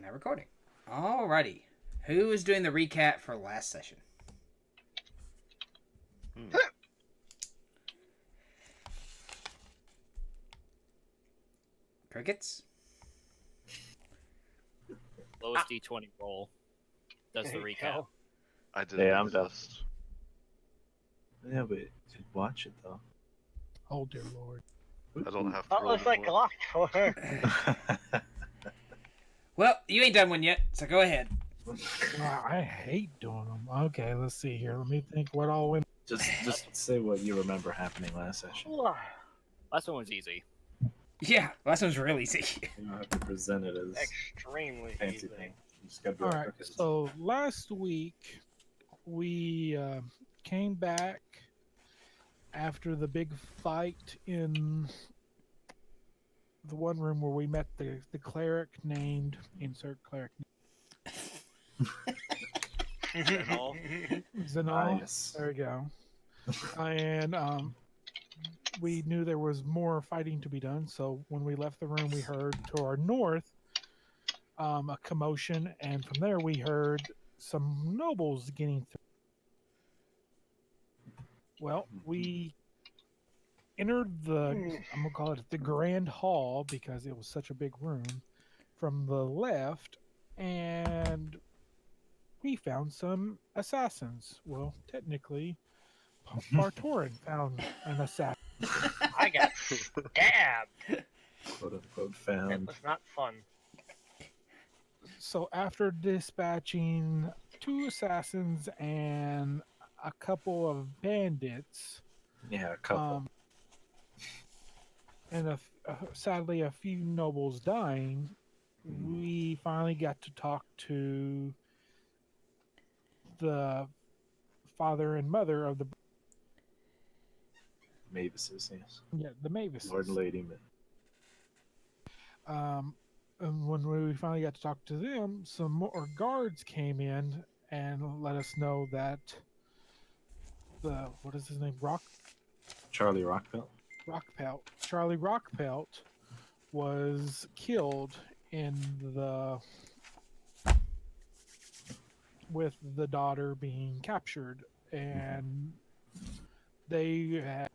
now recording. Alrighty. Who is doing the recap for last session? Crickets? Lowest D20 roll does the recap. I did. Yeah, I'm just. Yeah, but you watch it though. Oh dear lord. I don't have to That roll looks like anymore. Glock for Well, you ain't done one yet, so go ahead. I hate doing them. Okay, let's see here. Let me think what all went. just say what you remember happening last session. Last one was easy. Yeah, last one's real easy. You don't have to present it as extremely fancy easy. thing. You just gotta be All like, right, okay, so last week we came back after the big fight in the one room where we met the cleric named insert cleric Zanal. Nice. There we go. And we knew there was more fighting to be done, so when we left the room, we heard to our north a commotion, and from there we heard some nobles getting through. Well, we entered the, I'm gonna call it the grand hall because it was such a big room from the left, and we found some assassins. Well, technically, Bartorin found an assassin. I got stabbed. Quote unquote It found. was not fun. So after dispatching 2 assassins and a couple of bandits, Yeah, a couple. and sadly a few nobles dying, we finally got to talk to the father and mother of the Mavises, yes. the Mavis. Lord and Lady. And when we finally got to talk to them, some more guards came in and let us know that the what is his name, Charlie Rockpelt. Charlie Rockpelt was killed in the with the daughter being captured, and they had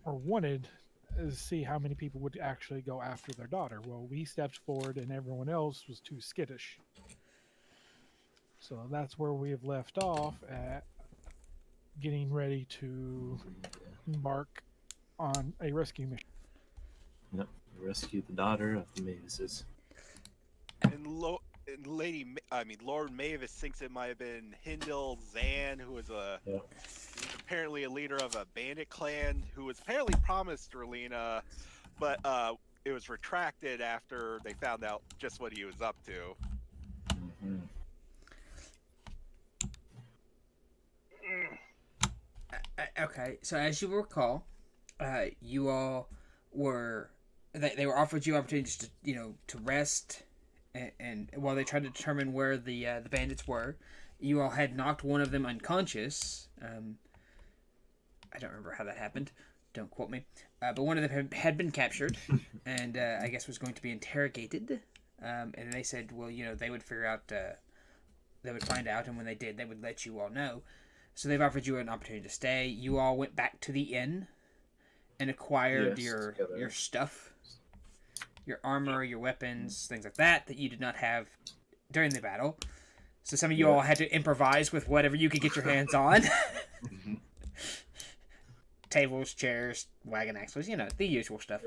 or wanted to see how many people would actually go after their daughter. Well, we stepped forward and everyone else was too skittish. So that's where we have left off at getting ready to embark on a rescue mission. Yep. Rescue the daughter of the Mavises. And Lord Mavis thinks it might have been Hindle Zan, who was apparently a leader of a bandit clan, who was apparently promised Relina, but it was retracted after they found out just what he was up to. Mm-hmm. Okay, so as you recall, you all were they were offered you opportunities to to rest, and while they tried to determine where the bandits were, you all had knocked one of them unconscious. I don't remember how that happened. Don't quote me. But one of them had been captured, and I guess was going to be interrogated. And they said, well, they would figure out, they would find out, and when they did, they would let you all know. So they've offered you an opportunity to stay. You all went back to the inn and acquired your stuff, your armor, your weapons, things like that you did not have during the battle. So some of you all had to improvise with whatever you could get your hands on. Tables, chairs, wagon axles, the usual stuff.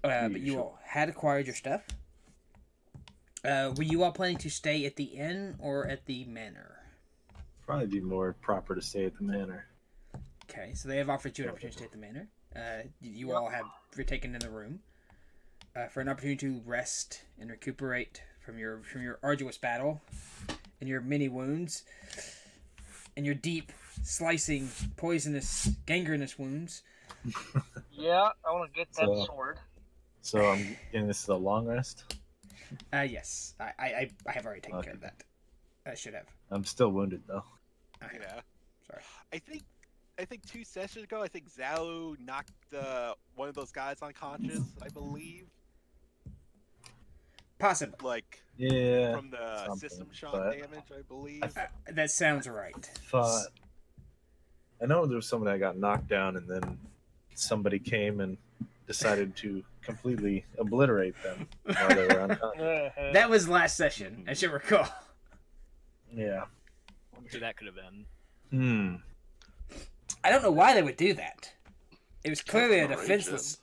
But you all had acquired your stuff. Were you all planning to stay at the inn or at the manor? Probably be more proper to stay at the manor. Okay, so they have offered you an opportunity to stay at the manor. You all have retaken in the room for an opportunity to rest and recuperate from your arduous battle and your many wounds and your deep, slicing, poisonous, gangrenous wounds. Yeah, I want to get that sword. So I'm getting this as a long rest? Yes. I have already taken care of that. I should have. I'm still wounded though. Yeah. Sorry. I think 2 sessions ago, Zalu knocked one of those guys unconscious, I believe. Possibly. like Yeah. from the something, system shock but- damage, I believe. That sounds right. Thought. I know there was somebody that got knocked down, and then somebody came and decided to completely obliterate them while they were unconscious. That was last session, as you recall. Yeah. Wonder who that could have been. I don't know why they would do that. It was clearly a Rage defenseless.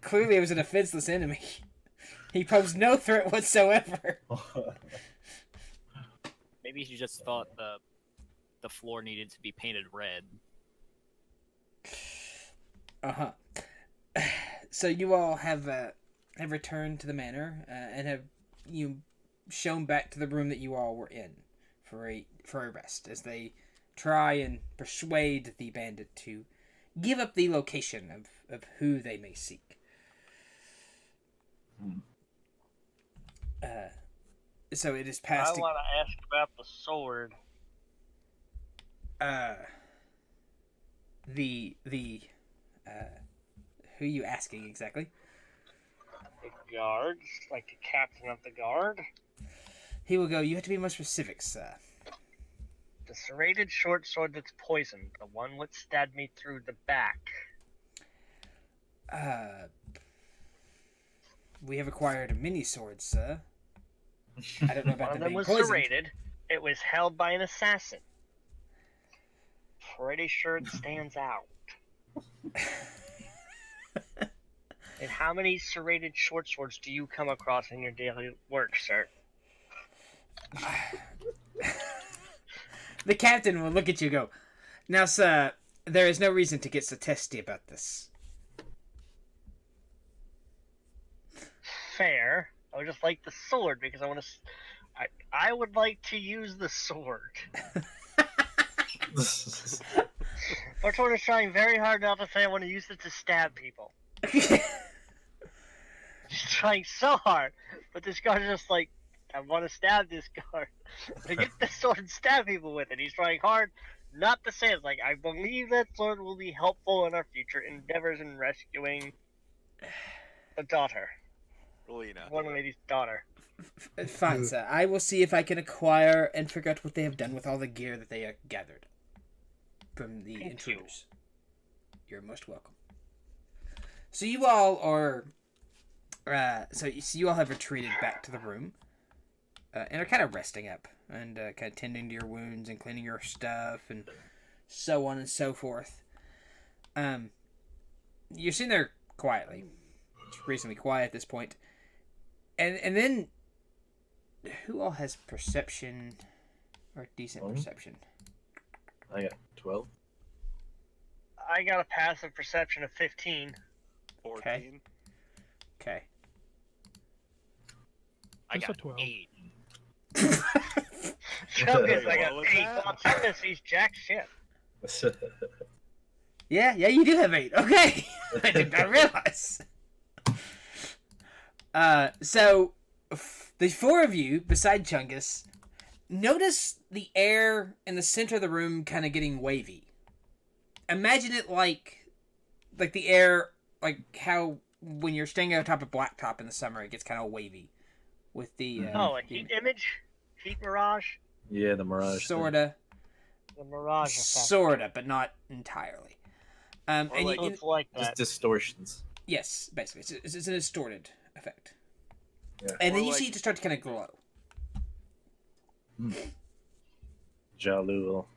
Clearly, it was a defenseless enemy. He posed no threat whatsoever. Maybe he just thought the floor needed to be painted red. So you all have returned to the manor and have shown back to the room that you all were in for a rest as they try and persuade the bandit to give up the location of who they may seek. So it is I past. want to ask about the sword. Who are you asking exactly? The guards, like the captain of the guard. He will go, you have to be more specific, sir. The serrated short sword that's poisoned, the one what stabbed me through the back. We have acquired a mini sword, sir. I don't know about One of them them being was poisoned. serrated. It was held by an assassin. Pretty sure it stands out. And how many serrated short swords do you come across in your daily work, sir? The captain will look at you and go, now, sir, there is no reason to get so testy about this. Fair. I would just like the sword because I want to. I would like to use the sword. Bartor is trying very hard not to say I want to use it to stab people. He's trying so hard, but this guard is just like, I want to stab this guard. To get the sword and stab people with it. He's trying hard not to say it. Like, I believe that sword will be helpful in our future endeavors in rescuing a daughter. Relina. One lady's daughter. Fine, sir. I will see if I can acquire and figure out what they have done with all the gear that they have gathered from the Thank intruders. You're most welcome. So you all are... So you all have retreated back to the room and are kind of resting up and kind of tending to your wounds and cleaning your stuff and so on and so forth. You're sitting there quietly. It's reasonably quiet at this point. And then, who all has perception or decent perception? I got 12. I got a passive perception of 15. 14. Okay. I Just a got 12. 8. Chungus, I What got was 8. that? Well, Chungus, he's jack shit. Yeah, you do have 8. Okay. I did not realize. So, the four of you, beside Chungus, notice the air in the center of the room kind of getting wavy. Imagine it like the air, like how when you're standing on top of blacktop in the summer, it gets kind of wavy. With the... Oh, a heat image? Heat mirage? Yeah, the mirage. Sorta. The mirage effect. Sorta, but not entirely. Or And like- So it's like Just that. distortions. yes, basically. It's a distorted effect. Yeah. And then Or you like- see it just start to kind of glow. Jalu will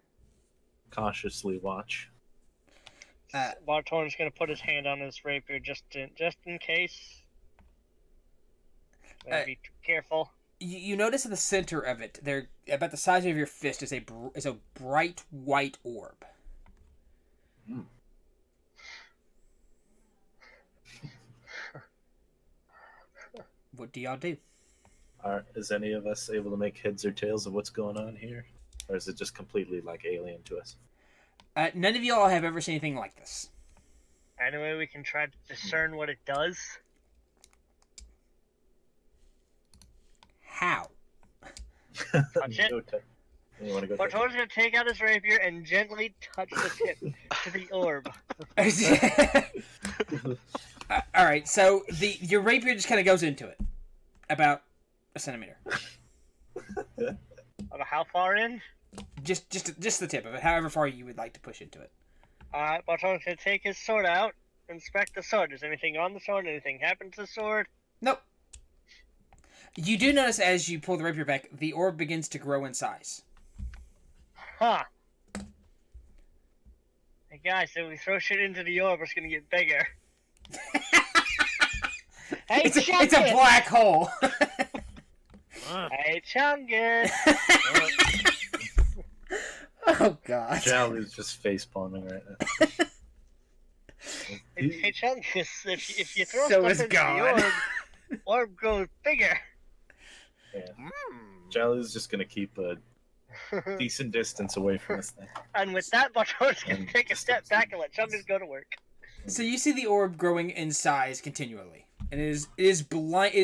cautiously watch. Bartorn's gonna put his hand on his rapier just in case. Be careful. You notice at the center of it, there about the size of your fist, is a bright white orb. What do y'all do? Is any of us able to make heads or tails of what's going on here? Or is it just completely like alien to us? None of y'all have ever seen anything like this. Anyway, we can try to discern what it does. How? Touch it. Go you want to go touch it? Bartorn's gonna take out his rapier and gently touch the tip to the orb. All right, so your rapier just kind of goes into it, About a centimeter. About how far in? Just the tip of it, however far you would like to push into it. Alright, Bartolo's gonna take his sword out, inspect the sword. Is anything on the sword? Anything happen to the sword? Nope. You do notice as you pull the rapier back, the orb begins to grow in size. Huh. Hey guys, if we throw shit into the orb, it's gonna get bigger. Hey, It's a Chungus! black hole. Hey, Chungus! Oh god. Jolly's just face palming right now. Hey, Chungus, if you throw So stuff is into God. the orb grows bigger. Yeah. Mm. Jolly's just gonna keep a decent distance away from this thing. And with that, Bartolo's gonna And take a just step back and let Chungus go to work. So you see the orb growing in size continually, and it is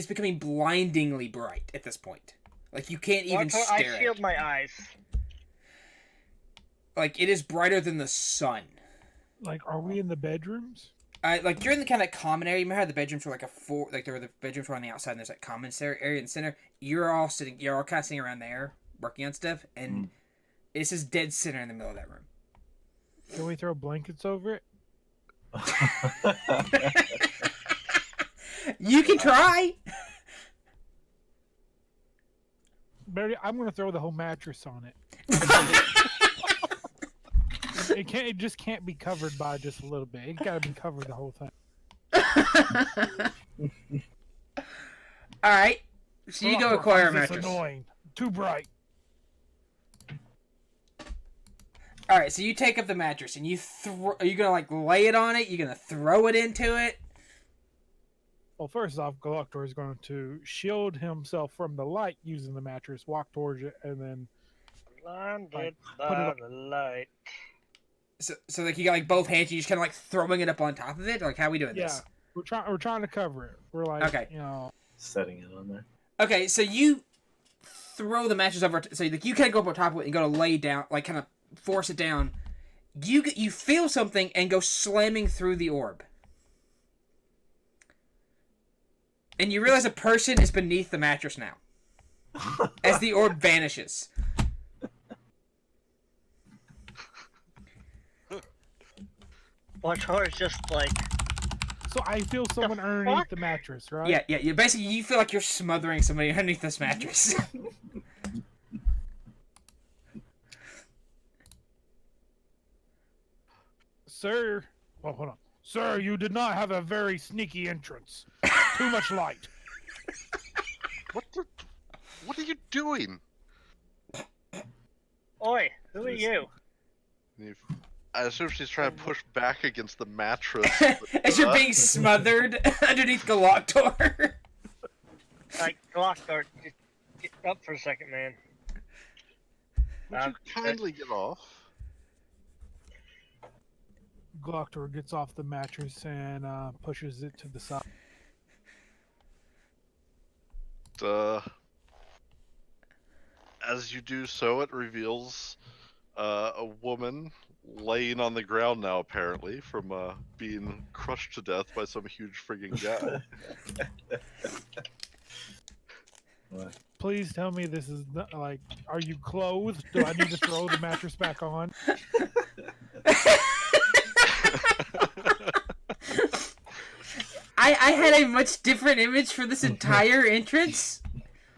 becoming blindingly bright at this point. Like you can't even Bartolo, stare I at shield it. my eyes. Like it is brighter than the sun. Like, are we in the bedrooms? Like you're in the kind of common area. Remember how the bedrooms were there were the bedrooms were on the outside, and there's like common area in the center. You're all kind of sitting around there working on stuff, and it's just dead center in the middle of that room. Can we throw blankets over it? You can try. Barry, I'm gonna throw the whole mattress on it. It just can't be covered by just a little bit. It gotta be covered the whole thing. All right. So you go acquire a This mattress. annoying. Too bright. All right. So you take up the mattress and you are you gonna like lay it on it? You gonna throw it into it? Well, first off, Galactor is going to shield himself from the light using the mattress, walk towards it, and then Blinded put it by up. the light. So like you got like both hands, you just kind of like throwing it up on top of it. Like how are we doing this? we're trying to cover it. We're like, Okay. Setting it on there. Okay, so you throw the mattress over. So like you kind of go up on top of it and go to lay down, like kind of force it down. You feel something and go slamming through the orb, and you realize a person is beneath the mattress now, as the orb vanishes. Bartolo's just like, So I feel someone underneath the mattress, right? Yeah. You basically you feel like you're smothering somebody underneath this mattress. Sir, well, hold on. Sir, you did not have a very sneaky entrance. Too much light. What are you doing? oi, who are you? I assume she's trying to push back against the mattress. As you're being smothered underneath Galactor. Like, Galactor, just get up for a second, man. Would you kindly get off? Galactor gets off the mattress and pushes it to the side. As you do so, it reveals a woman laying on the ground now, apparently, from being crushed to death by some huge friggin' guy. Please tell me this is not, like, are you clothed? Do I need to throw the mattress back on? I had a much different image for this entire entrance.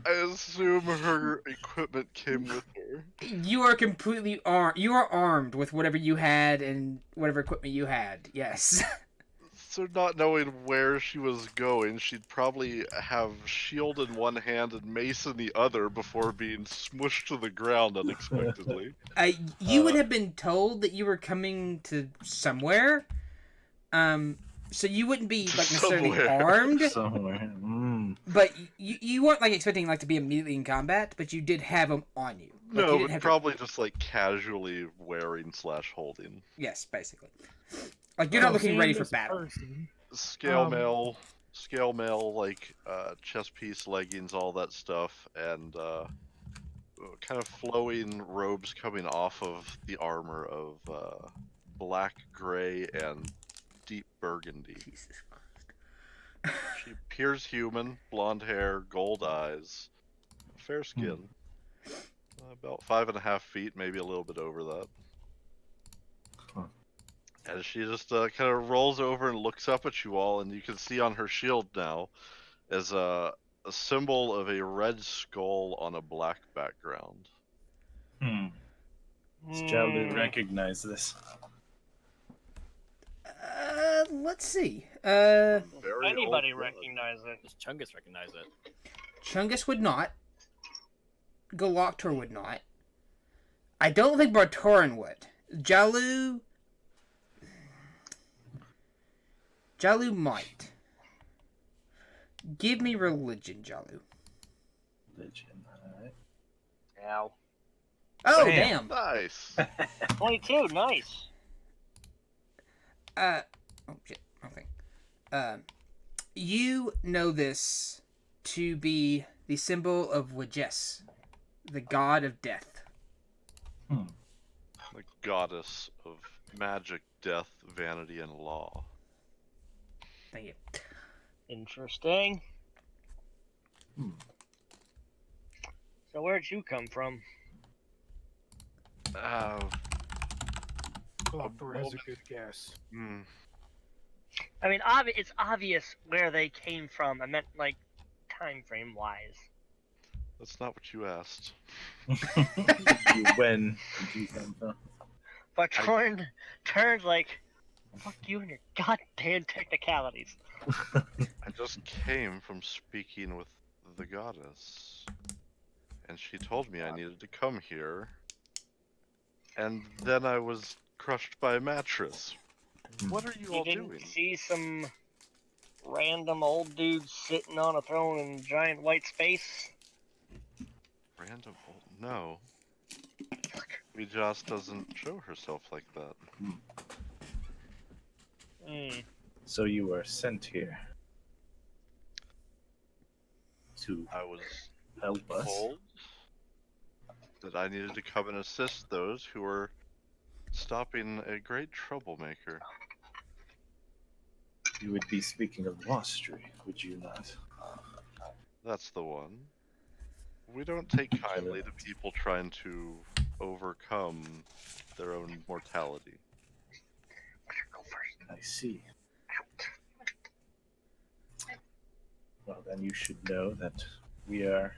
I assume her equipment came with her. You are completely armed. You are armed with whatever you had and whatever equipment you had. Yes. So not knowing where she was going, she'd probably have shield in one hand and mace in the other before being smushed to the ground unexpectedly. You would have been told that you were coming to somewhere. So you wouldn't be like necessarily Somewhere. armed. Somewhere. But you weren't like expecting like to be immediately in combat, but you did have them on you. Like, you No, didn't but have probably just like casually wearing / holding. Yes, basically. Like you're not looking Seeing ready for this battle. person- Scale mail, like chest piece, leggings, all that stuff, and kind of flowing robes coming off of the armor of black, gray, and deep burgundy. Jesus Christ. She appears human, blonde hair, gold eyes, fair skin. About 5.5 feet, maybe a little bit over that. Huh. And she just kind of rolls over and looks up at you all, and you can see on her shield now is a symbol of a red skull on a black background. Does Jalu recognize this? Let's see. Very Anybody old blood. recognize it? Does Chungus recognize it? Chungus would not. Galactor would not. I don't think Bartoran would. Jalu might. Give me religion, Jalu. Religion, alright. Ow. Oh, Bam. damn. Nice. 22, nice. Oh, shit. Okay. You know this to be the symbol of Wajes, the god of death. The goddess of magic, death, vanity, and law. Thank you. Interesting. So where'd you come from? Galactor has a good guess. I mean, it's obvious where they came from. I meant, like, time frame wise. That's not what you asked. When did you come from? But turned like, fuck you and your goddamn technicalities. I just came from speaking with the goddess. And she told me I needed to come here. And then I was crushed by a mattress. What are you You all didn't doing? see some random old dude sitting on a throne in giant white space? Random old... No. Just doesn't show herself like that. So you were sent here to I was help us. told that I needed to come and assist those who were stopping a great troublemaker. You would be speaking of Wastry, would you not? That's the one. We don't take kindly to people trying to overcome their own mortality. Go first. I see. Well, then you should know that we are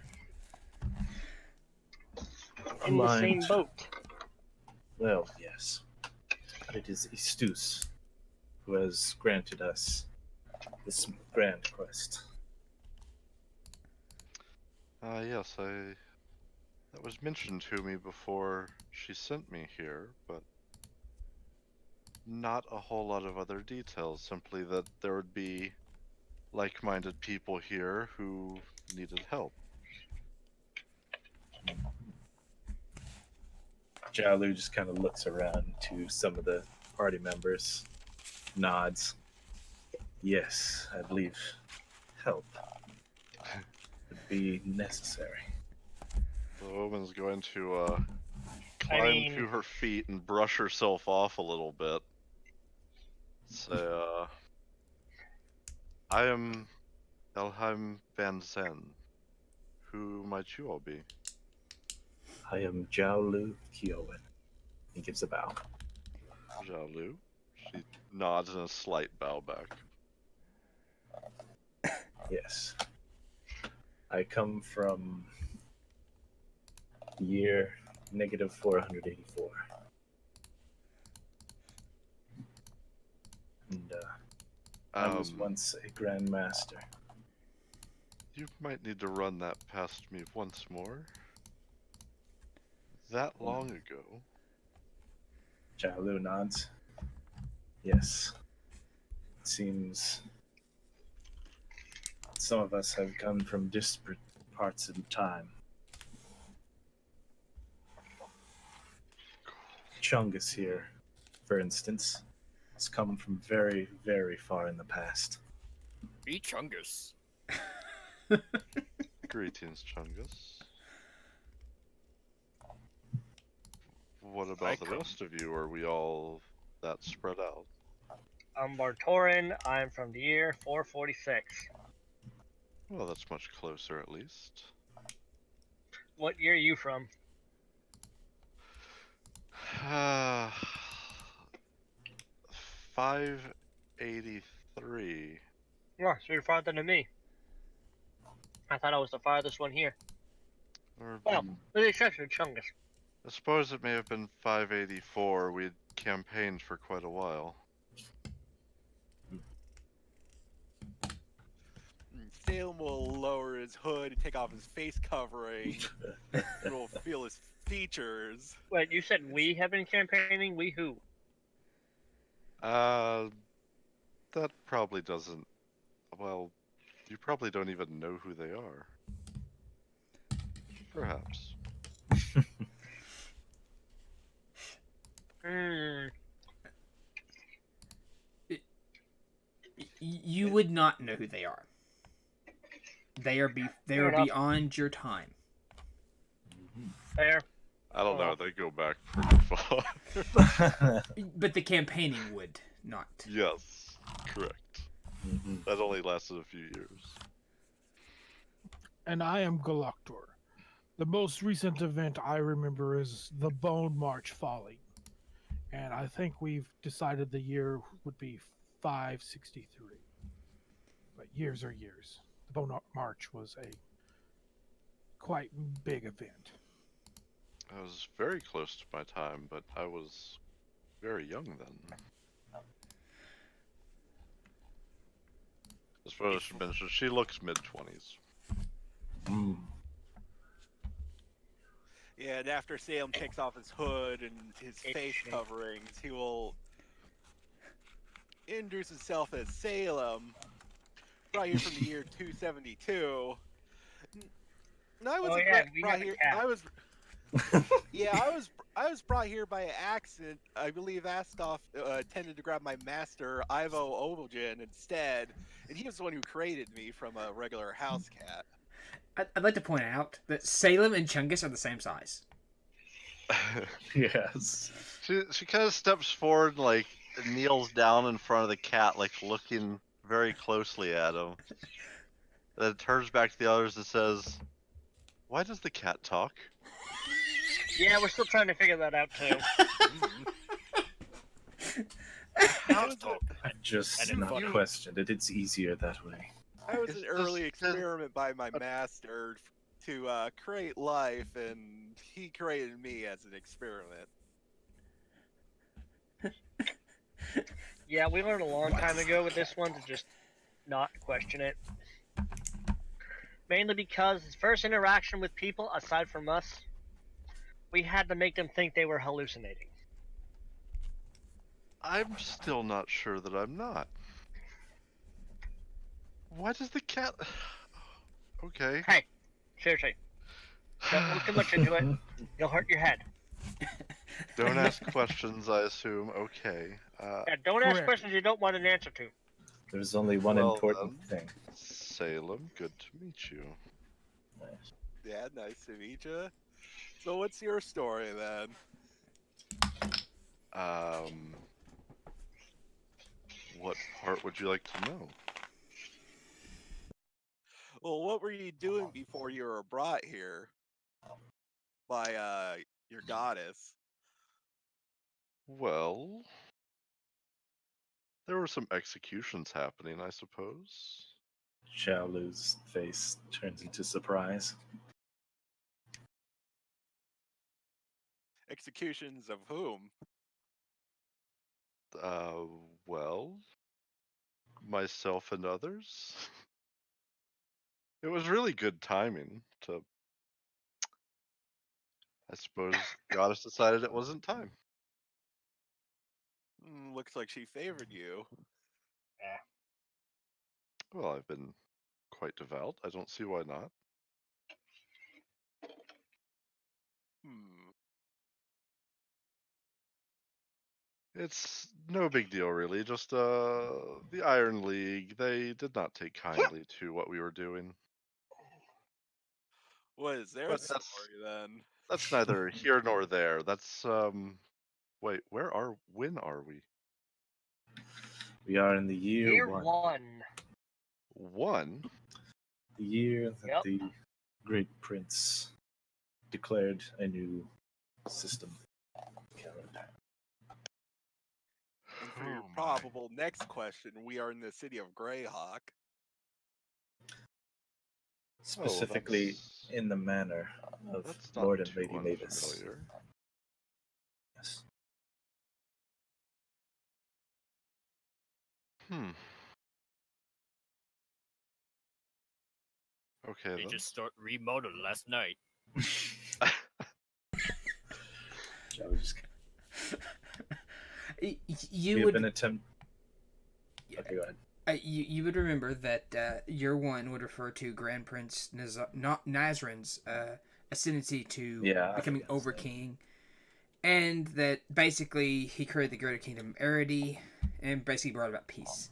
In the same aligned. boat. Well, yes. But it is Istus who has granted us this grand quest. Yes, that was mentioned to me before she sent me here, but not a whole lot of other details, simply that there would be like-minded people here who needed help. Jalu just kind of looks around to some of the party members, nods. Yes, I believe help would be necessary. The woman's going to climb to her feet and brush herself off a little bit. Say, I am Elheim Van Zen. Who might you all be? I am Jalu Kiowen. He gives a bow. Jalu. She nods in a slight bow back. Yes. I come from the year negative 484. And I was once a Grand Master. You might need to run that past me once more. That long ago. Jalu nods. Yes. It seems some of us have come from disparate parts of time. Chungus here, for instance, has come from very, very far in the past. Be Chungus. Greetings, Chungus. What about the rest of you? Are we all that spread out? I'm Bartoran. I'm from the year 446. Well, that's much closer at least. What year are you from? 583. Yeah, so you're farther than me. I thought I was the farthest one here. Or Well, with the exception of Chungus. I suppose it may have been 584. We'd campaigned for quite a while. Salem will lower his hood and take off his face covering. We'll feel his features. Wait, you said we have been campaigning? We who? That probably doesn't. Well, you probably don't even know who they are. Perhaps. Hmm. You would not know who they are. They are Fair enough. beyond your time. Fair. I don't know. Oh. They go back pretty far. But the campaigning would not. Yes, correct. That only lasted a few years. And I am Galactor. The most recent event I remember is the Bone March falling. And I think we've decided the year would be 563. But years are years. The Bone March was a quite big event. I was very close to my time, but I was very young then. As far as she mentioned, she looks mid-20s. Yeah, and after Salem takes off his hood and his face Itchy. coverings, he will introduce himself as Salem, brought here from the year 272. No, I Oh wasn't yeah, gra- we brought have a here. cat. I was brought here by accident. I believe Astoff intended to grab my master Ivo Ovogen instead, and he was the one who created me from a regular house cat. I'd like to point out that Salem and Chungus are the same size. Yes. She kind of steps forward, like kneels down in front of the cat, like looking very closely at him. Then turns back to the others and says, "Why does the cat talk?" Yeah, we're still trying to figure that out too. How is it? I Just didn't not fucking- questioned it. It's easier that way. I was It's an early just- experiment by my master to create life, and he created me as an experiment. Yeah, we learned a long time ago with this one to just not question it. Mainly because his first interaction with people, aside from us, we had to make them think they were hallucinating. I'm still not sure that I'm not. Why does the cat? Okay. Hey, seriously, don't look too much into it. You'll hurt your head. Don't ask questions, I assume. Okay. Yeah, don't ask Correct. questions you don't want an answer to. There's only one Well, important thing. Salem, good to meet you. Nice. Yeah, nice to meet you. So, what's your story then? What part would you like to know? Well, what were you doing before you were brought here by your goddess? Well, there were some executions happening, I suppose. Shaolu's face turns into surprise. Executions of whom? Well, myself and others. It was really good timing to. I suppose Goddess decided it wasn't time. Looks like she favored you. Well, I've been quite devout. I don't see why not. Hmm. It's no big deal, really. Just the Iron League. They did not take kindly to what we were doing. What is their But that's- story then? That's neither here nor there. That's Wait, when are we? We are in the year Year one. one. One? The year that Yep. the Great Prince declared a new system calendar. And for your Oh my. probable next question, we are in the city of Greyhawk. Specifically that's- in the manor of That's not Lord and too Lady Mavis. unfamiliar. Yes. Hmm. Okay They then. just start remodeled last night. I was just You we have would been attempt. Okay, go ahead. you would remember that year one would refer to Grand Prince Nazrin's ascendancy to Yeah, I becoming forgot his over name. king, and that basically he created the Greater Kingdom of Arity and basically brought about peace.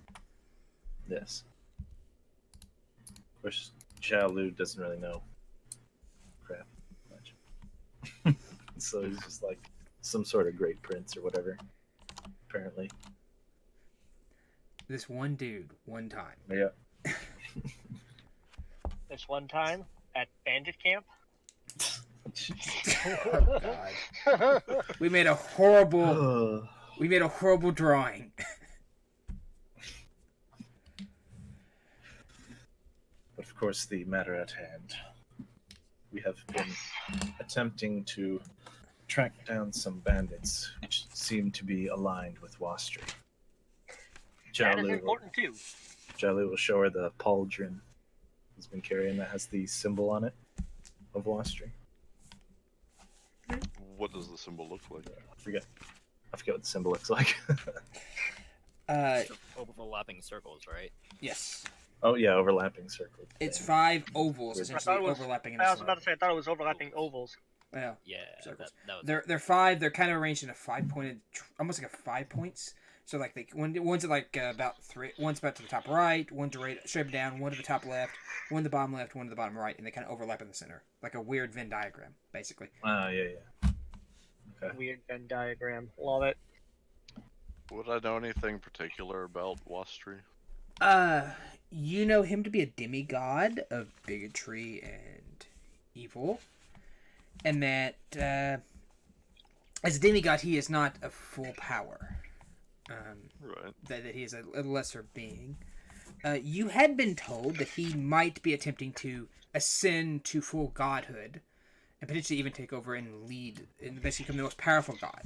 Yes. Of course, Xiaolu doesn't really know crap much. So he's just like some sort of great prince or whatever, apparently. This one dude, one time. Yeah. This one time at bandit camp. Oh God, we made a horrible drawing. But of course, the matter at hand. We have been attempting to track down some bandits which seem to be aligned with Wastry. That is Xiaolu will, important too. Xiaolu will show her the pauldron he's been carrying that has the symbol on it of Wastry. What does the symbol look like? I forget what the symbol looks like. Overlapping circles, right? Yes, Oh yeah, overlapping circle. it's 5 ovals I essentially thought it was- overlapping in I a was about circle. to say I thought it was overlapping ovals. Yeah. Yeah, Circles. that was They're 5. They're kind of arranged in a 5-pointed, almost like a 5 points. So like one's at like about 3. One's about to the top right. One's right straight down. One to the top left. One to the bottom left. One to the bottom right, and they kind of overlap in the center, like a weird Venn diagram, basically. Yeah. Okay. Weird Venn diagram. Love it. Would I know anything particular about Wastry? You know him to be a demigod of bigotry and evil, and that as a demigod he is not of full power. Right. That he is a lesser being. You had been told that he might be attempting to ascend to full godhood, and potentially even take over and lead, and basically become the most powerful god.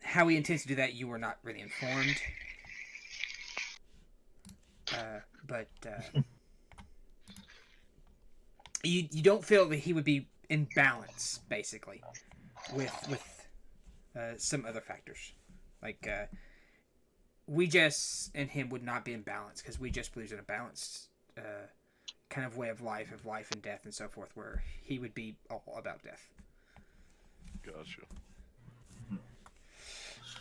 How he intends to do that, you were not really informed. But you don't feel that he would be in balance, basically, with some other factors, like we just and him would not be in balance because we just believes in a balanced kind of way of life and death and so forth, where he would be all about death. Gotcha.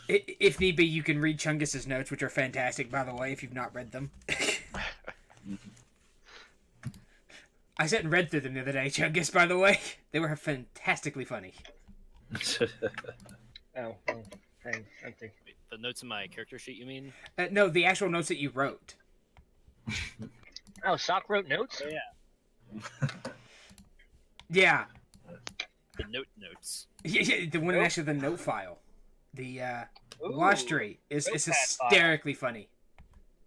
If need be, you can read Chungus's notes, which are fantastic, by the way, if you've not read them. I sat and read through them the other day, Chungus, by the way. They were fantastically funny. Oh, hang. Empty. Wait, the notes in my character sheet. You mean? No, the actual notes that you wrote. Oh, Sock wrote notes. Yeah. The notes. Yeah, the one next to the note file. The Ooh, Wastry is notepad hysterically funny.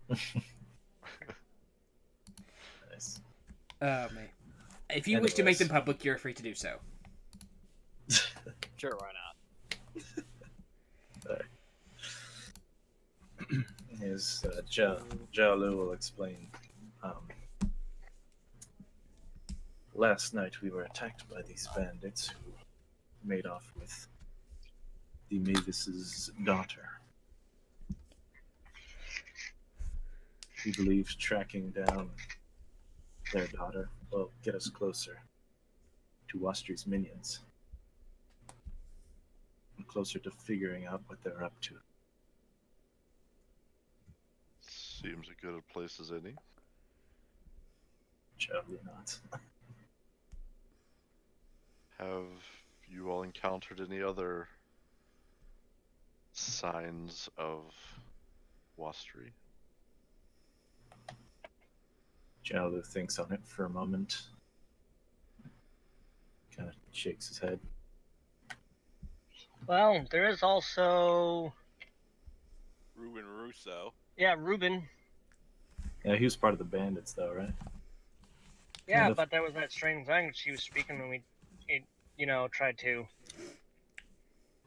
Nice. Oh man. If you wish to make them Anyways. public, you're free to do so. Sure, why not? Is Jalu will explain. Last night we were attacked by these bandits who made off with the Mavis's daughter. We believe tracking down their daughter will get us closer to Wastry's minions. And closer to figuring out what they're up to. Seems as good a place as any. Probably not. Have you all encountered any other signs of Wastry? Jalu thinks on it for a moment. Kind of shakes his head. Well, there is also Ruben Russo. Ruben. Yeah, he was part of the bandits, though, right? Yeah, Kind of. but there was that strange language he was speaking when we, tried to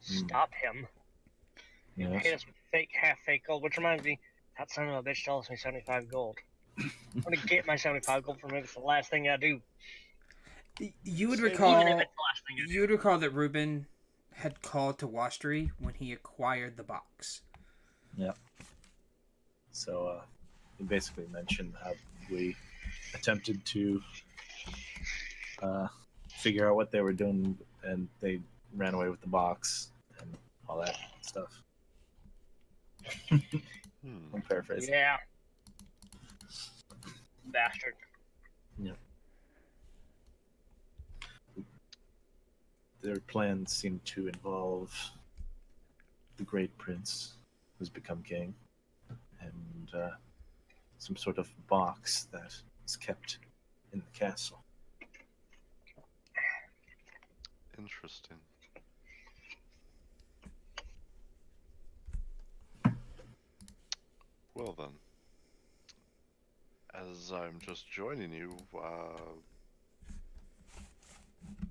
stop him. He Yes. paid us with half fake gold, which reminds me, that son of a bitch told me 75 gold. I'm gonna get my 75 gold from him. It's the last thing I do. You would Even if recall. it's the last thing I do. You would recall that Ruben had called to Wastry when he acquired the box. Yeah. So he basically mentioned how we attempted to figure out what they were doing, and they ran away with the box and all that stuff. I'm paraphrasing. Yeah. Bastard. Yeah. Their plans seem to involve the Great Prince, who's become king, and some sort of box that is kept in the castle. Interesting. Well then, as I'm just joining you,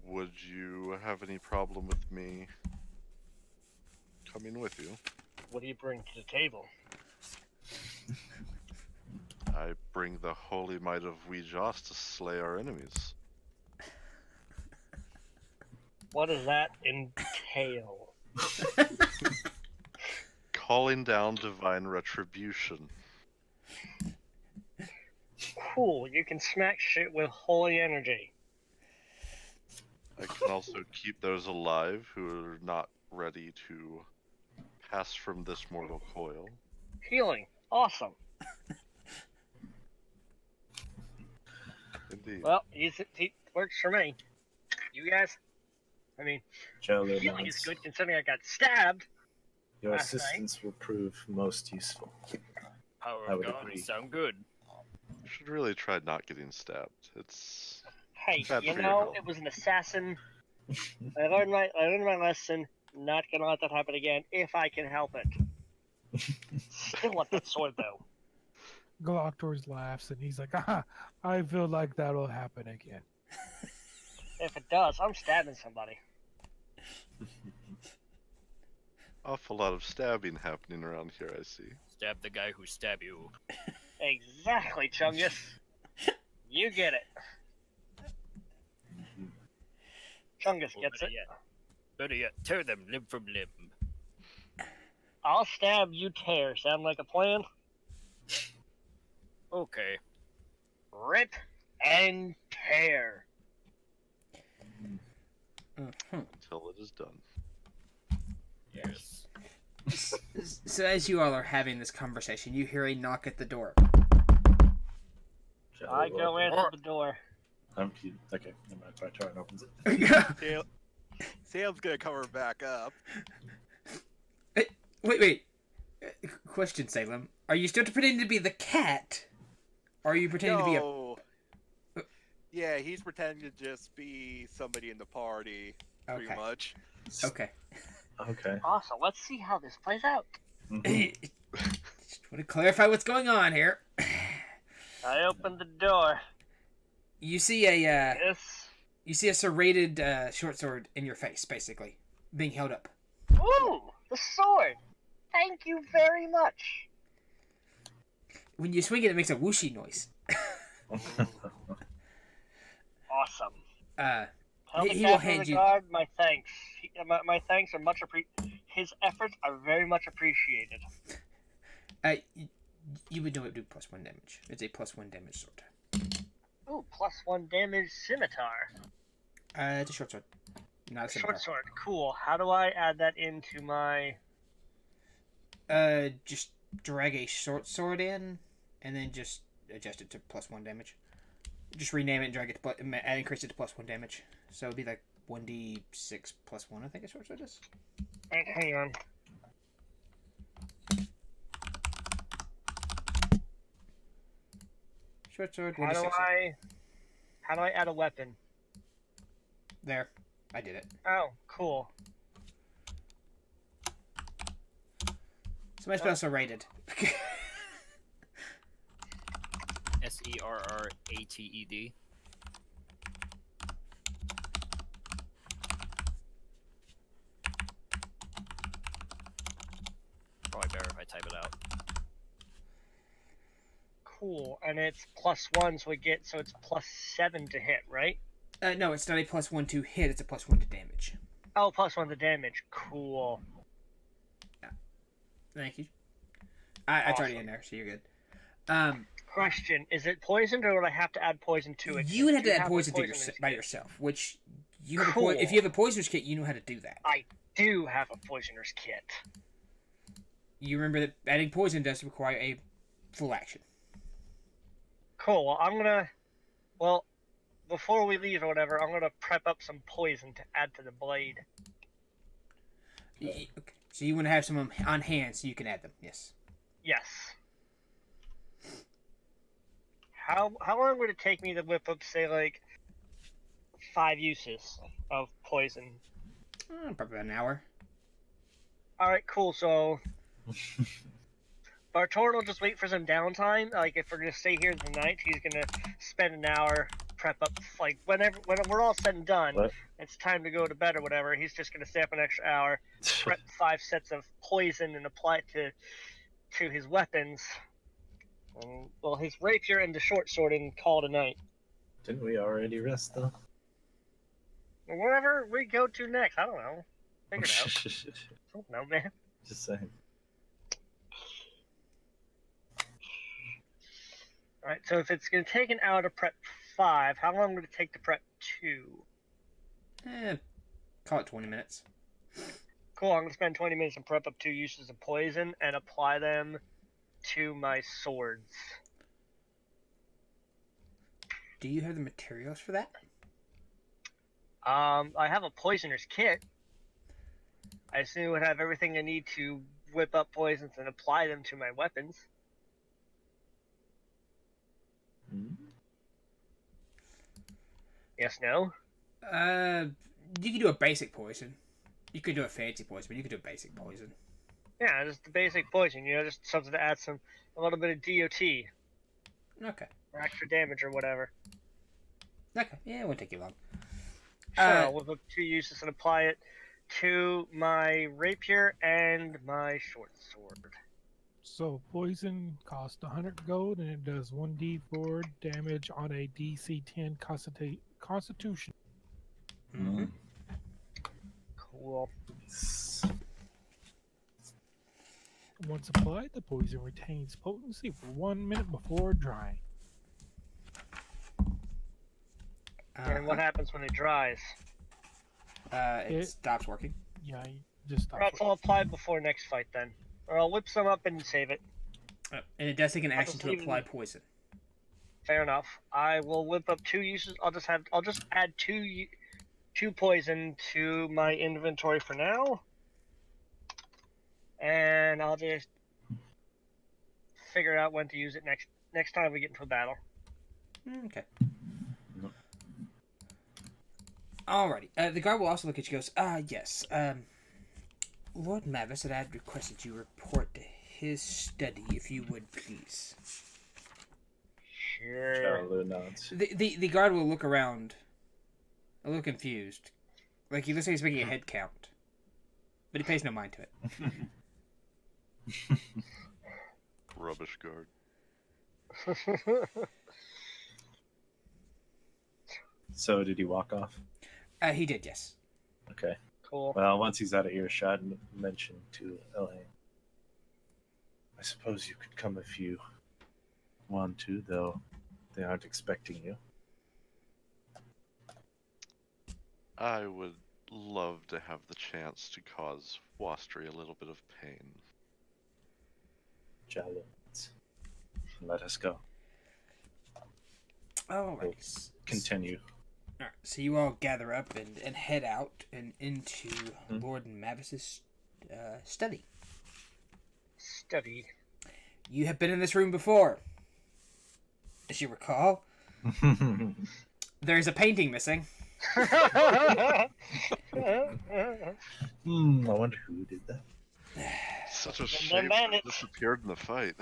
would you have any problem with me coming with you? What do you bring to the table? I bring the holy might of Ouijas to slay our enemies. What does that entail? Calling down divine retribution. Cool, you can smack shit with holy energy. I can also keep those alive who are not ready to pass from this mortal coil. Healing. Awesome. Indeed. Well, he works for me. You guys? I mean, Jalu healing is nods. good considering I got stabbed. Your last night. assistance will prove most useful. Power I of would God agree. sound good. You should really try not getting stabbed. It's Hey, bad you for your know, health. it was an assassin. I learned my lesson. Not gonna let that happen again if I can help it. Still want that sword though. Galactor's laughs and he's like, I feel like that'll happen again. If it does, I'm stabbing somebody. Awful lot of stabbing happening around here, I see. Stab the guy who stab you. Exactly, Chungus. You get it. Chungus Or gets better it. yet, better yet, tear them limb from limb. I'll stab, you tear. Sound like a plan? Okay. Rip and tear. Until it is done. Yes. So as you all are having this conversation, you hear a knock at the door. Jalu I go opens- answer the door. Okay, never mind. Tarn opens it. Sam's gonna cover back up. Wait. Question, Salem. Are you still pretending to be the cat? Or are you pretending to be a... No. Yeah, he's pretending to just be somebody in the party, pretty Okay. much. Okay. Okay. Awesome. Let's see how this plays out. Mhm. Just want to clarify what's going on here. I open the door. You see a This. you see a serrated short sword in your face, basically, being held up. Ooh, the sword. Thank you very much. When you swing it, it makes a whooshy noise. Awesome. Uh, Tell the He will captain hand of the you- guard my thanks. My thanks are much appreciated. His efforts are very much appreciated. You would know it would do +1 damage. It's a +1 damage sword. Ooh, +1 damage scimitar. It's a short sword, not a scimitar. Short sword. Cool. How do I add that into my... Just drag a short sword in, and then just adjust it to +1 damage. Just rename it and drag it to and increase it to +1 damage. So it'd be like 1d6 +1, I think a short sword is. Hang on. Short sword. How do I add a weapon? There, I did it. Oh, cool. Somebody's also rated. SERRATED. Probably better if I type it out. Cool. And it's +1, so it's +7 to hit, right? No, it's not a +1 to hit. It's a +1 to damage. Oh, +1 to damage. Cool. Thank you. It's already Awesome. in there, so you're good. Question: is it poisoned, or would I have to add poison to it? You would have Do to you add a poison to poisoner's by kit? yourself, which you have. Cool. If you have a poisoner's kit, you know how to do that. I do have a poisoner's kit. You remember that adding poison does require a full action. Cool. Well, before we leave or whatever, I'm gonna prep up some poison to add to the blade. Okay. So you want to have some on hand so you can add them. Yes. Yes. How long would it take me to whip up, say, like 5 uses of poison? Probably an hour. All right, cool. So Bartorn will just wait for some downtime. Like, if we're gonna stay here tonight, he's gonna spend an hour prep up. Like, when we're all said and done, What? it's time to go to bed or whatever. He's just gonna stay up an extra hour, prep 5 sets of poison, and apply it to his weapons. Well, his rapier and the short sword, and call it a night. Didn't we already rest though? Wherever we go to next, I don't know. Figure it out. I don't know, man. Just saying. Alright, so if it's going to take an hour to prep 5, how long would it take to prep 2? Call it 20 minutes. Cool, I'm going to spend 20 minutes and prep up 2 uses of poison and apply them to my swords. Do you have the materials for that? I have a poisoner's kit. I assume it would have everything I need to whip up poisons and apply them to my weapons. Yes, no? You could do a basic poison. You could do a fancy poison, but you could do a basic poison. Yeah, just the basic poison, just something to add a little bit of DOT. Okay. Or extra damage or whatever. Okay. Yeah, it won't take you long. Sure, I'll whip up 2 uses and apply it to my rapier and my short sword. So poison costs 100 gold, and it does 1d4 damage on a DC 10 Constitution. Mm-hmm. Cool. Once applied, the poison retains potency for 1 minute before drying. And what happens when it dries? It stops working. Yeah, you just stop. Alright, so I'll apply it before next fight then. Or I'll whip some up and save it. And it does take an action just to leave apply it. poison. Fair enough. I will whip up 2 uses. I'll just add two poison to my inventory for now. And I'll just figure out when to use it next time we get into a battle. Okay. Alrighty. The guard will also look at you and goes, yes. Lord Mavis had requested you report to his study, if you would, please. Sure. Charlo nods. The guard will look around, a little confused. Like, he looks like he's making a head count. But he pays no mind to it. Rubbish guard. So did he walk off? He did, yes. Okay. Cool. Well, once he's out of earshot, mention to Elaine. I suppose you could come if you want to, though they aren't expecting you. I would love to have the chance to cause Wastry a little bit of pain. Jalo nods. Let us go. Alright. Continue. Alright, so you all gather up and head out and into Lord Mavis's study. Study. You have been in this room before. as you recall. There's a painting missing. I wonder who did that. Such a Them shame it bandits. disappeared in the fight.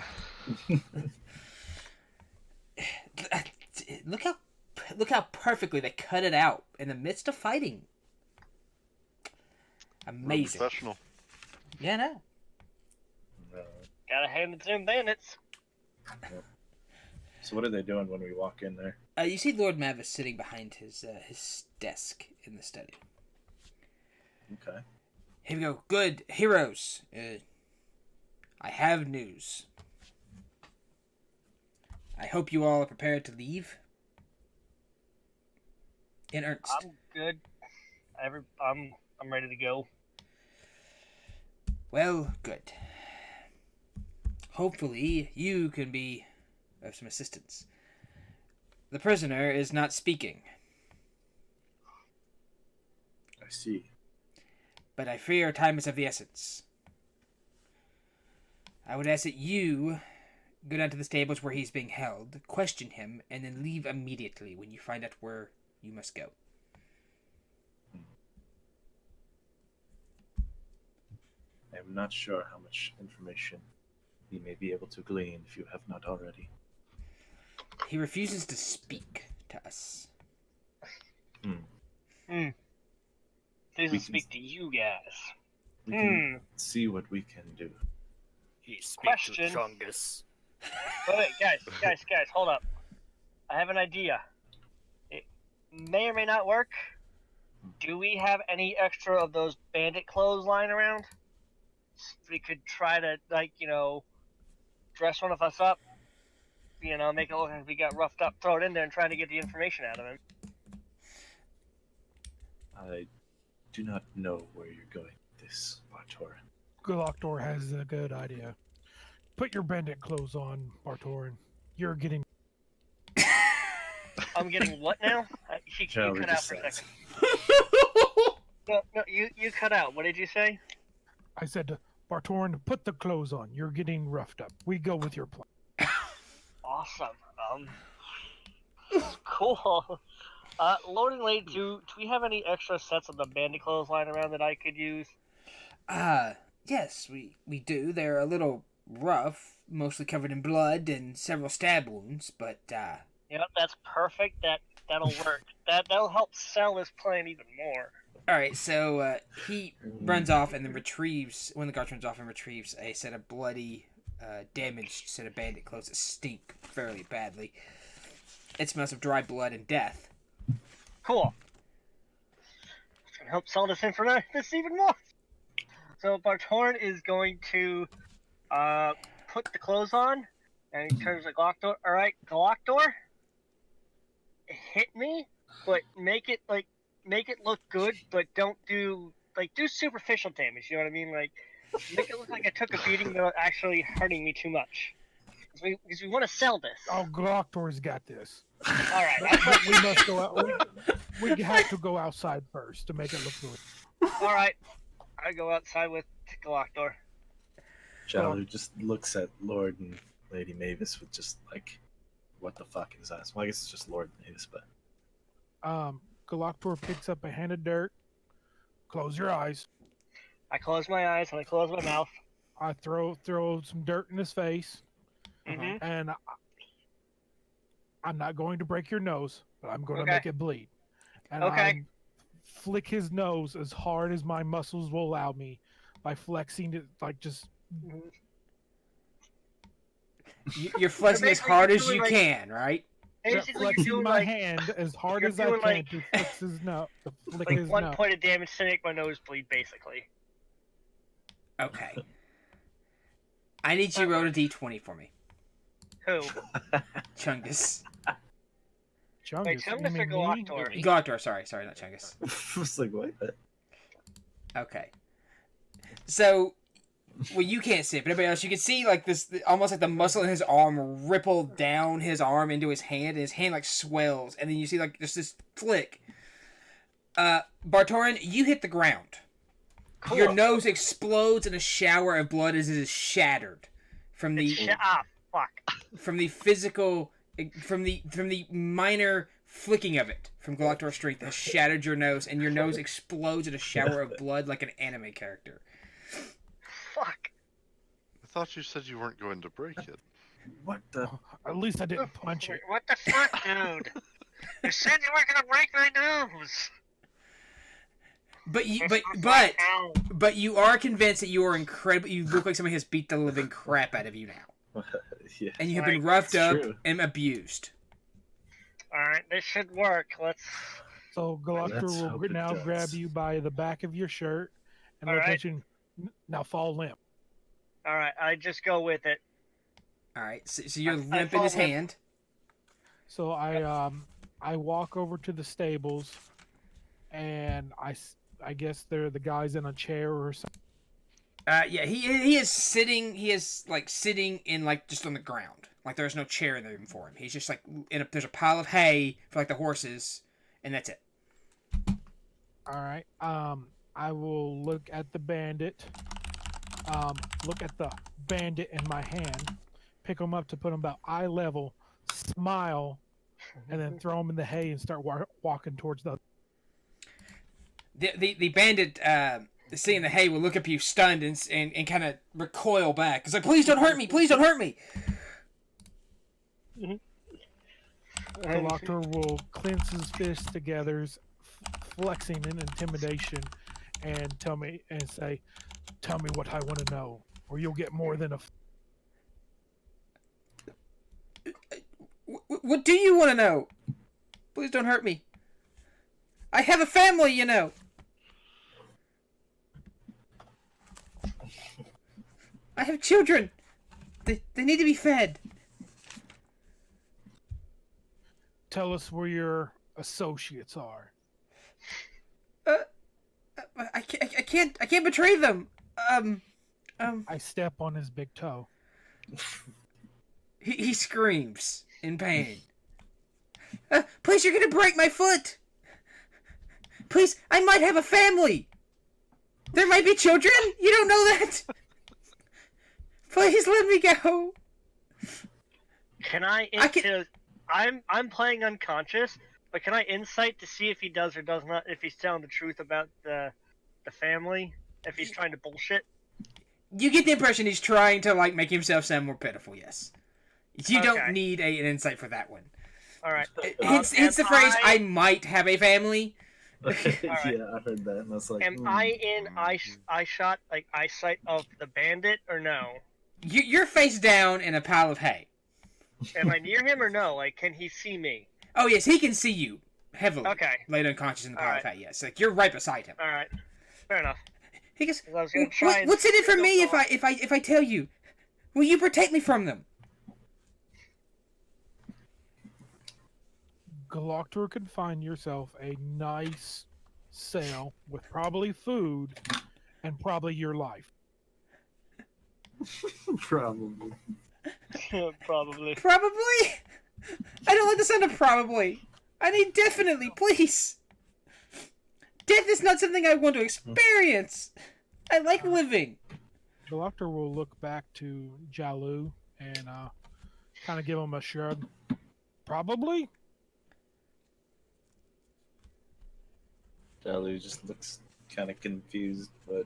Look how perfectly they cut it out in the midst of fighting. Real Amazing. professional. Yeah, no. Gotta hand it to them bandits. So what are they doing when we walk in there? You see Lord Mavis sitting behind his desk in the study. Okay. Here we go. Good heroes. I have news. I hope you all are prepared to leave. In earnest. I'm good. I'm ready to go. Well, good. Hopefully, you can be of some assistance. The prisoner is not speaking, I see. but I fear time is of the essence. I would ask that you go down to the stables where he's being held, question him, and then leave immediately when you find out where you must go. I am not sure how much information we may be able to glean if you have not already. He refuses to speak to us. Please We can- speak to you guys. We can see what we can do. He speaks to Question. Chungus. Wait, guys, hold up. I have an idea. It may or may not work. Do we have any extra of those bandit clothes lying around? We could try to, dress one of us up. Make it look like we got roughed up, throw it in there, and try to get the information out of him. I do not know where you're going with this, Bartor. Galactor has a good idea. Put your bandit clothes on, Bartorin. You're getting. I'm getting what now? You Shall we cut out for a decide? second. No, you cut out. What did you say? I said, Bartorin, put the clothes on. You're getting roughed up. We go with your plan. Awesome. Cool. Lord and Lady, do we have any extra sets of the bandit clothes lying around that I could use? Yes, we do. They're a little rough, mostly covered in blood and several stab wounds, but, Yep, that's perfect. That'll work. That'll help sell this plan even more. Alright, so, he runs off and then retrieves, one of the guards runs off and retrieves a set of bloody, damaged set of bandit clothes that stink fairly badly. It smells of dry blood and death. Cool. It's gonna help sell this even more. So Bartorin is going to put the clothes on, and he turns to Galactor. All right, Galactor, hit me, but make it look good, but don't do superficial damage. You know what I mean? Like, make it look like I took a beating without actually hurting me too much. Because we want to sell this. Oh, Galactor's got this. All right. But we must go out. We have to go outside first to make it look good. All right. I go outside with Galactor. Jalu just looks at Lord and Lady Mavis with just like, what the fuck is that? Well, I guess it's just Lord Mavis, but Galactor picks up a hand of dirt. Close your eyes. I close my eyes and I close my mouth. I throw some dirt in his face, Mm-hmm. and I'm not going to break your nose, but I'm going to Okay. make it bleed. And Okay. I flick his nose as hard as my muscles will allow me by flexing it, like just. You're flexing as hard as you Basically, can, right? Basically, flexing you're doing my like, hand as hard you're as I doing can like- to fix his nose. To flick like his one nose. point of damage to make my nose bleed, basically. Okay. I need you to roll a d20 for me. Who? Chungus. Chungus, Wait, you Chungus or mean me? Galactor? Galactor, sorry, not Chungus. I was like, what? Okay. So, well, you can't see it, but everybody else, you can see like this, almost like the muscle in his arm ripple down his arm into his hand, and his hand like swells, and then you see like just this flick. Bartorin, you hit the ground. Cool. Your nose explodes in a shower of blood as it is shattered from the Fuck. from the physical from the minor flicking of it from Galactor's strength has shattered your nose, and your nose explodes in a shower of blood like an anime character. Fuck. I thought you said you weren't going to break it. What the? At least I didn't punch it. What the fuck, dude? You said you weren't gonna break my nose. But you are convinced that you are incredible. You look like somebody has beat the living crap out of you now, Yeah. and you have been roughed It's up true. and abused. All right, this should work. Let's. So Galactor Let's hope will it now does. grab you by the back of your shirt and All right. let you now fall limp. All right, I just go with it. All right, so you're I limp in his fall limp. hand. So I walk over to the stables, and I guess they're the guys in a chair or something. Yeah, he is sitting. He is like sitting in like just on the ground. Like there's no chair there even for him. He's just like there's a pile of hay for like the horses, and that's it. All right. I will look at the bandit. Look at the bandit in my hand. Pick him up to put him about eye level. Smile, and then throw him in the hay and start walking towards the. The bandit seeing the hay will look up at you stunned and kind of recoil back. It's like, please don't hurt me! Please don't hurt me! The doctor will clench his fists together, flexing in intimidation, and tell me what I want to know, or you'll get more than a. What do you want to know? Please don't hurt me. I have a family, you know. I have children. They need to be fed. Tell us where your associates are. I can't betray them. I step on his big toe. He screams in pain. Please, you're gonna break my foot. Please, I might have a family. There might be children. You don't know that. Please let me go. Can I? I'm playing unconscious, but can I insight to see if he does or does not? If he's telling the truth about the family? If he's trying to bullshit? You get the impression he's trying to like make himself sound more pitiful. Yes. You Okay. don't need an insight for that one. All right. It's the phrase "I might have a family." Yeah, I heard that, and I was like, Am I in eyesight of the bandit or no? You're face down in a pile of hay. Am I near him or no? Like, can he see me? Oh yes, he can see you heavily. Okay. Laid unconscious in the pile Alright. of hay. Yes, like you're right beside him. All right. Fair enough. He goes, 'Cause I was gonna try and "What's in it for me still if I tell you? Will you protect me from them?" Galactor can find yourself a nice cell with probably food and probably your life. probably. Probably. Probably. I don't like the sound of probably. I need definitely, please. Death is not something I want to experience. I like living. Galactor will look back to Jalu and kind of give him a shrug. Probably. Dalu just looks kind of confused, but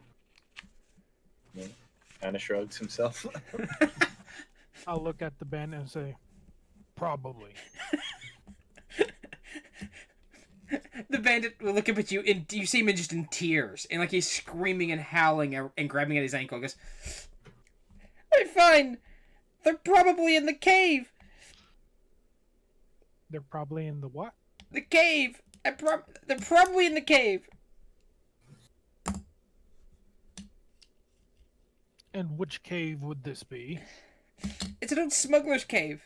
kind of shrugs himself. I'll look at the bandit and say, probably. The bandit will look up at you, and you see him just in tears, and like he's screaming and howling and grabbing at his ankle. He goes, "I'm fine. They're probably in the cave. They're probably in the what? The cave. They're probably in the cave." And which cave would this be? It's an old smuggler's cave.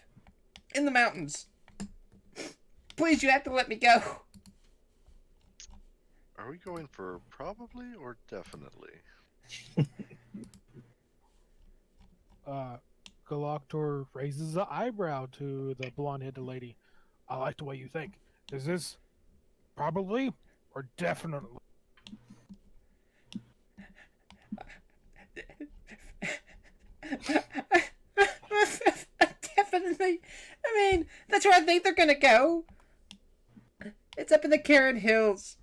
In the mountains. Please, you have to let me go. Are we going for probably or definitely? Galactor raises an eyebrow to the blonde-headed lady. I like the way you think. Is this probably or definitely? suddenly? I mean, that's where I think they're gonna go. It's up in the Karen Hills.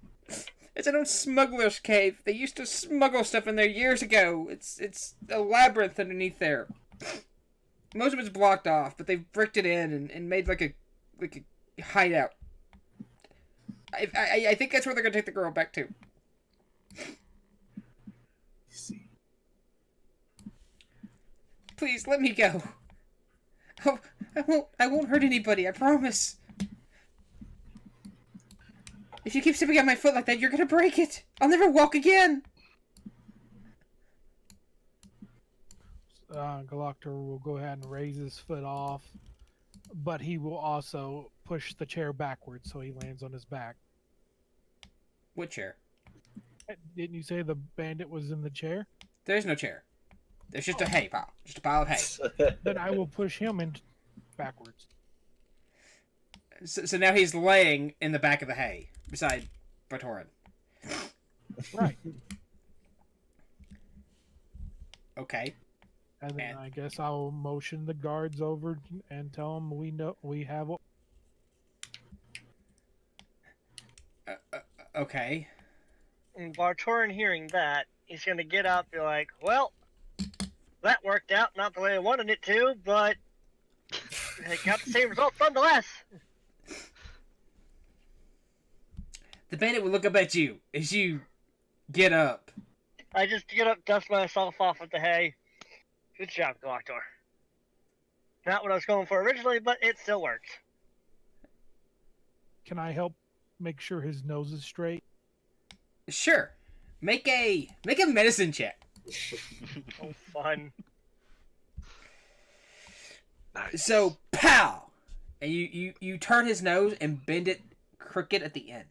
It's an old smuggler's cave. They used to smuggle stuff in there years ago. It's a labyrinth underneath there. Most of it's blocked off, but they've bricked it in and made like a hideout. I think that's where they're gonna take the girl back to. See. Please let me go. Oh, I won't hurt anybody. I promise. If you keep stepping on my foot like that, you're gonna break it. I'll never walk again. Galactor will go ahead and raise his foot off, but he will also push the chair backwards so he lands on his back. What chair? Didn't you say the bandit was in the chair? There's no chair. There's just a hay pile. Just a pile of hay. Then I will push him in backwards. So now he's laying in the back of the hay beside Batoran. Right. Okay. And then And- I guess I'll motion the guards over and tell them we have. Okay. And Bartoran hearing that, he's gonna get up and be like, well, that worked out not the way I wanted it to, but it got the same result nonetheless. The bandit will look up at you as you get up. I just get up, dust myself off with the hay. Good job, Galactor. Not what I was going for originally, but it still works. Can I help make sure his nose is straight? Sure. Make a medicine check. Oh, fun. Nice. So, pow! And you turn his nose and bend it crooked at the end.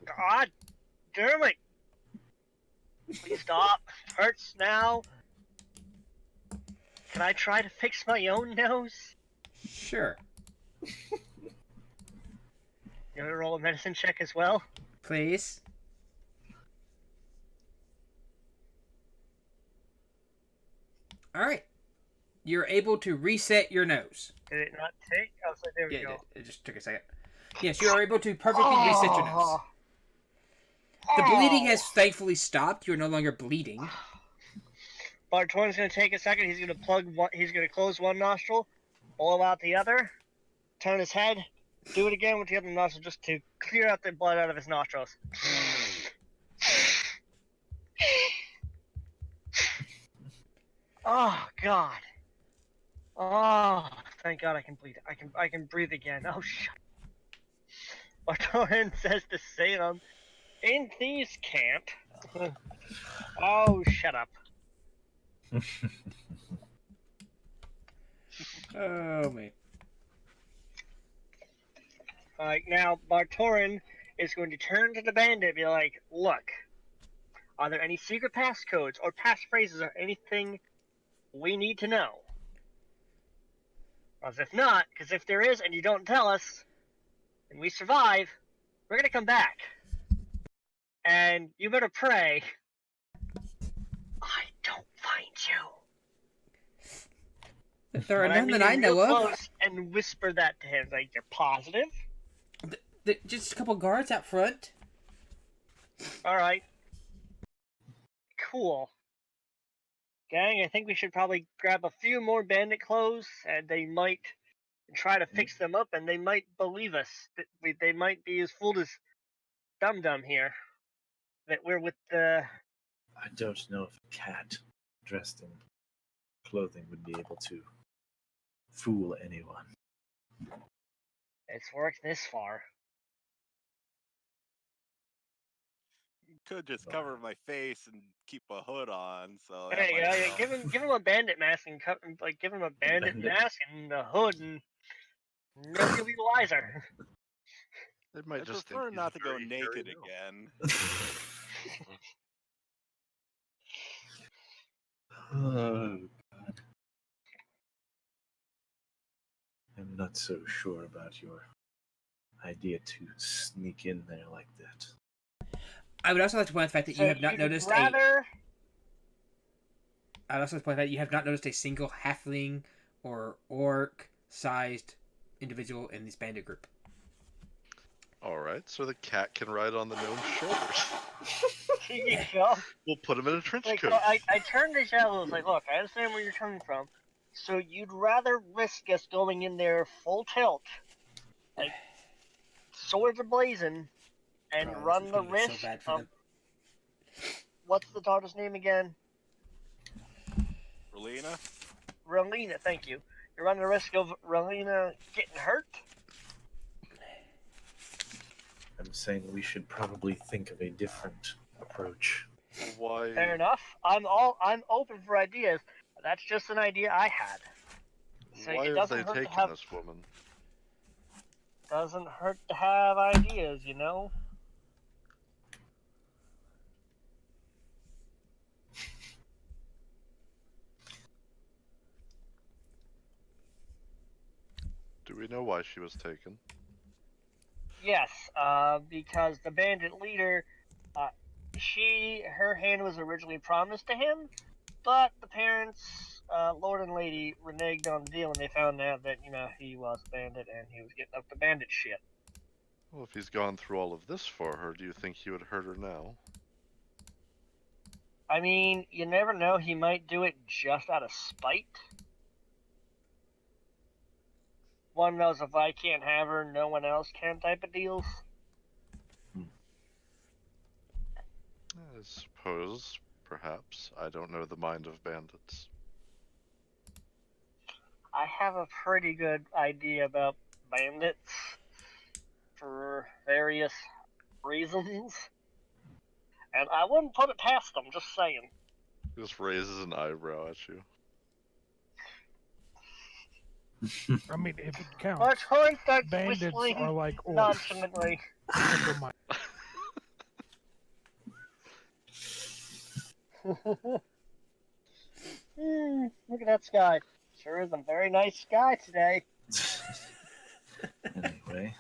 God damn it. Please stop. Hurts now. Can I try to fix my own nose? Sure. You want to roll a medicine check as well? Please. Alright. You're able to reset your nose. Did it not take? Oh, so there we Yeah, go. it just took a second. Yes, you are able to perfectly reset your nose. The bleeding has thankfully stopped. You're no longer bleeding. Bartoran's gonna take a second. He's gonna plug one. He's gonna close one nostril, blow out the other, turn his head, do it again with the other nostril just to clear out the blood out of his nostrils. Oh God. Oh, thank God I can breathe. I can breathe again. Oh shit. Bartoran says to Salem, in thieves' camp. Oh, shut up. Oh, man. Alright, now Bartoran is going to turn to the bandit and be like, look, are there any secret passcodes or passphrases or anything we need to know? As if not, because if there is and you don't tell us, and we survive, we're gonna come back. And you better pray I don't find you. There are And none mean that I know real of. close and whisper that to him. Like, you're positive? Just a couple guards out front. Alright. Cool. Gang, I think we should probably grab a few more bandit clothes, and they might try to fix them up, and they might believe us. They might be as fooled as Dum-Dum here. That we're with the... I don't know if a cat dressed in clothing would be able to fool anyone. It's worked this far. Could just cover my face and keep a hood on. So that Hey, might help. give him a bandit mask and give him a bandit mask and a hood, and nobody will be the wiser. They I might just prefer think not to he's go very naked hairy now. again. Oh, God. I'm not so sure about your idea to sneak in there like that. I would also like to point out the fact that you have not you'd noticed rather... I'd also like to point out that you have not noticed a single halfling or orc-sized individual in this bandit group. Alright, so the cat can ride on the gnome's shoulders. You know? We'll put him in a trench Like, coat. so I turned to Shadow and was like, look, I understand where you're coming from. So you'd rather risk us going in there full tilt, like swords ablazing, and Bro, this run is the gonna get so risk bad for of them. what's the daughter's name again? Relina? Relina, thank you. You run the risk of Relina getting hurt. I'm saying we should probably think of a different approach. Why? Fair enough. I'm open for ideas. That's just an idea I had. So Why it have doesn't they hurt to taken have this woman? doesn't hurt to have ideas, you know. Do we know why she was taken? Yes, because the bandit leader, her hand was originally promised to him, but the parents, Lord and Lady, reneged on the deal and they found out that, he was a bandit and he was getting up to bandit shit. Well, if he's gone through all of this for her, do you think he would hurt her now? I mean, you never know, he might do it just out of spite. One knows if I can't have her, no one else can type of deals. I suppose, perhaps. I don't know the mind of bandits. I have a pretty good idea about bandits for various reasons. And I wouldn't put it past them, just saying. He just raises an eyebrow at you. I mean, if it counts, But Troy starts bandits whistling are like orcs. nonchalantly. Never mind. Look at that sky. Sure is a very nice sky today. Anyway,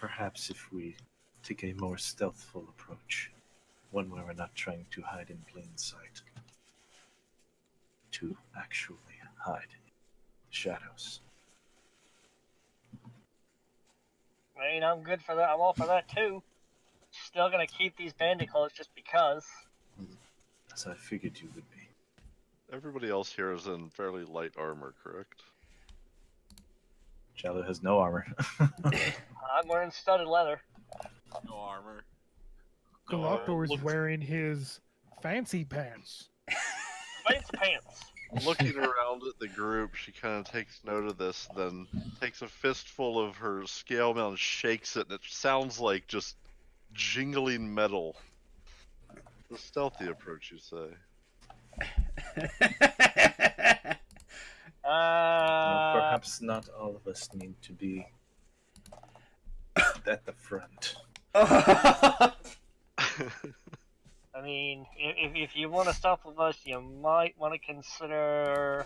perhaps if we take a more stealthful approach, one where we're not trying to hide in plain sight, to actually hide in the shadows. I mean, I'm good for that. I'm all for that too. Still gonna keep these bandit clothes just because. As I figured you would be. Everybody else here is in fairly light armor, correct? Shallow has no armor. I'm wearing studded leather. No armor. Galactor is look- wearing his fancy pants. Fancy pants. Looking around at the group, she kind of takes note of this, then takes a fistful of her scale mail and shakes it, and it sounds like just jingling metal. The stealthy approach, you say? Perhaps not all of us need to be at the front. I mean, if you want to stop with us, you might want to consider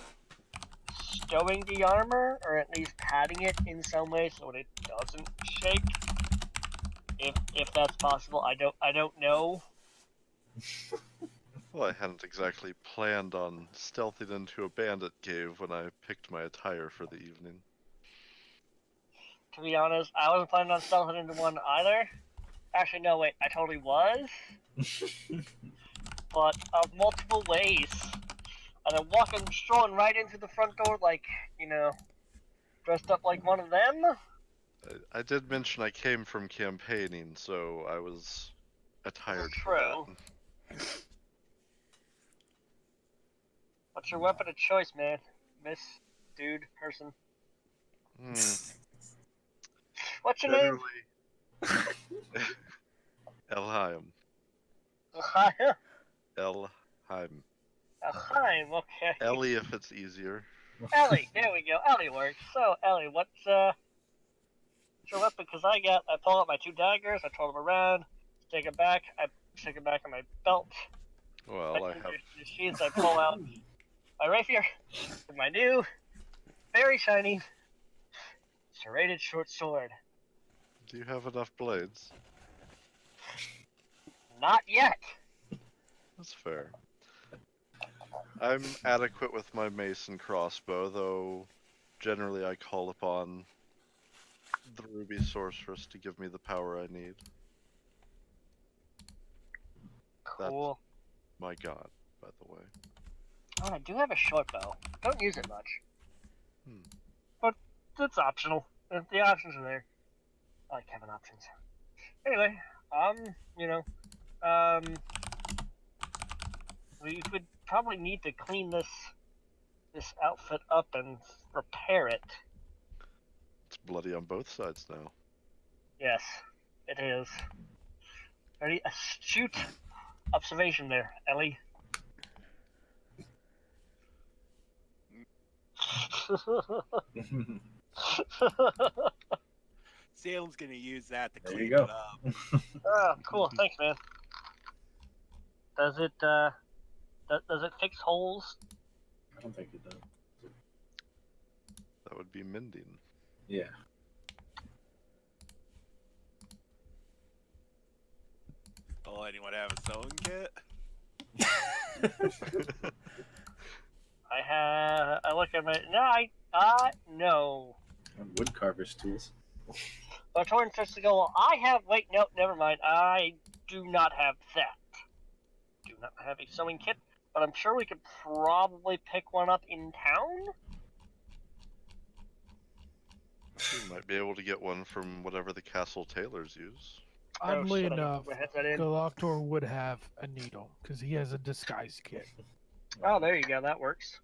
stowing the armor, or at least padding it in some way so it doesn't shake. If that's possible, I don't know. Well, I hadn't exactly planned on stealthing into a bandit cave when I picked my attire for the evening. To be honest, I wasn't planning on stealthing into one either. Actually, no, wait, I totally was. But of multiple ways. And then strolling right into the front door like, dressed up like one of them. I did mention I came from campaigning, so I was attired True. for that. What's your weapon of choice, man? Miss, dude, person. What's your name? Generally, Elheim. Ohio? Elheim. Ohio, okay. Ellie, if it's easier. Ellie, there we go. Ellie works. So, Ellie, what's your weapon? Because I pull out my 2 daggers, I twirl them around, stick it back in my belt. Well, I have. The sheaths, I pull out my rapier, with my new, very shiny, serrated short sword. Do you have enough blades? Not yet. That's fair. I'm adequate with my mace and crossbow, though generally I call upon the Ruby Sorceress to give me the power I need. Cool. My god, by the way. Oh, I do have a short bow. Don't use it much. Hmm. But it's optional. The options are there. I like having options. Anyway, we would probably need to clean this outfit up and repair it. It's bloody on both sides now. Yes, it is. Very astute observation there, Ellie. Salem's gonna use that to There clean you go. it up. Oh, cool. Thanks, man. Does it does it fix holes? I don't think it does. That would be mending. Yeah. Oh, anyone have a sewing kit? I look at my no. And wood carver's tools. But Torrin starts to go, well, I have, wait, no, never mind. I do not have that. Do not have a sewing kit, but I'm sure we could probably pick one up in town. You might be able to get one from whatever the castle tailors use. Oddly son of a- enough, my headset in. Galactor would have a needle because he has a disguise kit. Oh, there you go. That works.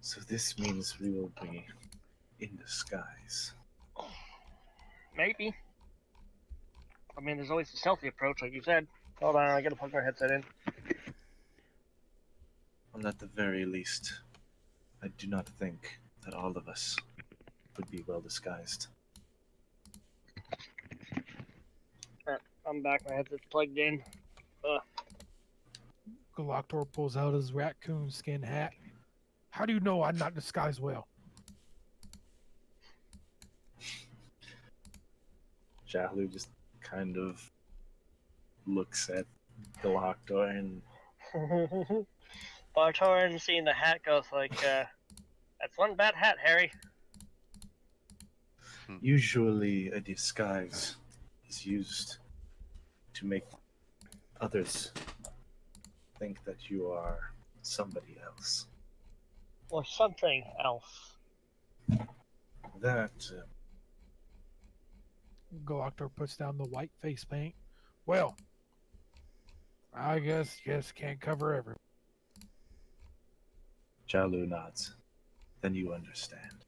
So this means we will be in disguise. Maybe. I mean, there's always the stealthy approach, like you said. Hold on, I gotta plug my headset in. And at the very least, I do not think that all of us would be well disguised. I'm back. My headset's plugged in. Galactor pulls out his raccoon skin hat. How do you know I'm not disguised well? Jalu just kind of looks at Galactor and Bartorin seeing the hat goes like, that's one bad hat, Harry. usually a disguise is used to make others think that you are somebody else. Or something else. That Galactor puts down the white face paint. Well, I guess just can't cover everything. Jalu nods. Then you understand.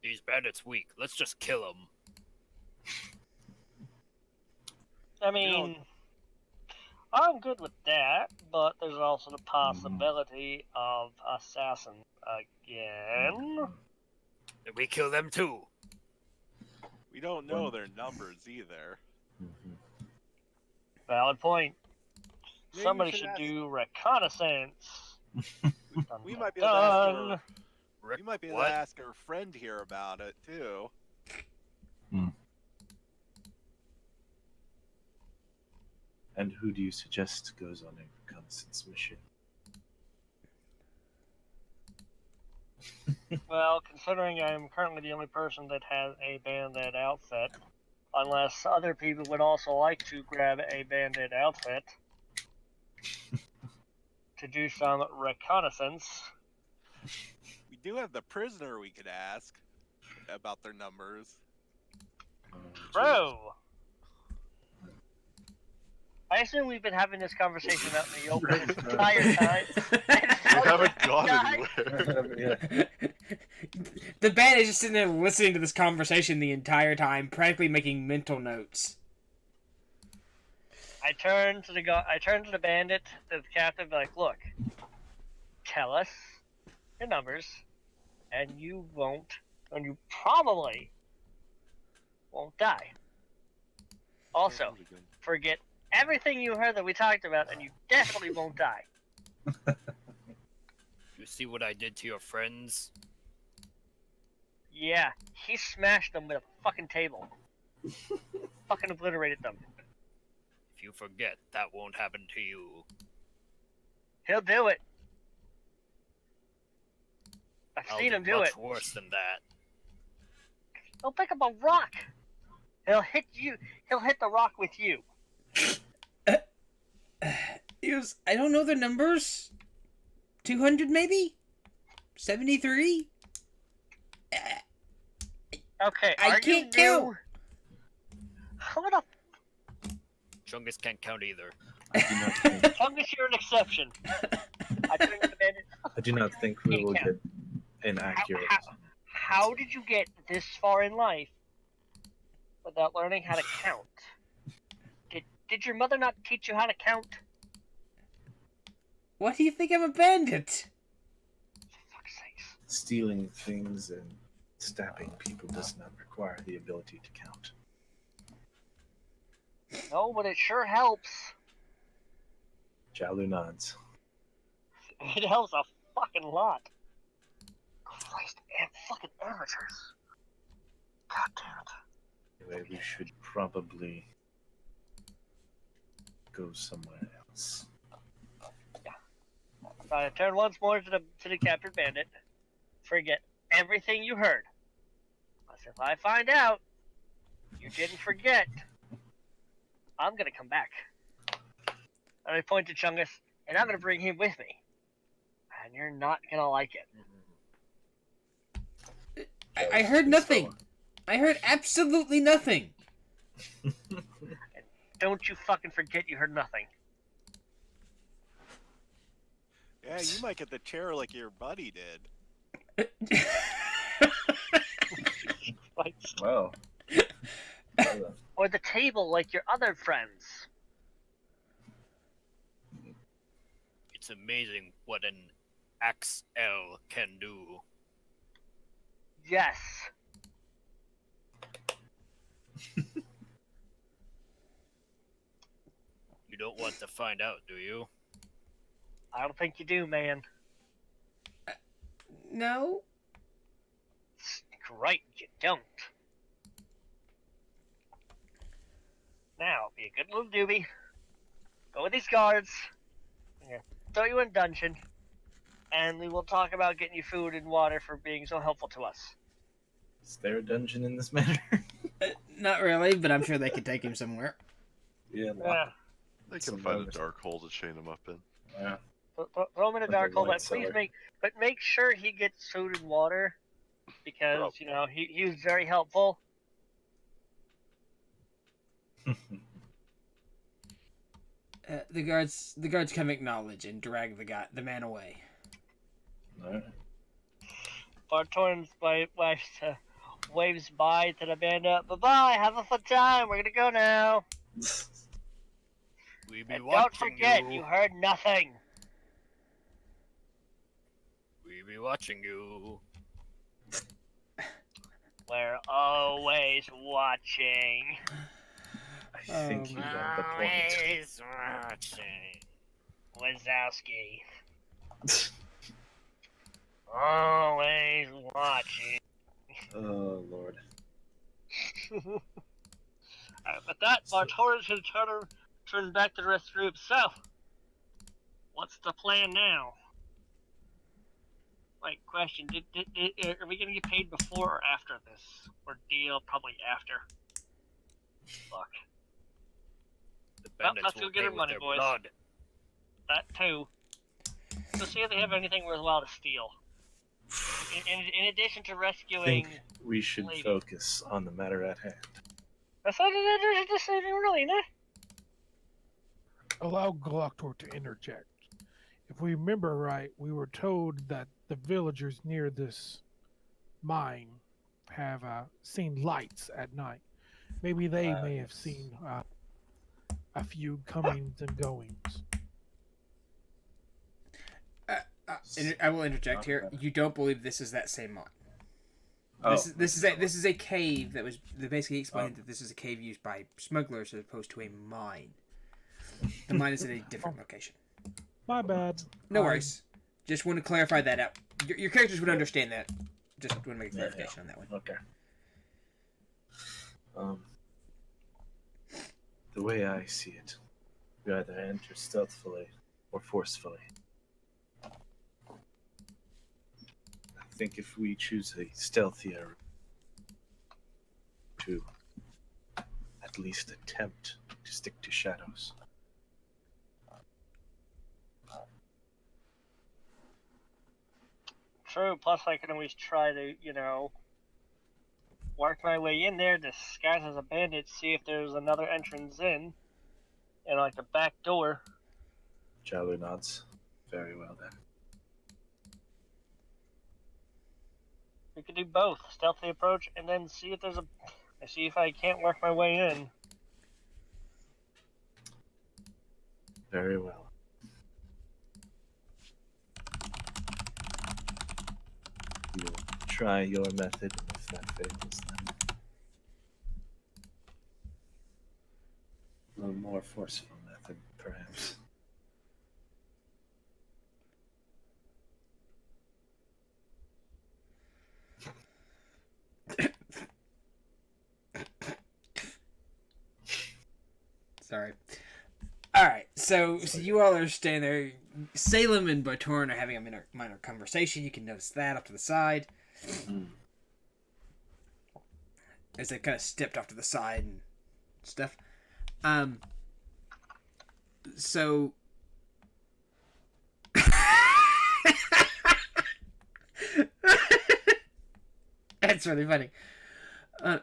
These bandits weak. Let's just kill them. I mean, I'm good with that, but there's also the possibility of assassin again. And we kill them too. We don't know their numbers either. Mhm. Valid point. Maybe we Somebody should should ask- do reconnaissance. We might be able to ask Done. our, we might be able What? to ask our friend here about it too. And who do you suggest goes on a reconnaissance mission? Well, considering I'm currently the only person that has a bandit outfit, unless other people would also like to grab a bandit outfit to do some reconnaissance. We do have the prisoner we could ask about their numbers. Bro! I assume we've been having this conversation out in the open this entire time. We haven't gone Guy- anywhere. Yeah. The band is just sitting there listening to this conversation the entire time, practically making mental notes. I turned to the bandit, the captain, like, look, tell us your numbers, and you probably won't die. Also, forget everything you heard that we talked about, and you definitely won't die. You see what I did to your friends? Yeah, he smashed them with a fucking table. Fucking obliterated them. If you forget, that won't happen to you. He'll do it. I've I'll seen do him do much it. worse than that. He'll pick up a rock. He'll hit you. He'll hit the rock with you. I don't know the numbers. 200 maybe? 73? Okay, I are can't you count. new? How the Chungus can't count either. I do not think, fungus? You're an exception. I couldn't have been. I do not think we will get an accurate. How did you get this far in life without learning how to count? Did your mother not teach you how to count? What do you think? I'm a bandit? For fuck's sakes. Stealing things and stabbing people does not require the ability to count. No, but it sure helps. Jalu nods. It helps a fucking lot. Christ, and fucking amateurs. God damn it. Anyway, we should probably go somewhere else. So I turn once more to the captured bandit. Forget everything you heard. Because if I find out you didn't forget, I'm gonna come back. And I point to Chungus, and I'm gonna bring him with me. And you're not gonna like it. I heard nothing. I heard absolutely nothing. Don't you fucking forget you heard nothing. Yeah, you might get the chair like your buddy did. Like, Well. or the table like your other friends. It's amazing what an XL can do. Yes. You don't want to find out, do you? I don't think you do, man. No? Right, you don't. Now, be a good little doobie. Go with these guards. Yeah. Throw you in a dungeon. And we will talk about getting you food and water for being so helpful to us. Is there a dungeon in this matter? Not really, but I'm sure they could take him somewhere. Yeah. Yeah. They Some can find a others. dark hole to chain him up in. Yeah. Throw him in a Like a dark hole, wine but please cellar. make sure he gets food and water. Because, Oh. you know, he was very helpful. The guards come acknowledge and drag the man away. Alright. Bartorn's waves bye to the bandit. Bye-bye, have a fun time, we're gonna go now. We be And don't watching forget, you. you heard nothing. We be watching you. We're always watching. I think you got the point. Always watching. Wazowski. Always watching. Oh, Lord. Alright, with that, Bartor's gonna turn back to the rest of the group. So, what's the plan now? Like, question, are we gonna get paid before or after this ordeal? Probably after. Fuck. The bandits let's will go get pay our with money, their boys. blood. That too. So see if they have anything worthwhile to steal. In addition to I rescuing... think we should lady. focus on the matter at hand. That's not an decision, really, no? Allow Gloctor to interject. If we remember right, we were told that the villagers near this mine have seen lights at night. Maybe they may have Yes. seen a few comings and goings. I will interject here. You don't believe this is that same mine. Oh, This is a cave that was basically explained that this is a cave used by smugglers as opposed to a mine. The mine is at a different location. My bad. No worries. Just want to clarify that out. Your characters would understand that. Just want to make a clarification on that one. Okay. The way I see it, We either enter stealthily or forcefully. I think if we choose a stealthier route to at least attempt to stick to shadows. True, plus I can always try to, work my way in there, disguise as a bandit, see if there's another entrance in, and like a back door. Jalu nods. Very well then. We could do both, stealthy approach, and then see if I can't work my way in. Very well. You will try your method, and if that fails, then a little more forceful method, perhaps. Sorry. All right, so you all are standing there. Salem and Botorn are having a minor conversation. You can notice that off to the side. As they kind of stepped off to the side and stuff. So... That's really funny.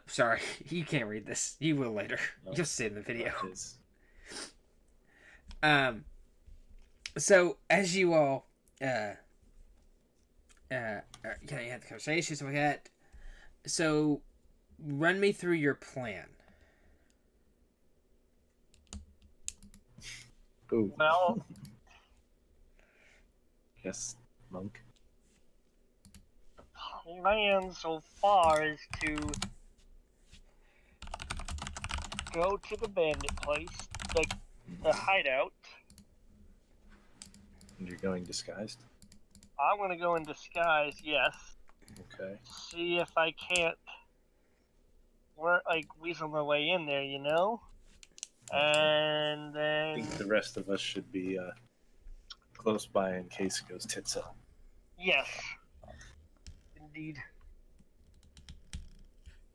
Sorry, you can't read this. You will later. No. You'll see it in the video. That is- So as you all you had the conversation, stuff like that. So run me through your plan. Ooh. Well, Yes, monk. plan so far is to go to the bandit place, the hideout. And you're going disguised? I'm gonna go in disguise, yes. Okay. See if I can't weasel my way in there, And I then think the rest of us should be close by in case it goes tits up. yes, indeed.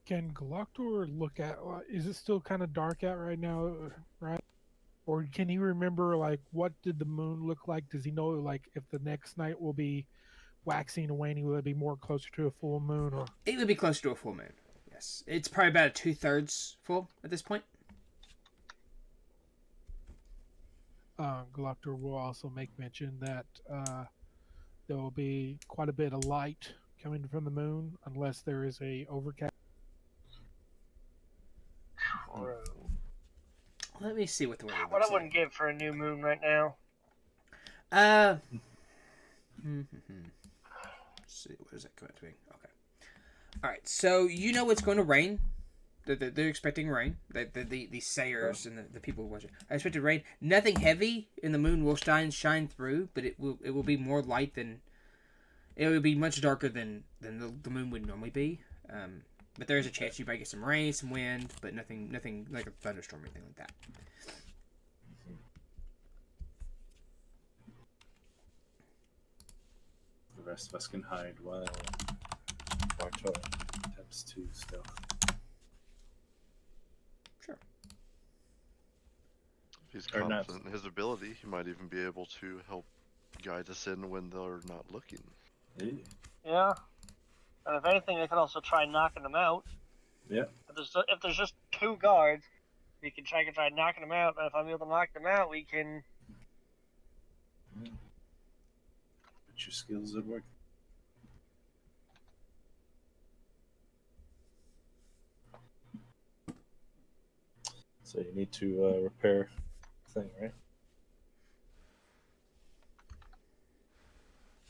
Can Galactor look at? Is it still kind of dark out right now? Right? Or can he remember what did the moon look like? Does he know if the next night will be waxing and waning? Will it be more closer to a full moon or? It would be close to a full moon. Yes, it's probably about 2/3 full at this point. Galactor will also make mention that there will be quite a bit of light coming from the moon unless there is a overcast. True. Let me see what the weather What looks I wouldn't give for a new moon right now. like. Let's see, what does that come out to be? Okay. All right, so you know it's going to rain. They're expecting rain. The sayers and the people who watch it are expecting rain. Nothing heavy, and the moon will shine through, but it will be more light than. It will be much darker than the moon would normally be. But there is a chance you might get some rain, some wind, but nothing like a thunderstorm or anything like that. The rest of us can hide while Bartor attempts to stealth. Sure. If he's Or not. confident in his ability, he might even be able to help guide us in when they're not looking. Ew. Yeah. And if anything, I could also try knocking them out. Yeah. If there's just 2 guards, we can try knocking them out. And if I'm able to knock them out, we can. Put your skills at work. So you need to repair the thing, right?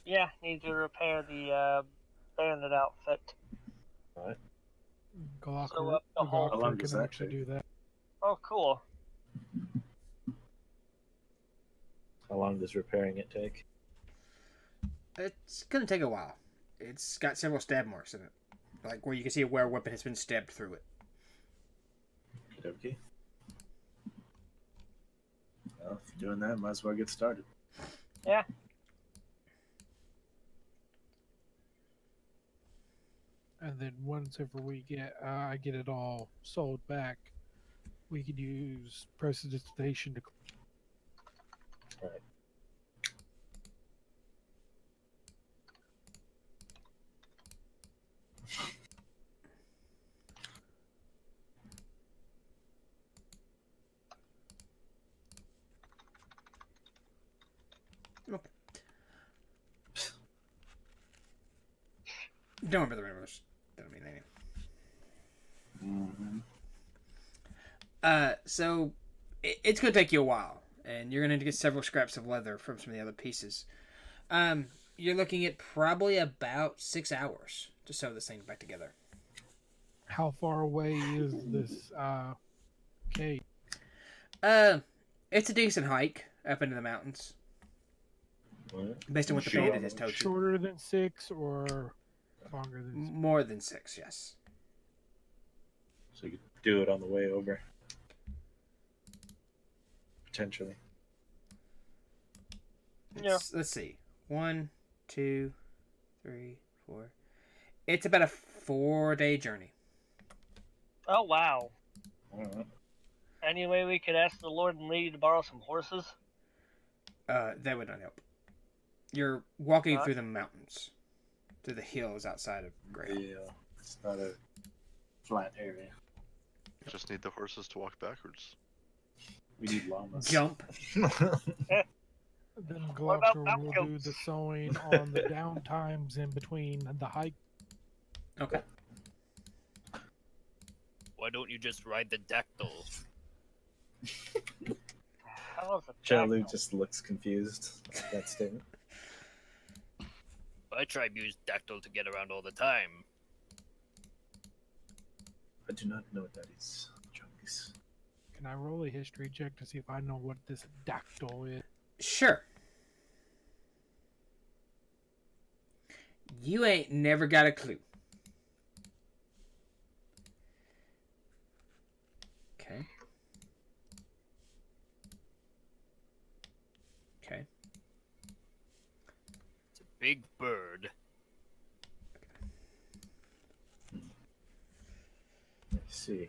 Yeah, need to repair the bandit outfit. Alright. Galactor, So, the whole- How long Galactor does can that actually take? do that. Oh, cool. How long does repairing it take? It's gonna take a while. It's got several stab marks in it, like where you can see where a weapon has been stabbed through it. Okay. Well, if you're doing that, might as well get started. And then once ever I get it all sold back, we could use prestidigitation to. Right. Don't remember the numbers. Don't mean anything. So it's going to take you a while, and you're going to get several scraps of leather from some of the other pieces. You're looking at probably about 6 hours to sew this thing back together. How far away is this cave? It's a decent hike up into the mountains, based on what the bandit has told you. Shorter than 6 or longer than 6? More than 6, yes. So you could do it on the way over. Potentially. Let's see. 1, 2, 3, 4. It's about a 4-day journey. Oh wow. Alright. Any way we could ask the Lord and Lady to borrow some horses? That would not help. You're walking Huh? through the mountains, through the hills outside of Grail. Yeah, it's not a flat area. Just need the horses to walk backwards. We need llamas. Jump. Then What about Glocker will do outcomes? the sewing on the down times in between the hike. Okay. Why don't you just ride the dactyl? How was it? Chalu just looks confused at that statement. My tribe used dactyl to get around all the time. I do not know what that is. Chunks. Can I roll a history check to see if I know what this dactyl is? Sure. You ain't never got a clue. Okay. Okay. It's a big bird. Let's see.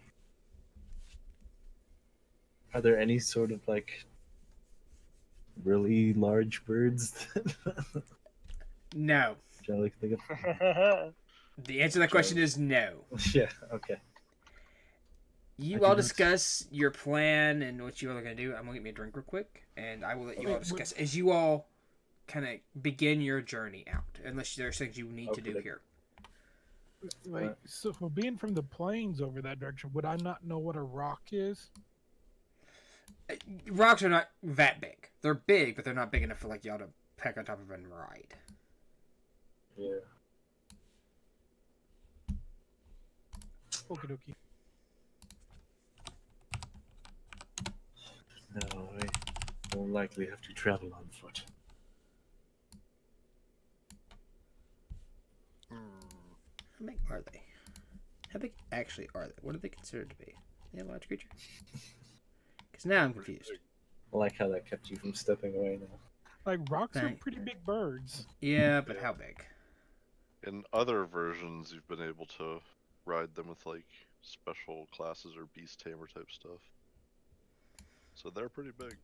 Are there any sort of like really large birds that No. Jelly can think The answer to that question is no. of? Yeah, okay. You I all do not- discuss your plan and what you all are going to do. I'm going to get me a drink real quick, and I will let you all Wait, discuss as you all kind of begin your journey out, unless there's things you need to do Okay. here. Wait, so for being from the plains over that direction, would I not know what a rock is? Rocks are not that big. They're big, but they're not big enough for like y'all to peck on top of and ride. Yeah. Okie dokie. No, I will likely have to travel on foot. How big are they? How big actually are they? What are they considered to be? They a large creature? Because now I'm confused. I like how that kept you from stepping away now. Like rocks are Thank- pretty big birds. Yeah, but how big? In other versions, you've been able to ride them with like special classes or beast tamer type stuff. So they're pretty big.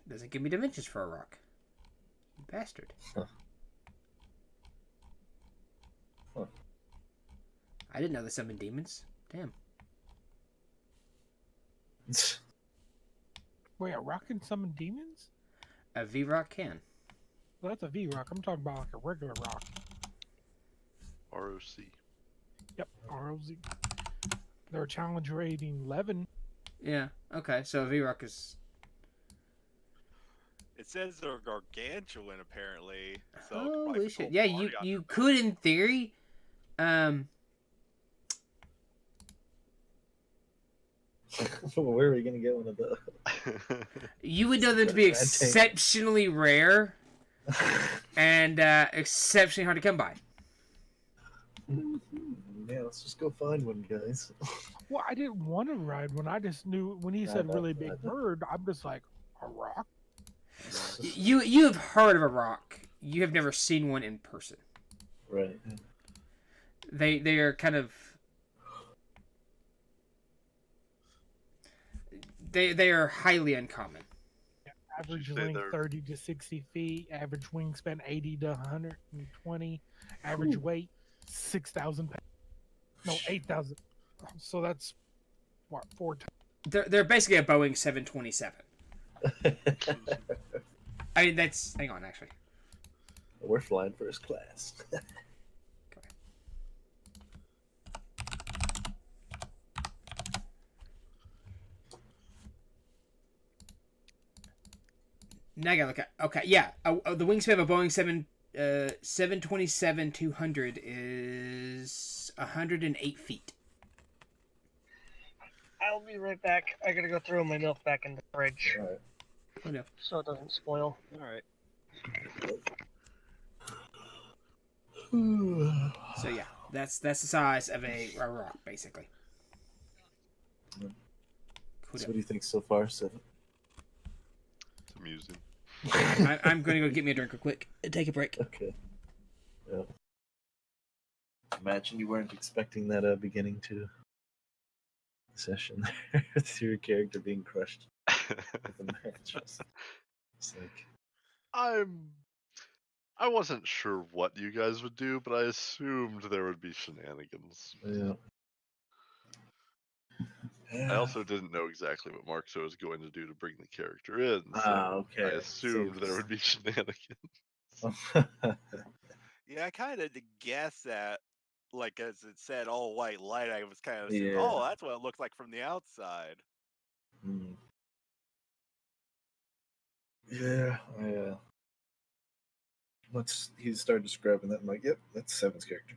Doesn't give me dimensions for a rock. You bastard. Huh. Huh. I didn't know they summoned demons. Damn. Wait, a rock can summon demons? A V-Rock can. Well, that's a V rock. I'm talking about like a regular rock. ROC. Yep, ROZ. Their challenge rating 11. Yeah, okay, so a V-Rock is... It says they're gargantuan, apparently. So it could Holy probably shit. fit Yeah, a you party on you their could in theory. Where are we gonna get one of those? You would know them to be Bad take. exceptionally rare and exceptionally hard to come by. let's just go find one, guys. Well, I didn't want to ride one. I just knew when he I said know, really I big know. bird, I'm just like, a rock? You have heard of a rock. You have never seen one in person. Right. They are kind of they are highly uncommon. Average say length they're- 30 to 60 feet. Average wingspan 80 to 120. Average weight 6,000 pounds. No, 8,000. So that's what, 4 times. They're basically a Boeing 727. I mean, that's hang on actually. We're flying first class. Now I gotta look at. Okay, yeah. The wingspan of a Boeing 727-200 is 108 feet. I'll be right back. I gotta go throw my milk back in the fridge All right. Oh no. so it doesn't spoil. All right. So yeah, that's the size of a rock basically. So what do you think so far, Seven? It's amusing. I'm going to go get me a drink real quick. Take a break. Okay. Yeah. Imagine you weren't expecting that beginning to session there with your character being crushed with a mattress. It's like, I wasn't sure what you guys would do, but I assumed there would be shenanigans. yeah. I also didn't know exactly what Marxo was going to do to bring the character in, so okay. I assumed there would be shenanigans. Yeah, I kind of guessed that, like as it said, all white light. I was kind of assuming, Yeah. oh, that's what it looked like from the outside. Hmm. Yeah, once he started describing that, I'm like, yep, that's Seven's character.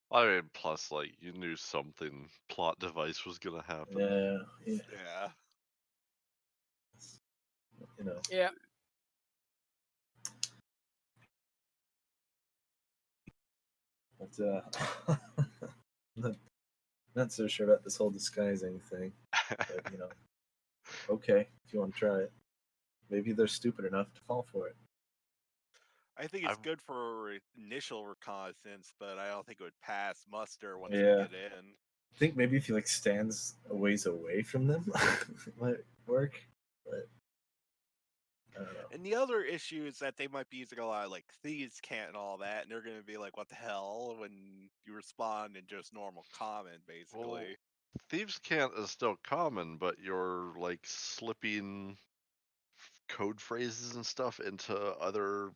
I mean, plus, like, you knew something plot device was gonna happen. Yeah, Yeah. you know. Yeah. But not so sure about this whole disguising thing. But okay, if you want to try it, maybe they're stupid enough to fall for it. I think it's I'm- good for initial reconnaissance, but I don't think it would pass muster once Yeah. you get in. I think maybe if he stands a ways away from them, it might work. But I don't know. And the other issue is that they might be using a lot of like thieves can't and all that, and they're going to be like, "What the hell?" when you respond in just normal comment, basically. Thieves' cant is still common, but you're like slipping code phrases and stuff into other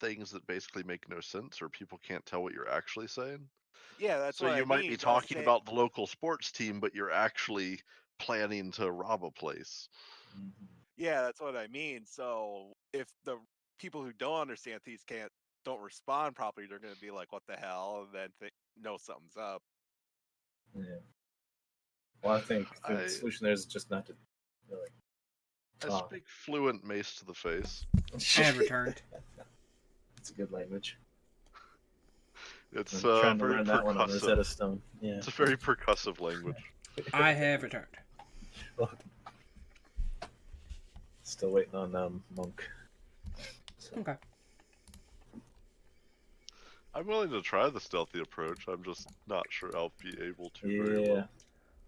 things that basically make no sense, or people can't tell what you're actually saying. Yeah, that's So what you I might mean. be So I was talking saying- about the local sports team, but you're actually planning to rob a place. Mhm. Yeah, that's what I mean. So if the people who don't understand thieves can't don't respond properly, they're going to be like, "What the hell?" and then know something's up. Yeah. Well, I think the I- solution there is just not to really. I Oh. speak fluent mace to the face. I have returned. It's a good language. It's I'm trying to very learn that one on Rosetta percussive. Stone. Yeah. It's a very percussive language. I have returned. Still waiting on Monk. So, Okay. I'm willing to try the stealthy approach. I'm just not sure I'll be able to very yeah. well.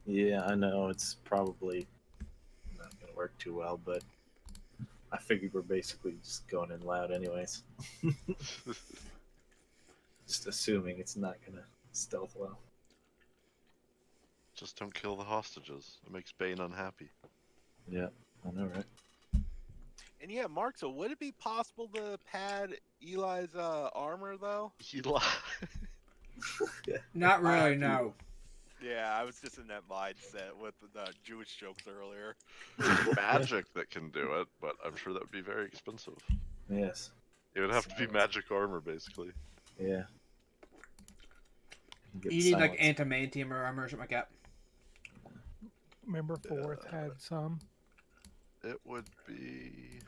Yeah, I know it's probably not gonna work too well, but I figured we're basically just going in loud anyways. Just assuming it's not gonna stealth well. Just don't kill the hostages. It makes Bane unhappy. Yeah, I know, right? And yeah, Mark, so would it be possible to pad Eli's armor though? He lied. Not really, have no. Yeah, I was just in that mindset with the Jewish jokes earlier. There's magic that can do it, but I'm sure that would be very expensive. Yes. It would have to be magic armor, basically. Yeah. Get You need like silence. antimantium or armor or something like that. Remember, fourth had some. It would be.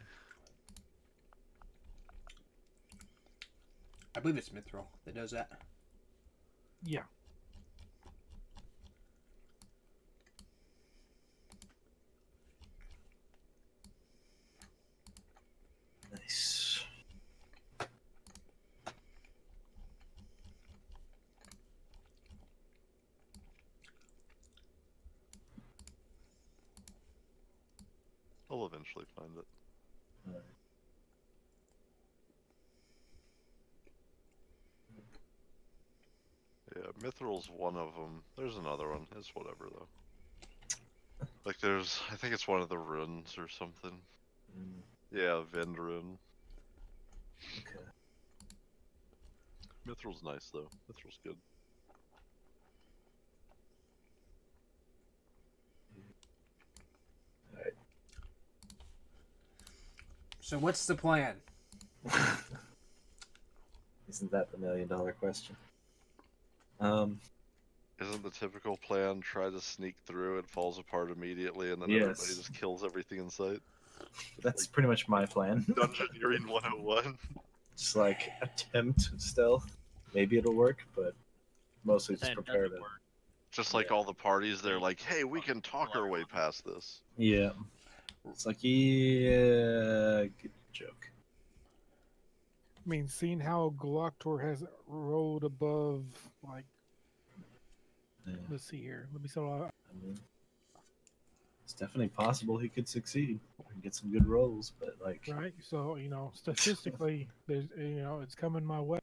I believe it's Mithril that does that. Yeah. eventually find it. Alright. Yeah, Mithril's one of them. There's another one. It's whatever though. Like I think it's one of the runes or something. Mm, Yeah, Vind rune. okay. Mithril's nice though. Mithril's good. So what's the plan? Isn't that the $1,000,000 question? Isn't the typical plan try to sneak through, it falls apart immediately, and then Yes. everybody just kills everything in sight? That's pretty much my plan. Dungeoneering 101. Just like attempt stealth. Maybe it'll work, but mostly just Then it prepare doesn't to. work. Just like all the parties, they're like, hey, we can talk our way past this. Yeah. It's like, yeah, good joke. I mean, seeing how Galactor has rolled above, like, Yeah. let's see here. Let me see. I mean, it's definitely possible he could succeed and get some good rolls, but like, Right. So statistically, there's it's coming my way.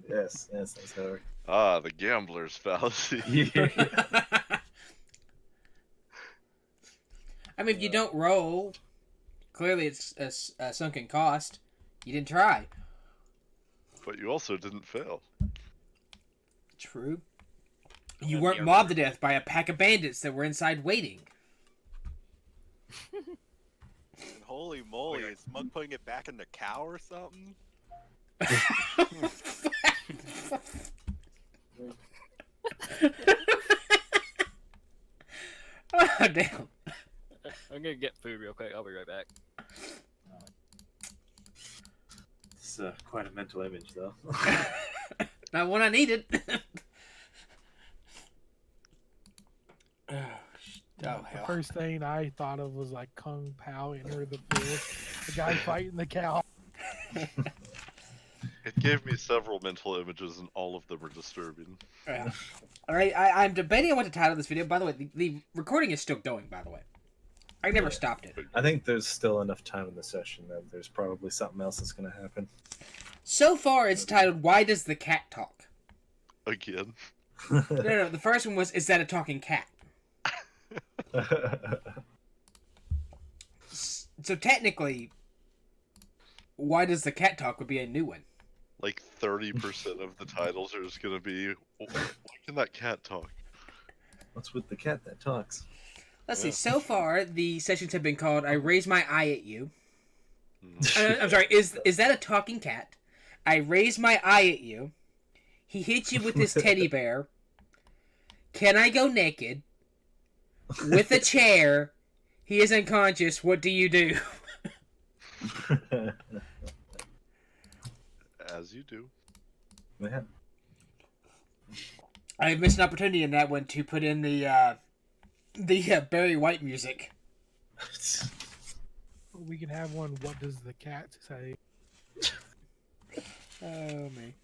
yes, that's how. Ah, the gambler's fallacy. Yeah. I mean, if you don't roll, clearly it's a sunken cost. You didn't try. But you also didn't fail. True. And You then weren't the mobbed to other- death by a pack of bandits that were inside waiting. And holy moly, is Mug putting it back in the cow or something? Oh, damn. I'm gonna get food real quick. I'll be right back. It's quite a mental image, though. Not one I needed. Oh, The hell. first thing I thought of was like Kung Pao enter the field, the guy fighting the cow. It gave me several mental images, and all of them are disturbing. Yeah. All right, I'm debating on what to title this video. By the way, the recording is still going, by the way. I never stopped it. I think there's still enough time in the session that there's probably something else that's going to happen. So far, it's titled, Why Does the Cat Talk? Again. No, the first one was, Is That a Talking Cat? So technically, Why Does the Cat Talk would be a new one. Like 30% of the titles are just gonna be, why can that cat talk? What's with the cat that talks? Let's see. Yeah. So far, the sessions have been called "I Raise My Eye at You." Mhm. I'm sorry. Is that a talking cat? I raise my eye at you. He hits you with his teddy bear. Can I go naked? With a chair. He is unconscious. What do you do? As you do. Yeah. I missed an opportunity in that one to put in the Barry White music. We can have one. What does the cat say? Oh me.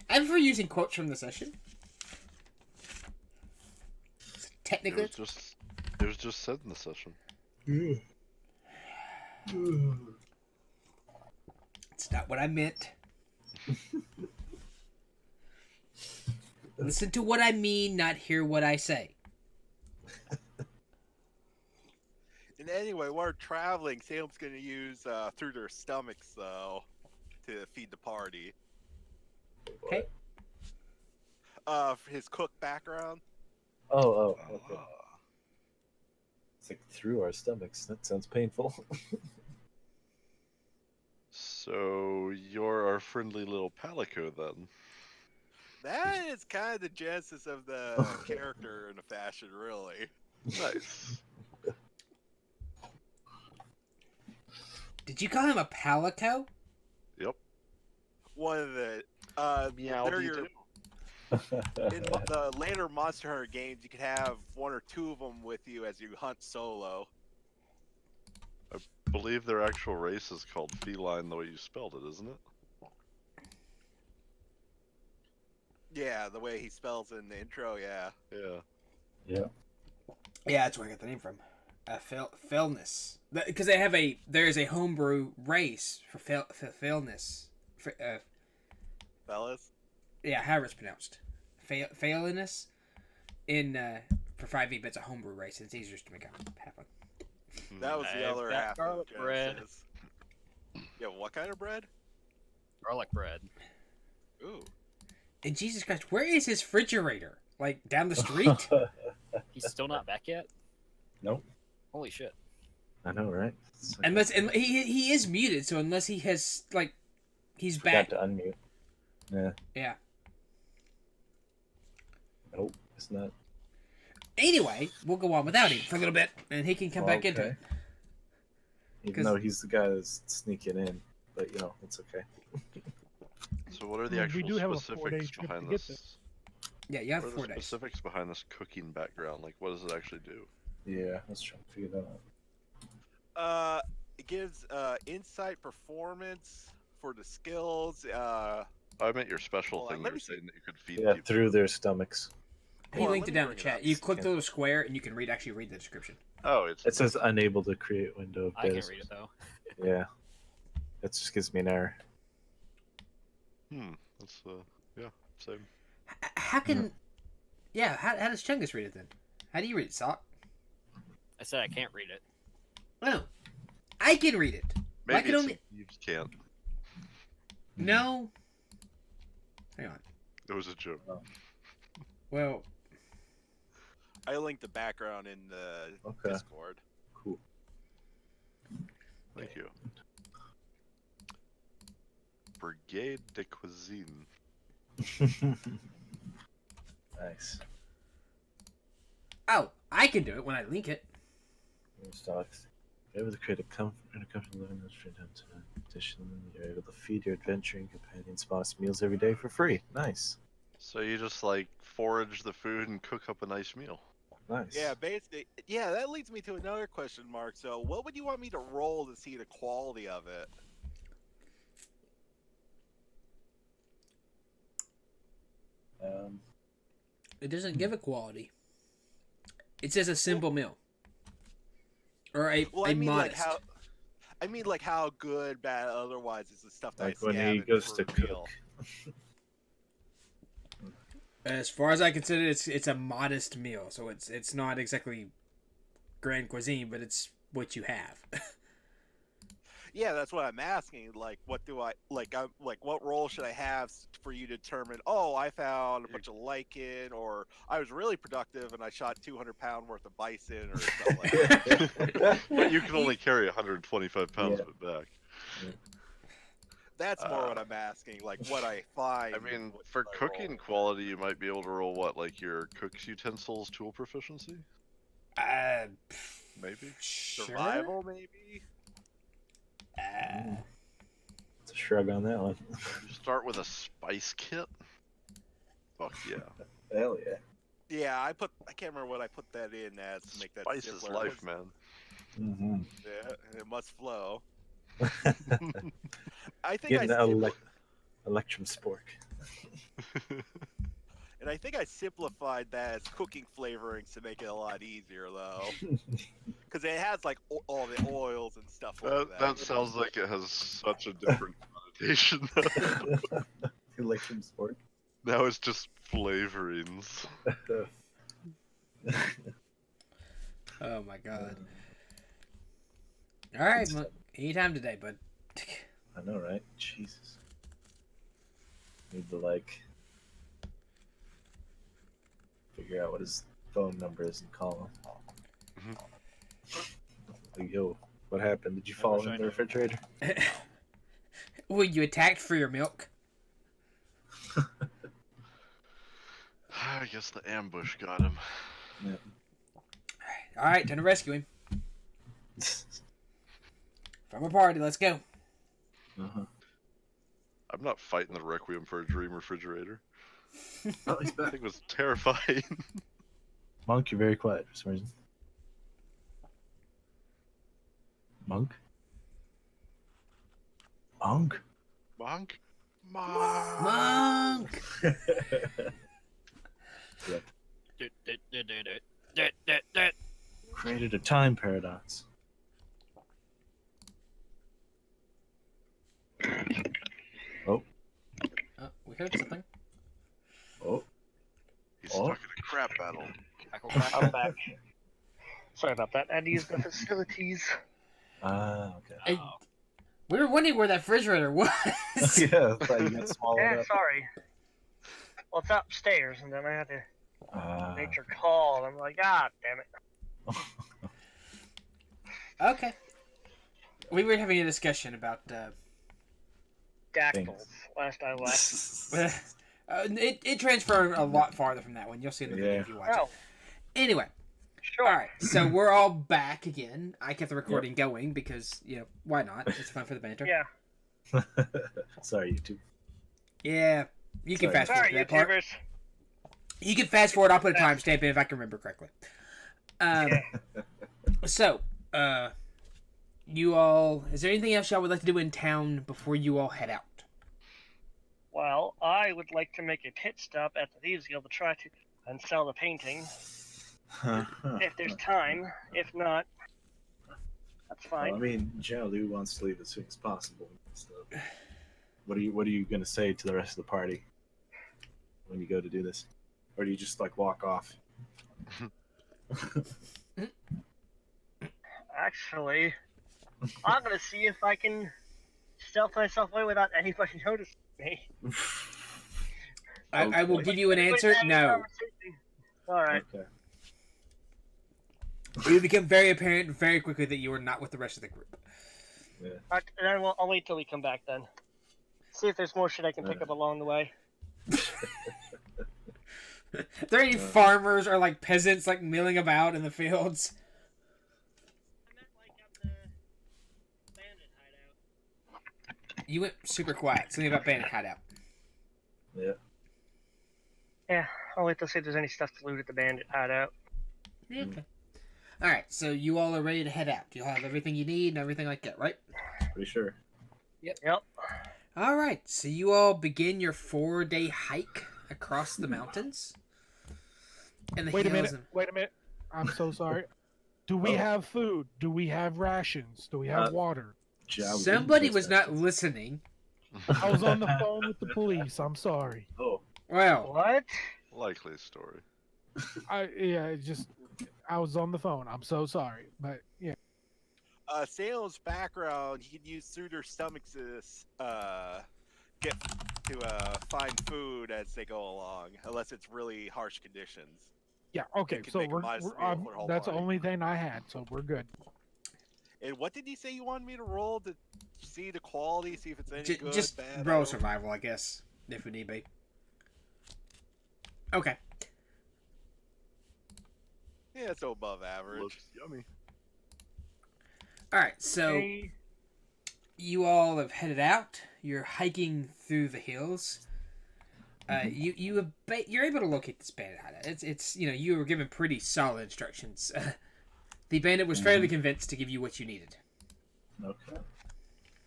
I prefer using quotes from the session. Technically, It was just said in the session. it's not what I meant. Listen to what I mean, not hear what I say. And anyway, while we're traveling, Salem's gonna use through their stomachs though to feed the party. Okay. For his cook background. Oh, okay. It's like through our stomachs. That sounds painful. So you're our friendly little palico then. That is kind of the genesis of the character in a fashion, really. Nice. Did you call him a palico? Yep. One of the Meow they're dee your- doo. in the later Monster Hunter games, you can have one or two of them with you as you hunt solo. Believe their actual race is called feline the way you spelled it, isn't it? Yeah, the way he spells in the intro, yeah. Yeah. Yeah. Yeah, that's where I got the name from. failness. Because there is a homebrew race for failness. Fellas. Yeah, however it's pronounced. Failiness in for 5e, but it's a homebrew race. It's easier to make happen. That was the I've other got half garlic of bread. Genesis. Yeah, what kind of bread? Garlic bread. Ooh. And Jesus Christ, where is his refrigerator? Like down the street? He's still not back yet? Nope. Holy shit. I know, right? Unless and he is muted, so unless he has like he's Forgot back. to unmute. Yeah. Yeah. Nope, it's not. Anyway, we'll go on without him for a little bit, and he can come back into it. Even though he's the guy that's sneaking in, but it's okay. So what are the We actual do have a 4-day specifics trip to behind get this? Yeah, you have What are 4 the days. specifics behind this cooking background? Like, what does it actually do? Yeah, let's try to figure that out. It gives insight performance for the skills. I meant your special Hold on, thing. let You were me see. saying that you could feed Yeah, people. through their stomachs. He Hold on, linked let it me down in the bring it chat. up. You click Okay. the little square, and you can actually read the description. Oh, it's It says unable to create window of I can't desk. read it though. Yeah. That just gives me an error. That's yeah, same. How can? Yeah, how does Chungus read it then? How do you read it, Sock? I said I can't read it. Oh, I can read it. Maybe I can it's only. you just can't. No. Hang on. It was a joke. Well, I linked the background in the Okay. Discord. Cool. Thank you. Brigade de Cuisine. Nice. oh, I can do it when I link it. Stocks. You're able to create a comfortable living down to addition. You're able to feed your adventuring companions boss meals every day for free. Nice. So you just like forage the food and cook up a nice meal. Nice. Yeah, basically. Yeah, that leads me to another question mark. So, what would you want me to roll to see the quality of it? It doesn't give a quality. It says a simple meal. Or a Well, I mean, modest. like how good, bad, otherwise is the stuff that Like I when he scavenged goes for to a meal. cook. As far as I consider it, it's a modest meal. So it's not exactly grand cuisine, but it's what you have. Yeah, that's what I'm asking. Like, what do I like? I'm like, what role should I have for you to determine? Oh, I found a bunch of lichen, or I was really productive and I shot 200-pound worth of bison, or something like that. But you can only carry 125 pounds of it back. That's more what I'm asking. Like, what I find. I mean, what for should I cooking roll? quality, you might be able to roll what, like your cook's utensils tool proficiency? Maybe? Survival, maybe. It's a shrug on that one. You start with a spice kit? Fuck yeah. Hell yeah. Yeah, I can't remember what I put that in as to make that Spice is simpler. life, man. Mm-hmm. Yeah, and it must flow. I think Getting I that Electrum Spork. and I think I simplified that as cooking flavorings to make it a lot easier, though, because it has like all the oils and stuff like that. That sounds like it has such a different connotation. Electrum Spork. Now it's just flavorings. Oh my god. All right, anytime today, bud. I know, right? Jesus. Need to figure out what his phone number is and call him. Like, yo, what happened? Did you fall wish I in the knew. refrigerator? Were you attacked for your milk? I guess the ambush got him. All right, time to rescue him from a party. Let's go. Uh-huh. I'm not fighting the Requiem for a Dream refrigerator. Oh, he's That back. thing was terrifying. Monk, you're very quiet for some reason. Monk? Monk? Monk? Monk! Monk. Created a time paradox. Oh, we heard something. Oh, He's stuck in a crap battle. Crackle, crackle. I'm back. Sorry about that. I had to use the facilities. okay. Hey, we were wondering where that refrigerator was. Yeah, I thought you got swallowed Yeah, up. sorry. Well, it's upstairs, and then I had to make your call. I'm like, ah, damn it. Okay. We were having a discussion about Dactyls. Last I left. it transferred a lot farther from that one. You'll see in the video Yeah. if you watch it. Oh, Anyway, sure. all right. So we're all back again. I kept the recording going because why not? It's fun for the banter. Yeah. Sorry, YouTube. Yeah. You can Sorry. fast forward Sorry, to that part. YouTubers. You can fast forward. I'll put a timestamp in if I can remember correctly. So, you all. Is there anything else y'all would like to do in town before you all head out? Well, I would like to make a pit stop at the Thieves Guild to try to and sell the painting if there's time. If not, that's fine. Well, I mean, generally, who wants to leave as soon as possible? So, what are you going to say to the rest of the party when you go to do this, or do you just like walk off? Actually, I'm gonna see if I can stealth myself away without anybody noticing me. I will give you an answer. No. All right. Okay. It will become very apparent very quickly that you are not with the rest of the group. And then I'll wait till we come back then. See if there's more shit I can pick up along the way. Are there any farmers or like peasants like milling about in the fields? I meant like at the bandit hideout. You went super quiet. Something about bandit hideout. Yeah. Yeah, I'll wait to see if there's any stuff to loot at the bandit hideout. Okay. All right. So you all are ready to head out. You'll have everything you need and everything like that, right? Pretty sure. Yep. All right. So you all begin your 4-day hike across the mountains. And the Wait a hills minute. Wait a minute. I'm so sorry. Do we have food? Do we have rations? Do we have water? Yeah, we Somebody didn't was taste not that. listening. I was on the phone with the police. I'm sorry. Oh, Well, What? Likely story. I was on the phone. I'm so sorry, but yeah. Salem's background, he can use through their stomachs to get to find food as they go along, unless it's really harsh conditions. Yeah, okay, can so make a modest meal for the whole that's the party. only thing I had, so we're good. And what did you say you wanted me to roll to see the quality, see if it's any good, just bad? roll or- survival, I guess, if we need be. Okay. Yeah, it's above average. Looks yummy. All right. So Hey, you all have headed out. You're hiking through the hills. You're able to locate this bandit hideout. It's you were given pretty solid instructions. The bandit was fairly convinced to give you what you needed. okay.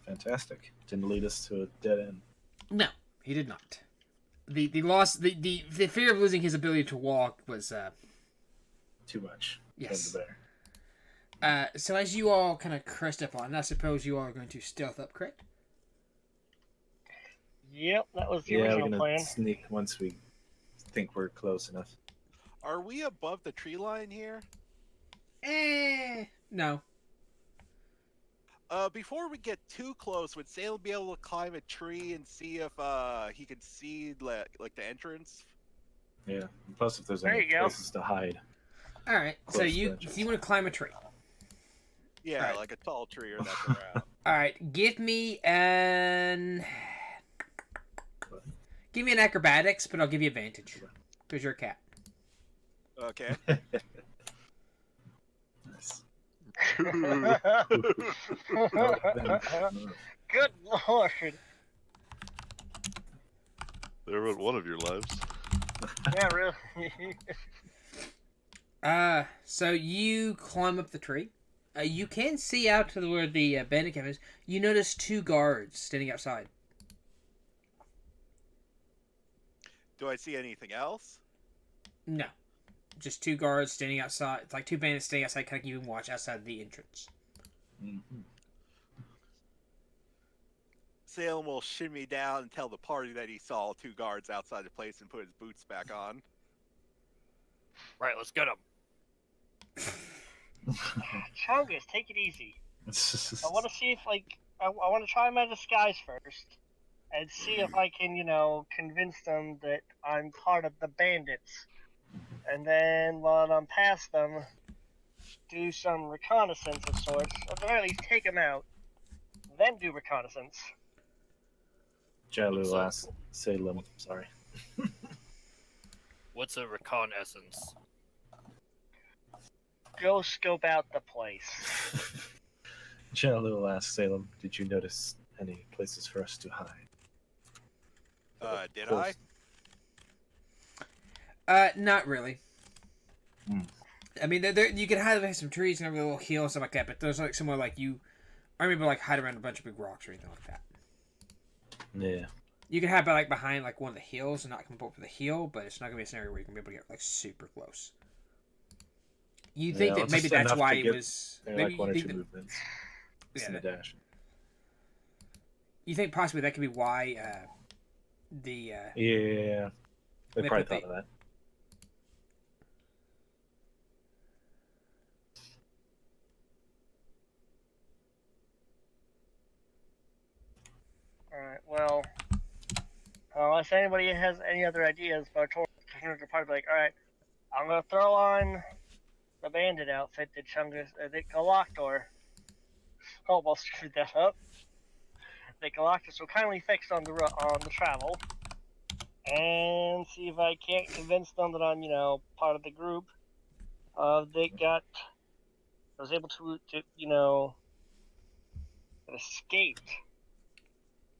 Fantastic. Didn't lead us to a dead end. No, he did not. The loss, the fear of losing his ability to walk was Too much. yes. Than the bear. So as you all kind of crest up on, I suppose you all are going to stealth up, correct? yep, that was the Yeah, we're original gonna plan. sneak once we think we're close enough. Are we above the tree line here? No. Before we get too close, would Salem be able to climb a tree and see if he could see like the entrance? Yeah. And plus, if there's There any you go. places to hide. All right. So Close to you the entrance. want to climb a tree? Yeah, Right. like a tall tree or that's around. All right. Give me an acrobatics, but I'll give you advantage because you're a cat. Okay. Nice. Good lord. They wrote one of your lives. Yeah, really. So you climb up the tree. You can see out to where the bandit camp is. You notice 2 guards standing outside. Do I see anything else? No. just two guards standing outside. It's like two bandits standing outside, kind of keeping watch outside the entrance. Mm-hmm. Salem will shimmy down and tell the party that he saw two guards outside the place and put his boots back on. Right, let's get him. Chungus, take it easy. I want to see if, like, I want to try my disguise first and see if I can, convince them that I'm part of the bandits. And then, while I'm past them, do some reconnaissance of sorts. Or at the very least, take them out. Then do reconnaissance. Jalu asked Salem, sorry. What's a reconnaissance? Go scope out the place. Jalu asked Salem, did you notice any places for us to hide? Did Close. I? Not really. Hmm. I mean, there you can hide behind some trees and every little hill and stuff like that, but there's like somewhere like you, I remember like hide around a bunch of big rocks or anything like that. Yeah. You can hide by like behind like one of the hills and not come up over the hill, but it's not gonna be a scenario where you can be able to get like super close. You think Yeah, that maybe just that's enough to why it get was There are maybe like one you or think two that, movements. Just yeah, in the dash. you think possibly that could be why the Yeah. They They probably put thought the- of that. Alright, well, unless anybody has any other ideas, Bartor could probably be like, alright, I'm gonna throw on the bandit outfit that Chungus, that Galactor almost screwed that up. That Galactus so kindly fixed on the travel, and see if I can't convince them that I'm, part of the group. That was able to that escaped.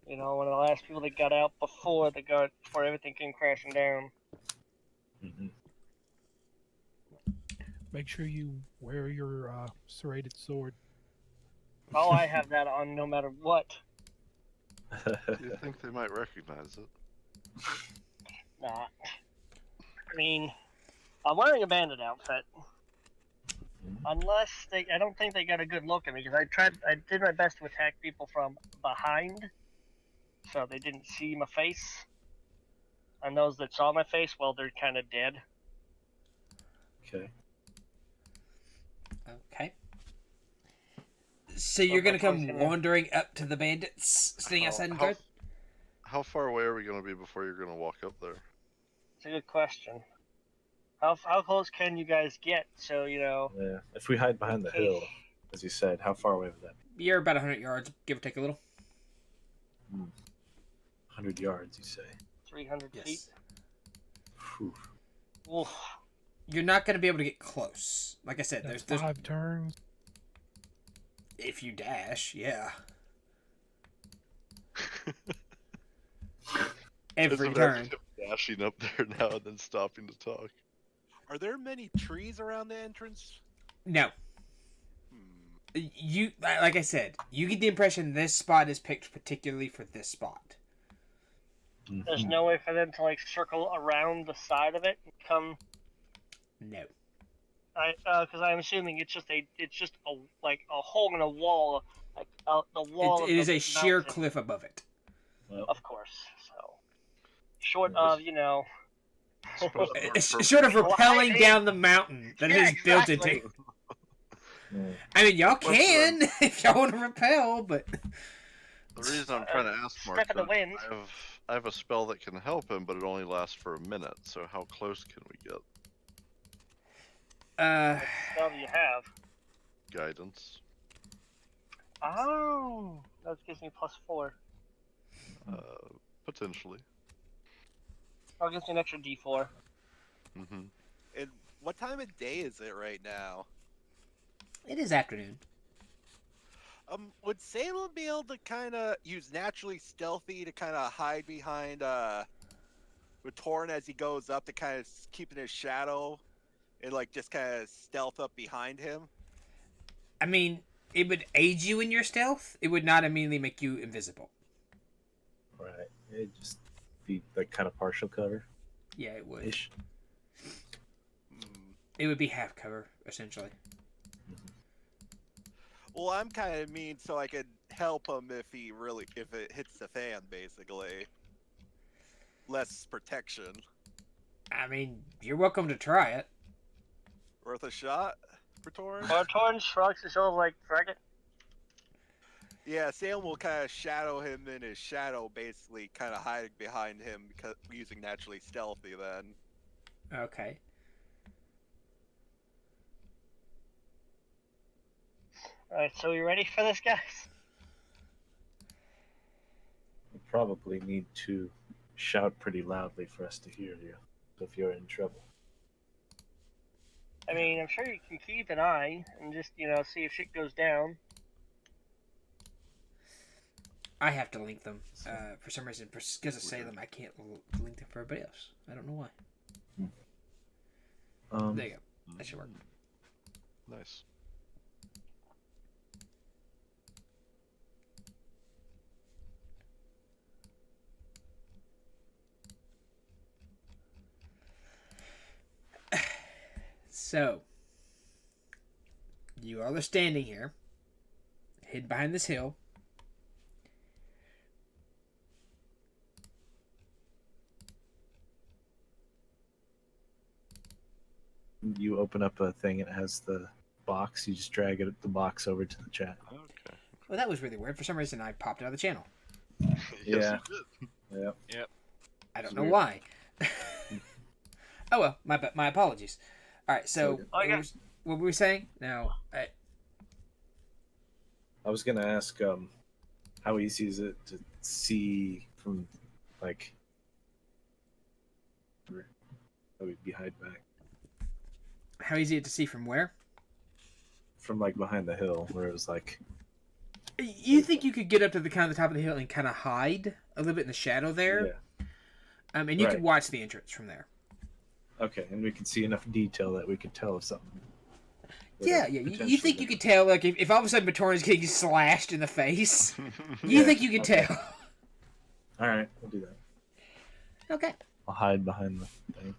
One of the last people that got out before everything came crashing down. Mm-hmm. Make sure you wear your serrated sword. Oh, I have that on no matter what. Do you think they might recognize it? Nah. I mean, I'm wearing a bandit outfit. Unless I don't think they got a good look at me, because I did my best to attack people from behind, so they didn't see my face. And those that saw my face, well, they're kind of dead. Okay. okay. So you're gonna come wandering up to the bandits sitting outside in guard? How far away are we going to be before you're going to walk up there? It's a good question. How close can you guys get? So, Yeah. If we hide behind the hill, as you said, how far away would that be? You're about 100 yards, give or take a little. 100 yards, you say? 300 feet. Yes. Whew. Oof. You're not gonna be able to get close. Like I said, That's there's 5 turns. if you dash, yeah. Every Just turn. imagine him dashing up there now and then stopping to talk. Are there many trees around the entrance? No. You like I said, you get the impression this spot is picked particularly for this spot. There's no way for them to circle around the side of it and come. No. Because I'm assuming it's just a hole in a wall, the wall. It is of a the sheer mountain, cliff above it. Well, of course. So, short of Supposed to work It's short of rappelling down the mountain that it Yeah, is built exactly. into. yeah. I mean, y'all Most of can if y'all want to rappel, but The reason I'm trying to ask Mark, step in the wind. I have a spell that can help him, but it only lasts for a minute. So how close can we get? Spell do you have? Guidance. Oh, that gives me +4. Potentially. That gives me an extra D4. Mm-hmm. And what time of day is it right now? it is afternoon. Would Salem be able to kind of use naturally stealthy to kind of hide behind with Torn as he goes up to kind of keep in his shadow and just kind of stealth up behind him? I mean, it would aid you in your stealth. It would not immediately make you invisible. Right. It'd just be kind of partial cover Yeah, it would. ish. It would be half cover, essentially. Well, I'm kind of mean, so I could help him if it hits the fan, basically. Less protection. I mean, you're welcome to try it. Worth a shot, Praetorian? Torn shrugs his shoulders like, frick it. Yeah, Sam will kind of shadow him in his shadow, basically, kind of hiding behind him because using naturally stealthy. Then. Okay. Alright, so you ready for this, guys? You probably need to shout pretty loudly for us to hear you if you're in trouble. I mean, I'm sure you can keep an eye and just, see if shit goes down. I have to link them. For some reason, because of Salem, I can't link them for everybody else. I don't know why. There you go. That should work. Nice. So, you all are standing here, hid behind this hill. You open up a thing, it has the box, you just drag the box over to the chat. Okay. Well, that was really weird. For some reason, I popped out of the channel. Yeah. You did. Yeah. I don't It's know weird. why. Oh well, my apologies. All right, so Okay. what were we saying? Now, I was gonna ask, how easy is it to see from, like, how we be hide back how easy is it to see from where? from like behind the hill where it was like, You think you could get up to the top of the hill and kind of hide a little bit in the shadow there? yeah, And you could Right. watch the entrance from there. okay, and we could see enough detail that we could tell if something. would Yeah, have yeah. You potentially think you been- could tell, like, if all of a sudden Batorn's getting slashed in the face, you Yeah, think you could okay. tell? All right, we'll do that. Okay. I'll hide behind the thing.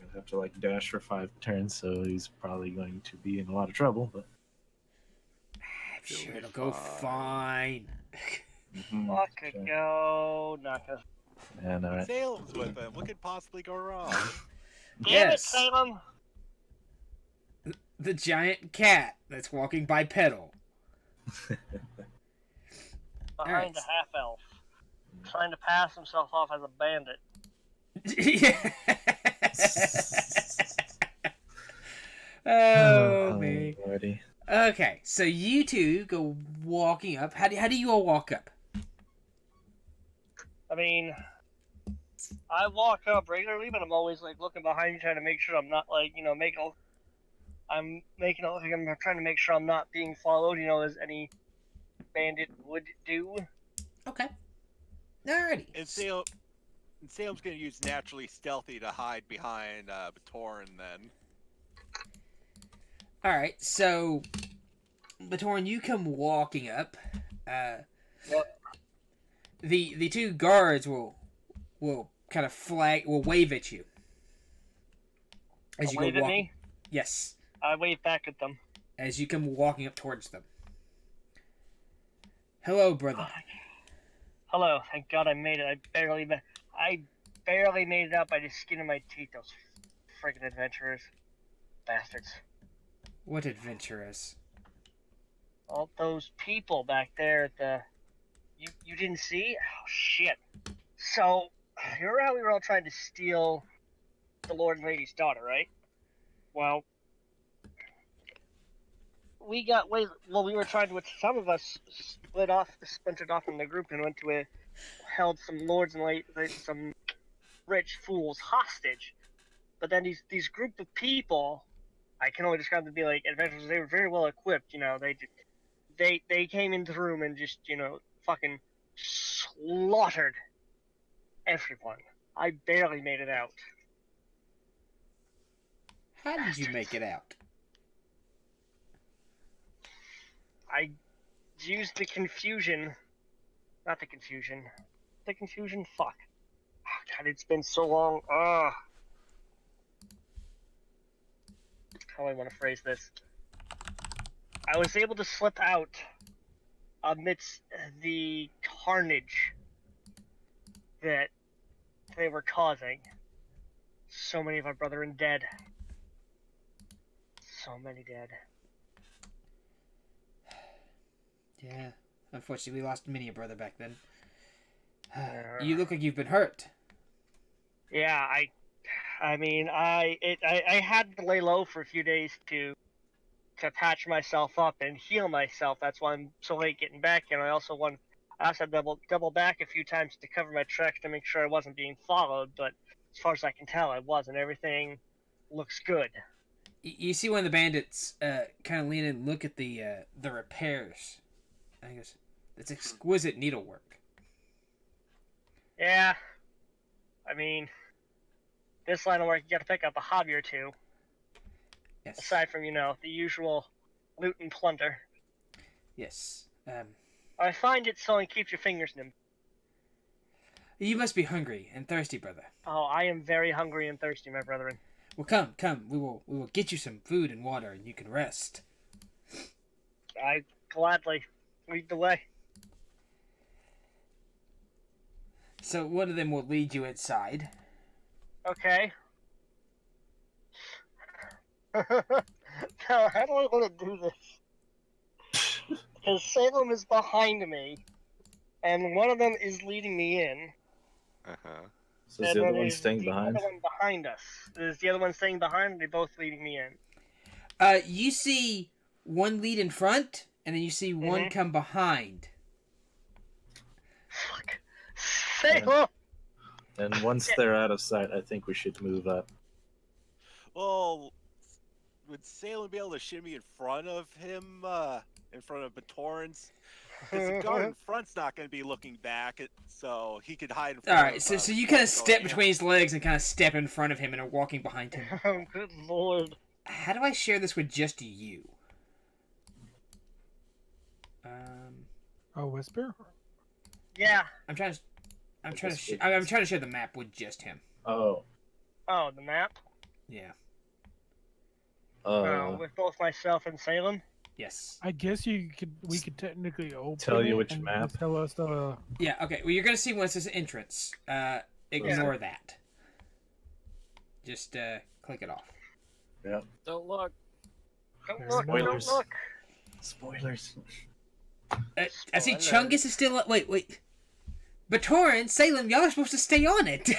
I'd have to like dash for 5 turns, so he's probably going to be in a lot of trouble. But I'm You'll sure be it'll go fine. Fuck could go. Not gonna. And all right, Salem's with him. What could possibly go wrong? Damn Yes. it, Salem! The giant cat that's walking bipedal. Behind Alright. the half elf. Trying to pass himself off as a bandit. Yeah. Oh, me. Alrighty. Okay, so you two go walking up. How do you all walk up? I mean, I walk up regularly, but I'm always like looking behind me, trying to make sure I'm not like I'm making it look like I'm trying to make sure I'm not being followed. As any bandit would do. Okay. Alrighty. And Salem's gonna use naturally stealthy to hide behind Batoran then. Alright, so Batoran, you come walking up. The two guards will kind of will wave at you. As you Wave go at walking. me. Yes. I wave back at them. As you come walking up towards them. Hello, brother. Hello. Thank God I made it. I barely made it out by the skin of my teeth. Those freaking adventurers, bastards. What adventurous? All those people back there at the. You didn't see? Oh shit. So, you remember how we were all trying to steal the Lord and Lady's daughter, right? Well, we were trying to. Some of us splintered off from the group and went to held some lords and some rich fools hostage. But then these group of people, I can only describe them to be like adventurers. They were very well equipped. They came into the room and just fucking slaughtered everyone. I barely made it out. How did you make it out? I used the confusion. Not the confusion. The confusion? Fuck. God, it's been so long. How do I want to phrase this? I was able to slip out amidst the carnage that they were causing. So many of our brethren dead. So many dead. Yeah. Unfortunately, we lost many a brother back then. Yeah. You look like you've been hurt. Yeah, I mean, I had to lay low for a few days to patch myself up and heal myself. That's why I'm so late getting back. And I also had to double back a few times to cover my tracks to make sure I wasn't being followed. But as far as I can tell, I wasn't. Everything looks good. You see one of the bandits kind of lean in and look at the repairs. I guess it's exquisite needlework. Yeah, I mean, this line of work, you got to pick up a hobby or two. Yes. Aside from, the usual loot and plunder. Yes. I find it so it keeps your fingers nimble. You must be hungry and thirsty, brother. Oh, I am very hungry and thirsty, my brethren. Well, come. We will get you some food and water, and you can rest. I gladly lead the way. So one of them will lead you inside. Okay. Now, how do I want to do this? Because Salem is behind me, and one of them is leading me in. So is the other one staying the behind? other one behind us. Is the other one staying behind, or are they both leading me in? You see one lead in front, and then you see one come behind. Fuck. Salem! And once they're out of sight, I think we should move up. Well, would Salem be able to shimmy in front of him, in front of Batorans? Because the guard in front's not going to be looking back, so he could hide in front. All right, so you kind of step going, between his legs and kind of step in front of him and are walking behind him. Oh, good lord. How do I share this with just you? Oh, whisper. Yeah. I'm trying to share the map with just him. Oh. Oh, the map? Yeah. With both myself and Salem? Yes. I guess we could technically open Tell you it which and map? tell us the. Yeah. Okay. Well, you're gonna see once this entrance. Ignore that. Just click it off. Yeah. Don't look. Don't look, Spoilers. don't look. Spoilers. I see Chungus is still. Wait. Batoran, Salem, y'all are supposed to stay on it.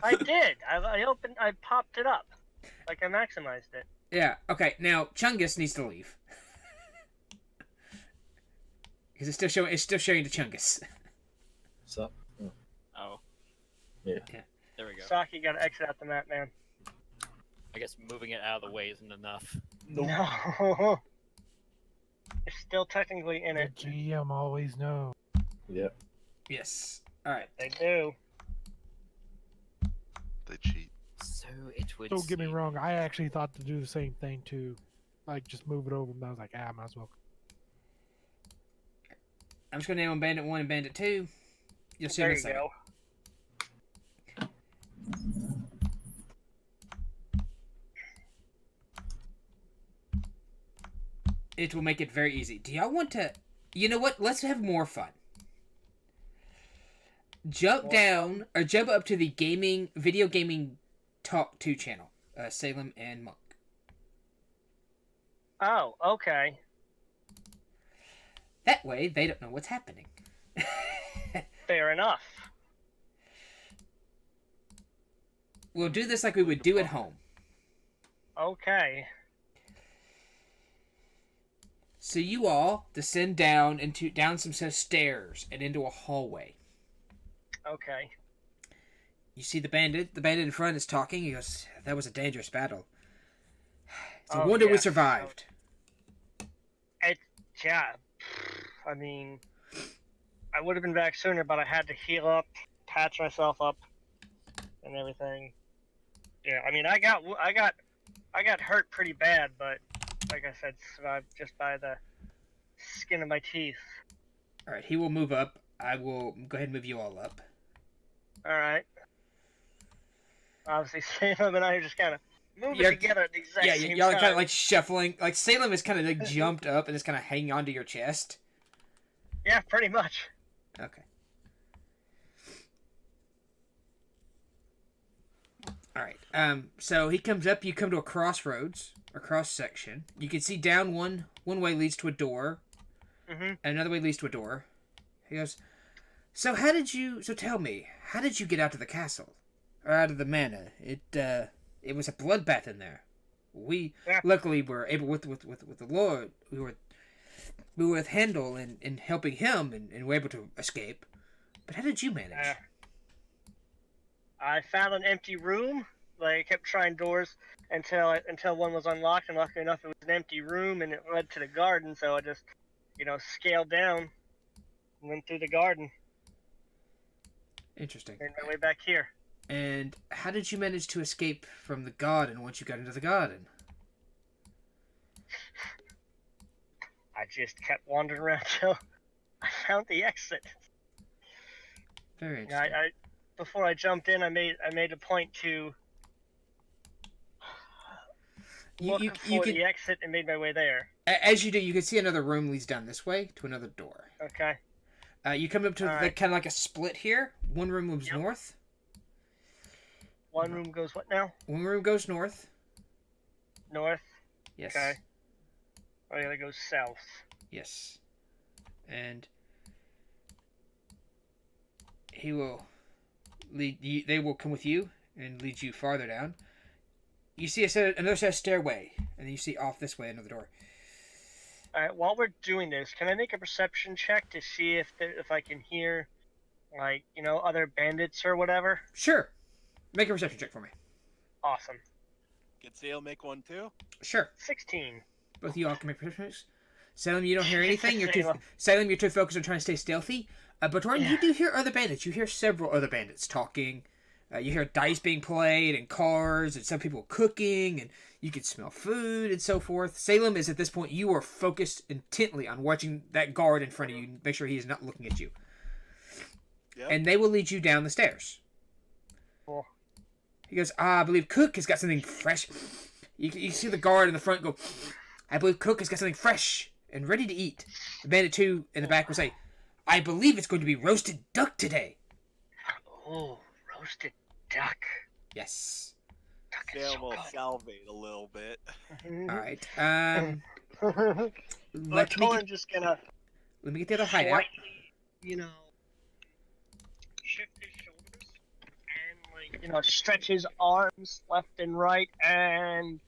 I did. I popped it up. Like I maximized it. Yeah. Okay. Now Chungus needs to leave because it's still showing to Chungus. So. Oh. Yeah. There we go. Saki got to exit out the map, man. I guess moving it out of the way isn't enough. No. You're still technically in The it. GM always knows. Yep. Yes. All right. They do. They cheat. So it would. Don't get me seem- wrong. I actually thought to do the same thing too, like just move it over. But I was like, I might as well. I'm just gonna name them Bandit 1 and Bandit 2. You'll see There in a you second. go. It will make it very easy. Do y'all want to... You know what? Let's have more fun. Jump down, or jump up to the video gaming Talk 2 channel. Salem and Monk. Oh, okay. That way, they don't know what's happening. Fair enough. We'll do this like we would do at home. Okay. So you all descend down some set of stairs and into a hallway. Okay. You see the bandit in front is talking. He goes, "That was a dangerous battle. It's a Oh, wonder we yes. survived." Yeah. I mean, I would have been back sooner, but I had to heal up, patch myself up, and everything. Yeah, I mean, I got hurt pretty bad, but like I said, survived just by the skin of my teeth. All right, he will move up. I will go ahead and move you all up. All right. Obviously, Salem and I are just kind of moving You're- together at the exact Yeah, same y'all time. kind of like shuffling. Like Salem is kind of like jumped up and is kind of hanging onto your chest. Yeah, pretty much. Okay. All right. So he comes up. You come to a crossroads or cross section. You can see down one way leads to a door, Mhm. and another way leads to a door. He goes, So tell me, how did you get out of the castle? Or out of the manor? It was a bloodbath in there. We Yeah. luckily were able with the Lord. We were with Handel in helping him and were able to escape. But how did you manage? I found an empty room. Like, I kept trying doors until one was unlocked, and luckily enough, it was an empty room, and it led to the garden. So I just, scaled down and went through the garden, Interesting. made my way back here. And how did you manage to escape from the garden once you got into the garden? I just kept wandering around till I found the exit. Very Yeah, interesting. before I jumped in, I made a point to look You for can, the exit and made my way there. as you do, you can see another room leads down this way to another door. Okay. You come up to Alright. kind of like a split here. One room moves Yep. north. One room goes what now? One room goes north. North. Yes. Okay. Oh, the other goes south. Yes. And he will lead you. They will come with you and lead you farther down. You see another set of stairway, and then you see off this way another door. All right. While we're doing this, can I make a perception check to see if I can hear, like, other bandits or whatever? Sure. Make a perception check for me. Awesome. Can Sale make one too? Sure. 16. Both of you all can make perception checks. Salem, you don't hear anything. Salem. Salem, you're too focused on trying to stay stealthy. But Doran, Yeah. you do hear other bandits. You hear several other bandits talking. You hear dice being played and cars and some people cooking, and you can smell food and so forth. Salem is at this point, you are focused intently on watching that guard in front of you, make sure he is not looking at you. Yep. And they will lead you down the stairs. Cool. He goes, I believe Cook has got something fresh. You see the guard in the front go, I believe Cook has got something fresh and ready to eat. The bandit 2 in the back will say, I believe it's going to be roasted duck today. Oh, roasted duck. Yes. Duck is Sale so will good. salivate a little bit. All right. But Let me Torin just gonna get the other hideout. slightly, shift his shoulders and stretch his arms left and right, and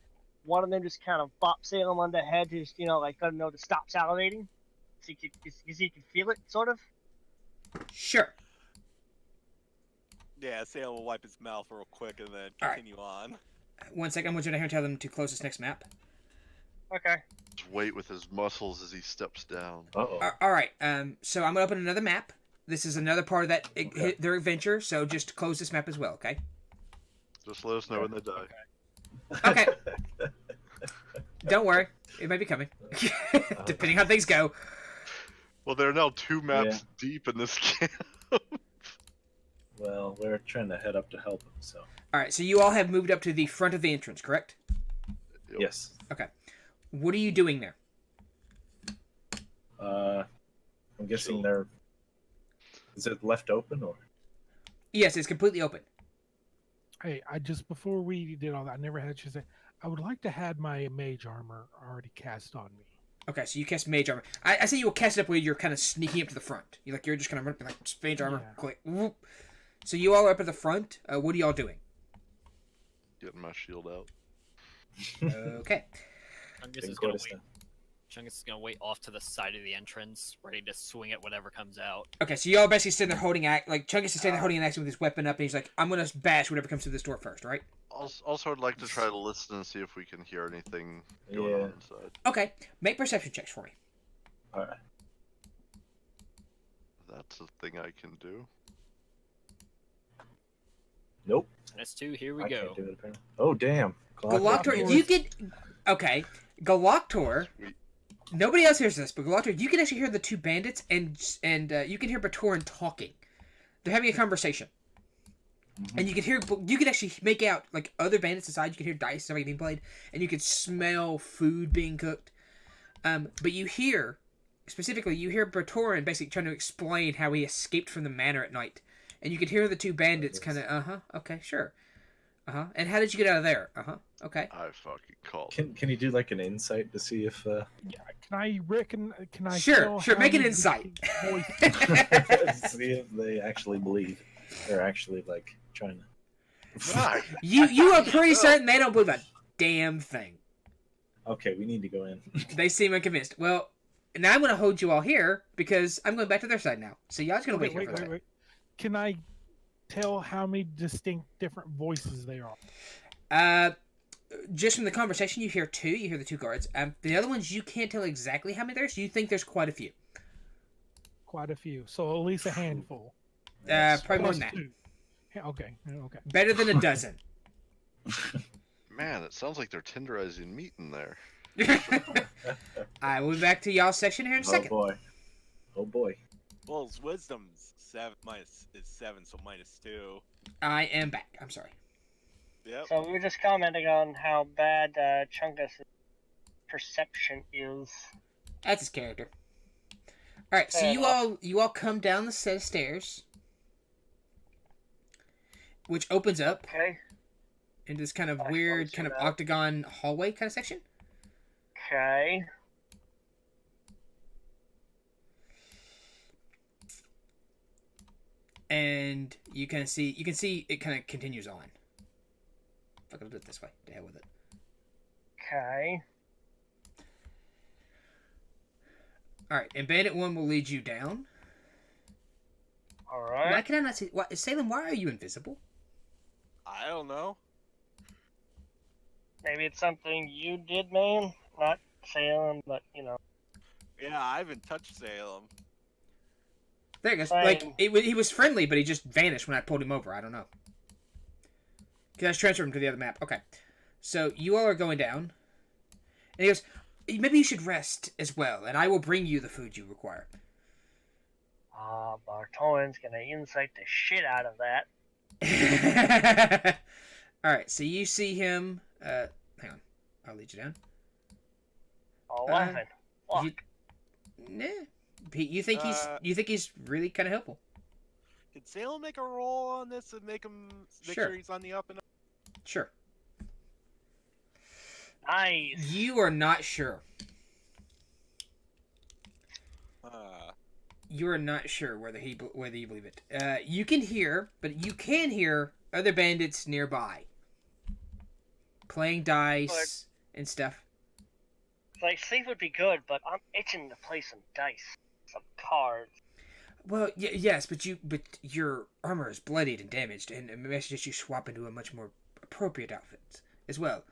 one of them just kind of bops Salem on the head to just let him know to stop salivating, so he can feel it sort of. Sure. Yeah, Sale will wipe his mouth real quick and then All right. continue on. 1 second. I want you to tell them to close this next map. Okay. Just wait with his muscles as he steps down. Uh-oh. All right. So I'm gonna open another map. This is another part of that their adventure. So just close this map as well. Okay. Just let us know when they die. Okay. Don't worry. It may be coming. Depending how things go. Well, there are now 2 maps deep in this camp. Well, we're trying to head up to help him, so. All right. So you all have moved up to the front of the entrance, correct? Yep. Yes. Okay. What are you doing there? I'm guessing they're. Is it left open or? Yes, it's completely open. Hey, I just before we did all that, I never had a chance to say I would like to have my mage armor already cast on me. Okay, so you cast mage armor. I say you will cast it up where you're kind of sneaking up to the front. You're just kind of running like mage armor. Yeah. Click. Whoop. So you all are up at the front. What are y'all doing? Getting my shield out. Okay. Chungus is gonna wait. Chungus is gonna wait off to the side of the entrance, ready to swing at whatever comes out. Okay, so y'all basically sitting there holding act like Chungus is standing there holding an axe with his weapon up, and he's like, "I'm gonna bash whatever comes through this door first, right?" Also, I'd like to try to listen and see if we can hear anything going on inside. Okay, make perception checks for me. Alright. That's a thing I can do. Nope. S2, here we I go. can't do it apparently. Oh, damn. Galactor, you get okay. Galactor. Sweet. Nobody else hears this, but Galactor, you can actually hear the 2 bandits, and you can hear Batoran talking. They're having a conversation. And you could actually make out like other bandits inside. You could hear dice and everything being played, and you could smell food being cooked. But you hear Bertoran basically trying to explain how he escaped from the manor at night, and you could hear the two bandits kind of, okay, sure, and how did you get out of there? Okay. I fucking called. Can you do like an insight to see if? Yeah, can I Sure, tell sure. how Make an many insight. voices- See if they actually believe. They're actually like trying to. Fuck. You are pretty certain they don't believe a damn thing. Okay, we need to go in. They seem unconvinced. Well, now I'm going to hold you all here because I'm going back to their side now. So y'all just going to Okay, wait here for a second. wait. Can I tell how many distinct different voices they are? Just from the conversation, you hear two. You hear the two guards. The other ones, you can't tell exactly how many there's. You think there's quite a few. Quite a few. So at least a handful. Probably more Plus than that. two. Yeah, okay. Better than a dozen. Man, it sounds like they're tenderizing meat in there. I will be back to y'all's section here in a second. Oh boy. Well, his wisdom's 7 minus is 7, so -2. I am back. I'm sorry. Yep. So we were just commenting on how bad Chungus' perception is. That's his character. All right, so Fair you all come down the set of stairs, which opens up Okay. into this kind of I weird, see kind of that. octagon hallway kind of section. Okay. And you can see it kind of continues on. Fuck, I'll do it this way. To hell with it. Okay. All right, and Bandit 1 will lead you down. All Why right. can I not see? Salem, why are you invisible? I don't know. Maybe it's something you did, man. Not Salem, but you know. Yeah, I haven't touched Salem. There he goes. Fine. Like, he was friendly, but he just vanished when I pulled him over. I don't know. Because I just transferred him to the other map. Okay. So, you all are going down. And he goes, maybe you should rest as well, and I will bring you the food you require. Bartolin's gonna insight the shit out of that. Alright, so you see him... hang on. I'll lead you down. 11. Fuck. You, nah. You think he's really kind of helpful. Can Salem make a roll on this and make Sure. sure he's on the up and up? Sure. Nice. You are not sure. You are not sure whether you believe it. You can hear other bandits nearby playing dice and stuff. Like, sleep would be good, but I'm itching to play some dice, some cards. Well, yes, but your armor is bloodied and damaged, and maybe I suggest you swap into a much more appropriate outfit as well.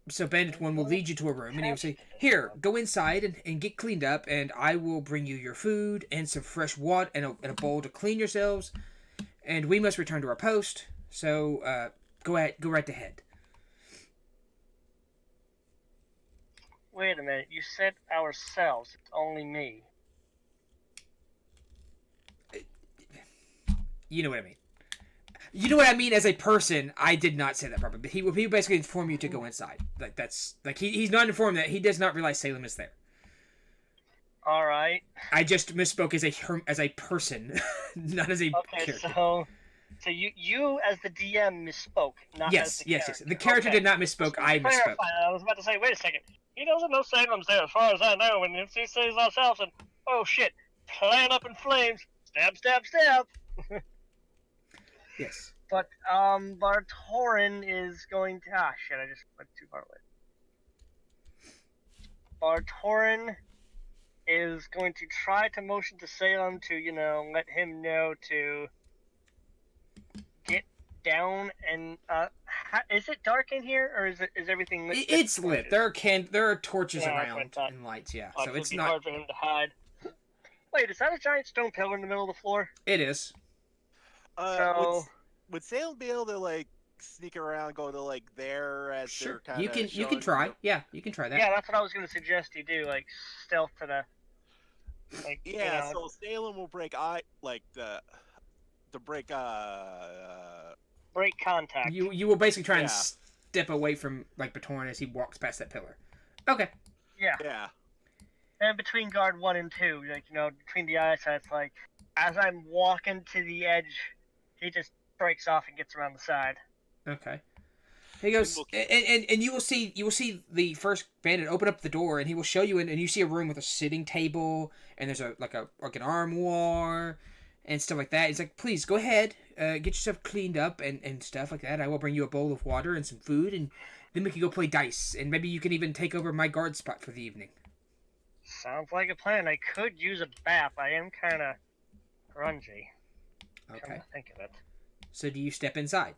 So Bandit 1 will lead you to a room, and he will say, "Here, go inside and get cleaned up, and I will bring you your food and some fresh water and a bowl to clean yourselves. And we must return to our post. So go right ahead." Wait a minute, you said ourselves. It's only me. You know what I mean. You know what I mean as a person. I did not say that properly, but he will basically inform you to go inside. Like that's like he's not informed that he does not realize Salem is there. All right. I just misspoke as a person, not as a Okay, character. so you as the DM misspoke, not as the yes. character. The character Okay. did not misspoke. I misspoke. Clarify. I was about to say, wait a second. He doesn't know Salem's there, as far as I know. And if he says ourselves, and oh shit, plan up in flames, stab, stab, stab. Yes. But Bartorin is going to. Ah, shit! I just went too far away. Bartorin is going to try to motion to Salem to, let him know to get down and. Is it dark in here, or is everything lit? It's lit. There are torches Yeah, that's what I around thought. and lights. Yeah, Oh, so it'd it's be not. hard for him to hide. Wait, is that a giant stone pillar in the middle of the floor? It is. So Would Salem be able to sneak around, go to there as they're Sure. kind of You can try. Yeah, you can try that. yeah, that's what I was going to suggest you do, stealth to the. Yeah, so Salem will break eye to break Break contact. You will basically try and Yeah. step away from like Batorn as he walks past that pillar. Okay. Yeah. Yeah. And between guard 1 and 2, like, between the eyesights, like, as I'm walking to the edge, he just breaks off and gets around the side. Okay. He goes, and you will see the first bandit open up the door, and he will show you in, and you see a room with a sitting table, and there's an armoire, and stuff like that. He's like, please go ahead, get yourself cleaned up and stuff like that. I will bring you a bowl of water and some food, and then we can go play dice, and maybe you can even take over my guard spot for the evening. Sounds like a plan. I could use a bath. I am kind of grungy. Okay. Come to think of it. So do you step inside?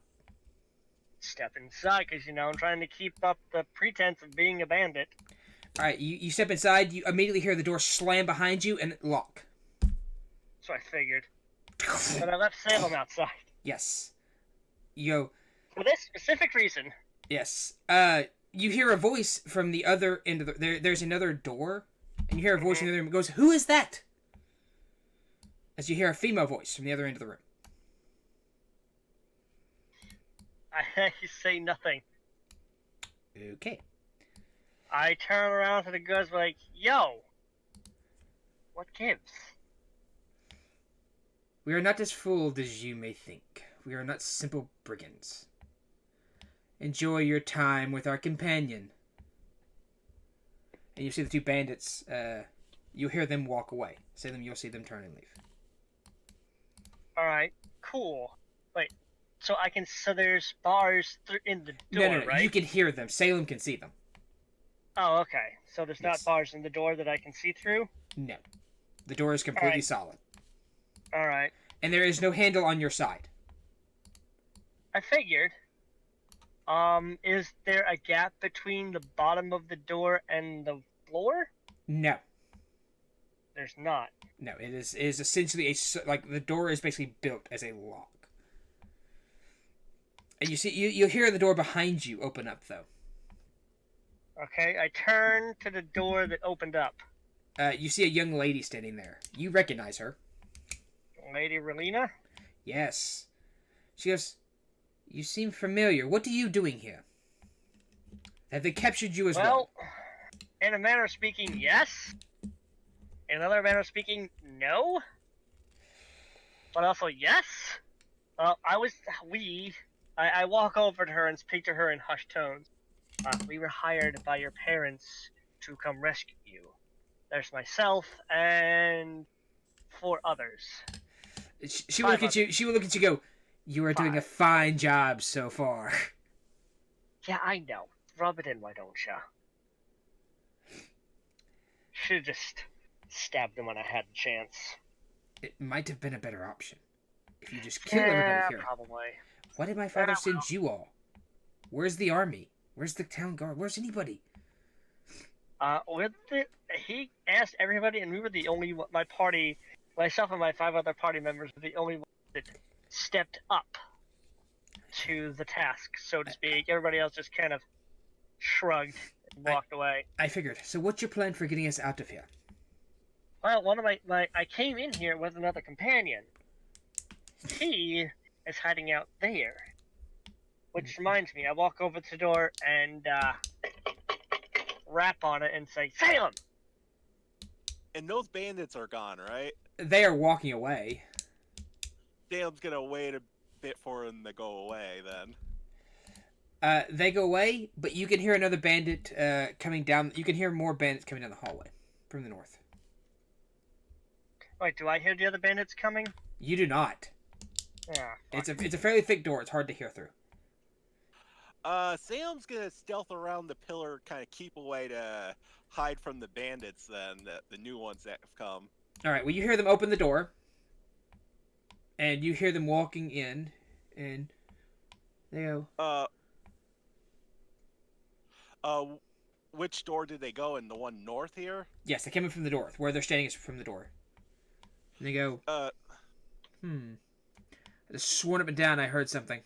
Step inside, because, I'm trying to keep up the pretense of being a bandit. All right, you step inside. You immediately hear the door slam behind you and lock. So I figured. But I left Salem outside. Yes. You go, For this specific reason. yes. You hear a voice from the other end of the... There's another door, and you hear a voice in the other room. It goes, who is that? As you hear a female voice from the other end of the room. I say nothing. Okay. I turn around to the guys like, yo, what gives? We are not as fooled as you may think. We are not simple brigands. Enjoy your time with our companion. And you see the two bandits, you hear them walk away. You'll see them turn and leave. Alright, cool. Wait, so there's bars in the door, No, right? you can hear them. Salem can see them. Oh, okay. So there's Yes. not bars in the door that I can see through? No. The door is completely Alright. solid. Alright. And there is no handle on your side. I figured. Is there a gap between the bottom of the door and the floor? No. There's not. No, it is essentially the door is basically built as a lock. And you see, you'll hear the door behind you open up, though. Okay, I turn to the door that opened up. You see a young lady standing there. You recognize her. Lady Relina? Yes. She goes, you seem familiar. What are you doing here? Have they captured you as well? Well, in a manner of speaking, yes. In another manner of speaking, no. But also, yes. I walk over to her and speak to her in hushed tones. We were hired by your parents to come rescue you. There's myself and 4 others. She will look at you. She will look at you. And go, you are doing a fine job so far. Yeah, I know. Rub it in, why don't ya? Should've just stabbed him when I had the chance. It might have been a better option if you just kill everybody here. Probably. Why did my father send you all? Where's the army? Where's the town guard? Where's anybody? He asked everybody, and we were the only one. My party, myself and my 5 other party members, were the only ones that stepped up to the task, so to speak. Everybody else just kind of shrugged and walked away. I figured. So what's your plan for getting us out of here? Well, one of I came in here with another companion. He is hiding out there. Which reminds me, I walk over to the door and rap on it and say, Salem! And those bandits are gone, right? They are walking away. Salem's gonna wait a bit for them to go away then. They go away, but you can hear another bandit coming down. You can hear more bandits coming down the hallway from the north. Wait, do I hear the other bandits coming? You do not. Ah, It's a fairly thick door. It's hard to hear through. Salem's gonna stealth around the pillar, kind of keep away to hide from the bandits then, the new ones that have come. All right. Well, you hear them open the door, and you hear them walking in, and they go. Which door did they go in? The one north here? Yes, they came in from the north. Where they're standing is from the door. And they go. I just sworn up and down I heard something.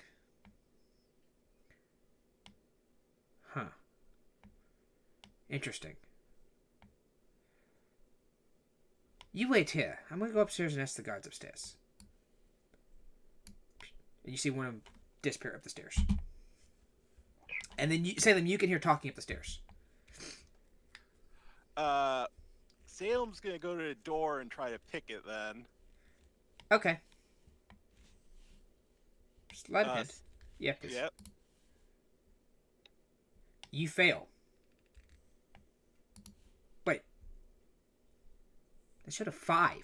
Huh. Interesting. You wait here. I'm gonna go upstairs and ask the guards upstairs. And you see one of them disappear up the stairs. And then Salem, you can hear talking up the stairs. Salem's gonna go to the door and try to pick it then. Okay. Slide ahead. Yep. Yep. You fail. Wait. They showed a 5.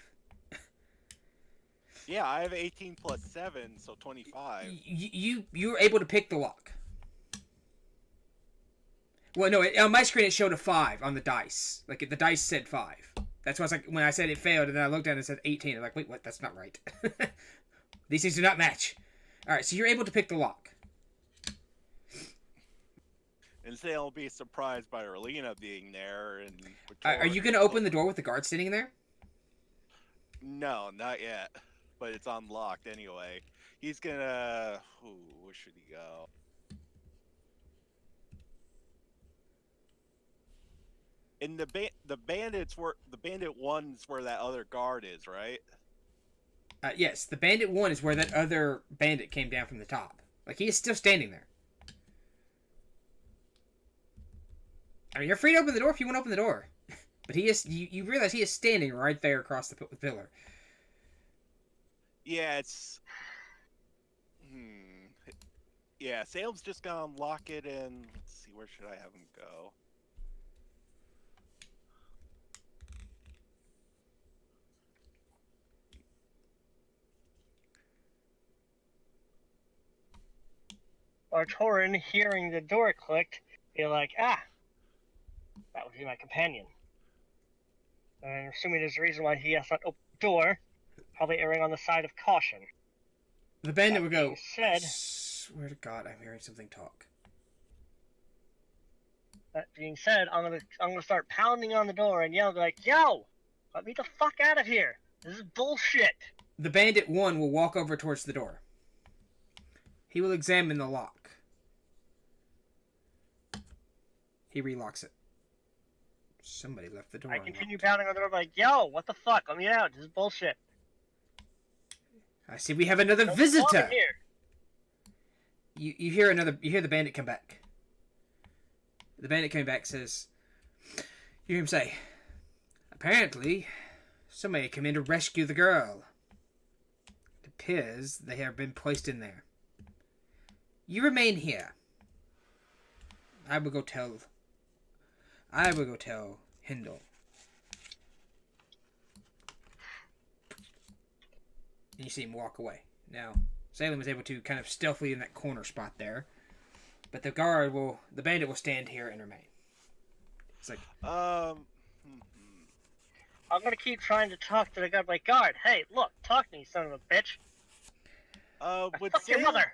Yeah, I have 18 plus 7, so 25. You were able to pick the lock. Well, no, on my screen it showed a 5 on the dice. Like, the dice said 5. That's why I was like, when I said it failed, and then I looked at it and it said 18. I'm like, wait, what? That's not right. These things do not match. Alright, so you're able to pick the lock. And Salem will be surprised by Erlina being there. And Are you going to open the door with the guard sitting there? No, not yet. But it's unlocked anyway. He's gonna... Ooh, where should he go? And the bandits were... The bandit 1's where that other guard is, right? Yes, the bandit 1 is where that other bandit came down from the top. Like, he is still standing there. I mean, you're free to open the door if you want to open the door. But he is... You realize he is standing right there across the pillar. Yeah, it's... Yeah, Salem's just gonna unlock it and... Let's see, where should I have him go? Artorin, hearing the door clicked, be like, that would be my companion. I'm assuming there's a reason why he has not opened the door, probably erring on the side of caution. The bandit would go, being said, swear to God, I'm hearing something talk. That being said, I'm gonna start pounding on the door and yell like, yo! Let me the fuck out of here! This is bullshit! The bandit 1 will walk over towards the door. He will examine the lock. He relocks it. Somebody left the door I unlocked. continue pounding on the door like, yo, what the fuck? Let me out. This is bullshit. I see we have another Don't visitor. come in here. You hear the bandit come back. The bandit coming back says, you hear him say, apparently, somebody came in to rescue the girl. It appears they have been placed in there. You remain here. I will go tell Hindle. And you see him walk away. Now, Salem is able to kind of stealthily in that corner spot there. But the bandit will stand here and remain. It's like... I'm gonna keep trying to talk to the guy like, guard, hey, look, talk to me, son of a bitch. Would Fuck your Salem... mother!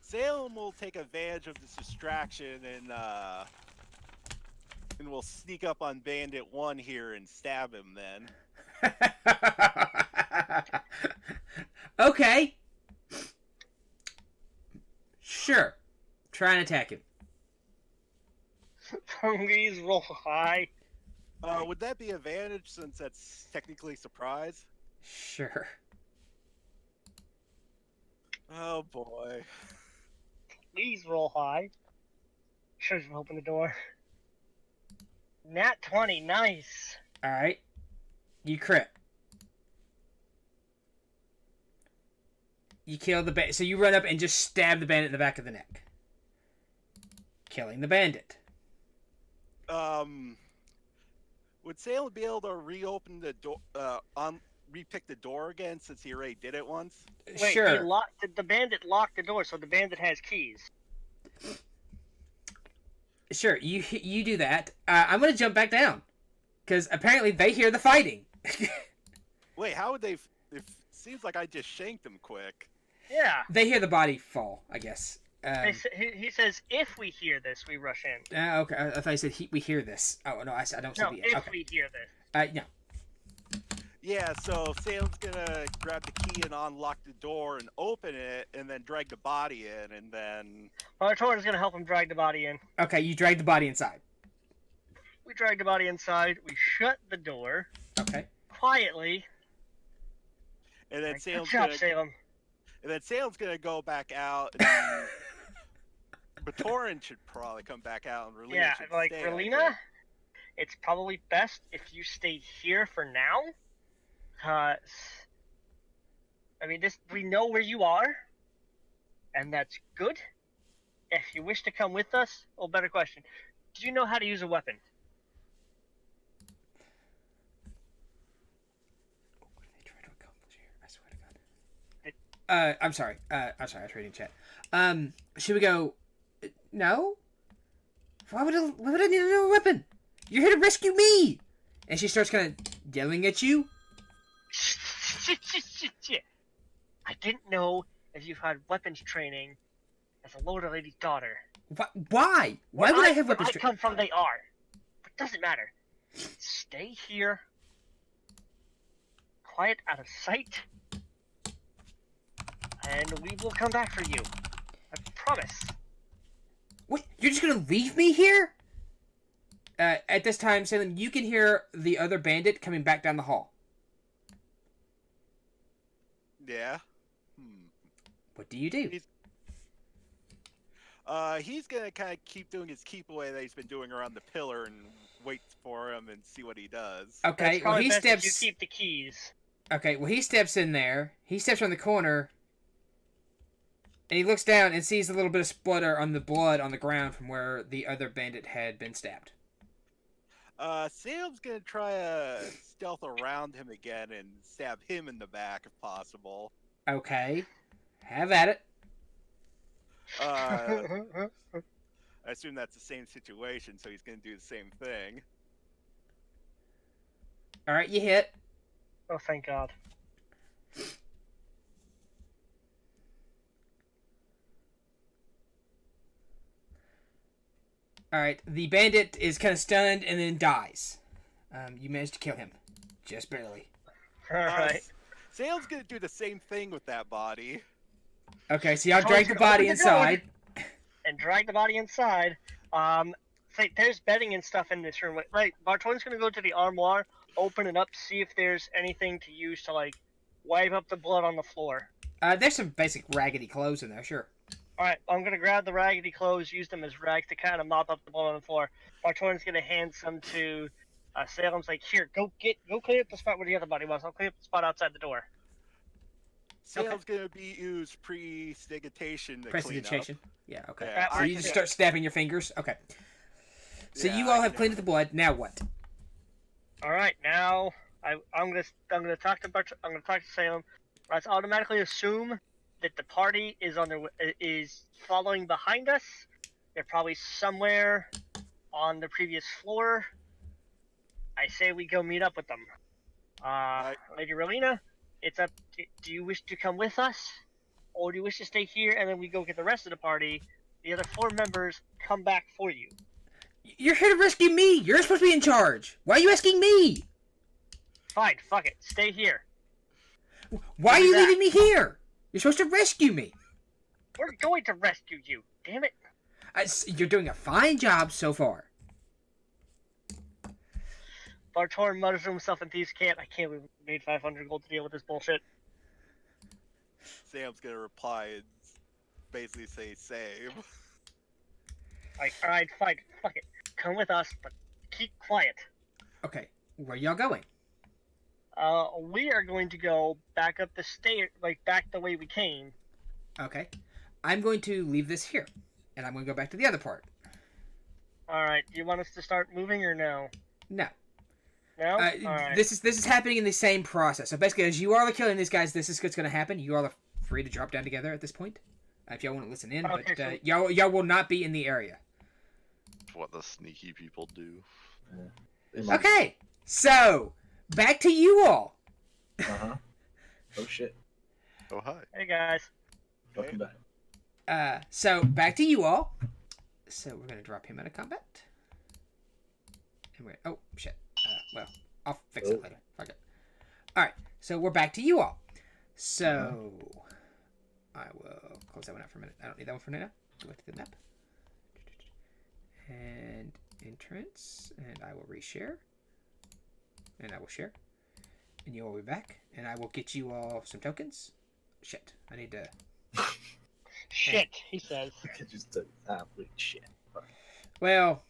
Salem will take advantage of this distraction and will sneak up on Bandit 1 here and stab him then. Okay. Sure. Try and attack him. Please roll high. Would that be advantage since that's technically surprise? Sure. Oh boy. Please roll high. Should have opened the door. Nat 20, nice. Alright. You crit. You kill the bandit. So you run up and just stab the bandit in the back of the neck. Killing the bandit. Would Salem be able to reopen the door, repick the door again since he already did it once? Wait, Sure. the bandit locked the door, so the bandit has keys. Sure, you do that. I'm going to jump back down. Because apparently they hear the fighting. Wait, how would they... It seems like I just shanked him quick. Yeah. They hear the body fall, I guess. He says, if we hear this, we rush in. Okay, I thought you said we hear this. Oh, no, I don't see No, the... if Okay. we hear this. No. Yeah, so Salem's gonna grab the key and unlock the door and open it, and then drag the body in, and then... Artori's gonna help him drag the body in. Okay, you drag the body inside. We drag the body inside, we shut the door. Okay. Quietly, And then Good Salem's job, gonna Salem. go back out. And Batoran should probably come back out, and Relina Yeah, should like stay. I Relina, think. it's probably best if you stay here for now. Cause I mean, we know where you are, and that's good. If you wish to come with us, well, better question: do you know how to use a weapon? What are they trying to accomplish here? I swear to God. I'm sorry. I was reading chat. Should we go? No. Why would I need another weapon? You're here to rescue me. And she starts kind of yelling at you. I didn't know if you had weapons training as a Lord of Lady's daughter. Why? Why would I have Where weapons I come from, they are. But it doesn't matter. Stay here. Quiet, out of sight. And we will come back for you. I promise. Wait, you're just gonna leave me here? At this time, Salem, you can hear the other bandit coming back down the hall. Yeah. What do you do? He's gonna kind of keep doing his keep away that he's been doing around the pillar and wait for him and see what he does. Okay, It's well probably he best if steps. you keep the keys. Okay, well he steps in there. He steps around the corner, and he looks down and sees a little bit of splatter on the blood on the ground from where the other bandit had been stabbed. Sam's gonna try to stealth around him again and stab him in the back if possible. Okay, have at it. I assume that's the same situation, so he's gonna do the same thing. All right, you hit. Oh, thank God. All right, the bandit is kind of stunned and then dies. You managed to kill him, just barely. Alright. Sam's gonna do the same thing with that body. Okay, so y'all So drag he's the gonna body open the door. inside. And drag the body inside. There's bedding and stuff in this room. Right, Bartone's gonna go to the armoire, open it up, see if there's anything to use to, like, wipe up the blood on the floor. There's some basic raggedy clothes in there, sure. Alright, I'm gonna grab the raggedy clothes, use them as rags to kind of mop up the blood on the floor. Bartone's gonna hand some to Salem's like, here, go clean up the spot where the other body was. I'll clean up the spot outside the door. Sam's gonna be used prestidigitation to clean up. Prestidigitation. Yeah, okay. Yeah, So I you can just do start stabbing your fingers? Okay. So Yeah, you I all have can cleaned up the blood. Now what? Alright, now I'm gonna talk to Salem. Let's automatically assume that the party is following behind us. They're probably somewhere on the previous floor. I say we go meet up with them. Lady Relina, it's up. Do you wish to come with us, or do you wish to stay here and then we go get the rest of the party? The other 4 members come back for you. You're here to rescue me. You're supposed to be in charge. Why are you asking me? Fine, fuck it, stay here. Why are Do you that. leaving me here? You're supposed to rescue me. We're going to rescue you. Damn it. You're doing a fine job so far. Bartor mutters to himself in thieves' can't. I can't believe we made 500 gold to deal with this bullshit. Sam's gonna reply and basically say save. Like, alright, fine, fuck it. Come with us, but keep quiet. Okay, where y'all going? We are going to go back up the stair, like back the way we came. Okay. I'm going to leave this here, and I'm going to go back to the other part. Alright, do you want us to start moving or no? No. No? Alright. This is happening in the same process. So basically, as you all are killing these guys, this is what's going to happen. You all are free to drop down together at this point, if y'all want to listen in. Okay, but so- y'all will not be in the area. What the sneaky people do. Okay, so back to you all. Uh-huh. Oh shit. Oh, hi. Hey guys. Welcome back. So back to you all. So we're going to drop him out of combat. And we're oh shit. Well, I'll fix it later. Fuck it. All right. So we're back to you all. So I will close that one out for a minute. I don't need that one for now. Go back to the map. And entrance. And I will reshare. And I will share. and you will be back, and I will get you all some tokens. Shit, I need to. Shit, he says. Just a absolute shit. Well,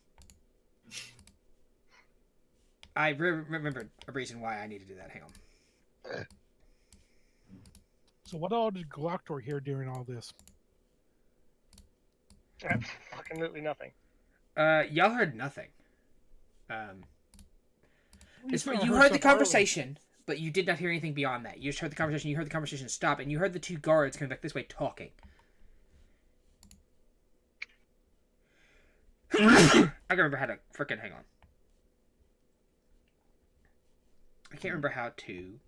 I remembered a reason why I need to do that. Hang on. So what all did Galactor hear during all this? Fucking nothing. Y'all heard nothing. We You kinda heard the stuff earlier. conversation, but you did not hear anything beyond that. You just heard the conversation. You heard the conversation stop, and you heard the two guards coming back this way talking. I can remember how to frickin' hang on. I can't remember how to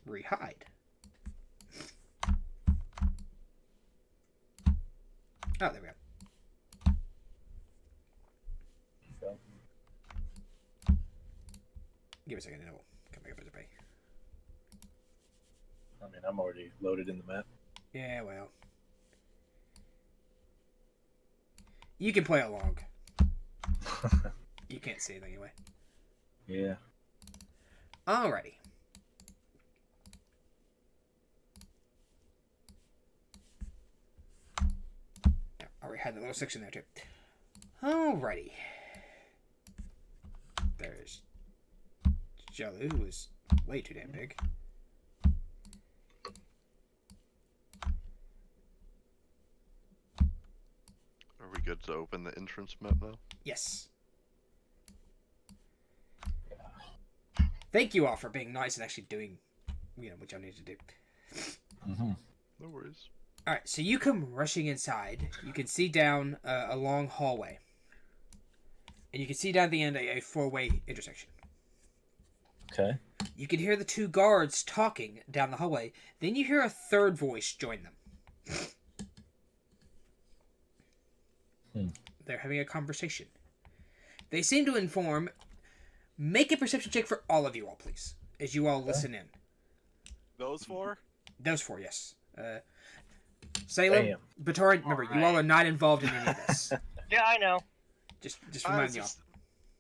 re-hide. Oh, there we go. Give me a second, and it will come back up as a pay. I mean, I'm already loaded in the map. Yeah, well. You can play along. You can't see it anyway. Yeah. Alrighty. Yeah, I already had that little section there too. Alrighty. There's Jalu, who is way too damn big. Are we good to open the entrance map now? Yes. Thank you all for being nice and actually doing, what y'all need to do. No worries. Alright, so you come rushing inside. You can see down a long hallway. And you can see down at the end a four-way intersection. Okay. You can hear the two guards talking down the hallway. Then you hear a third voice join them. They're having a conversation. They seem to inform... Make a perception check for all of you all, please. As you all listen in. Those four? Those four, yes. Salem, Damn. Batoran, remember, you all are not involved in any of this. Yeah, I know. Just I remind was, y'all.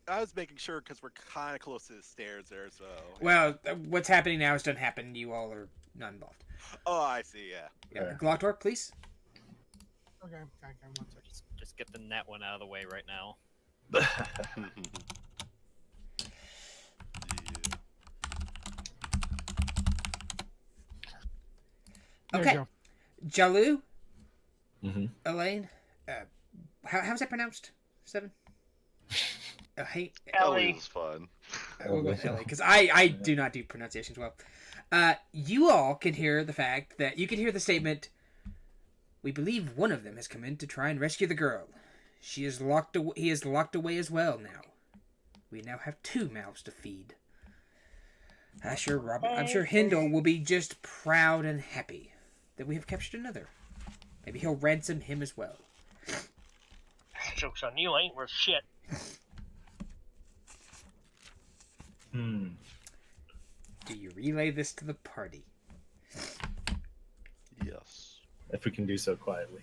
I was making sure because we're kind of close to the stairs there, so. Well, what's happening now has done happen. You all are not involved. Oh, I see. Yeah. Yeah. Yeah. Gloctor, please. Okay, 1 second. Just get the net one out of the way right now. There Okay. you go. Jalu, Mm-hmm. Elaine, how's that pronounced? Seven? Hey, Ellie. Ellie is fine. we'll go with Ellie, because I do not do pronunciations well. You all can hear the fact that you can hear the statement, "We believe one of them has come in to try and rescue the girl. She is locked away. He is locked away as well now. We now have 2 mouths to feed." I'm sure Hindle will be just proud and happy that we have captured another. Maybe he'll ransom him as well. Joke's on you, ain't worth shit. Hmm. Do you relay this to the party? Yes. If we can do so quietly.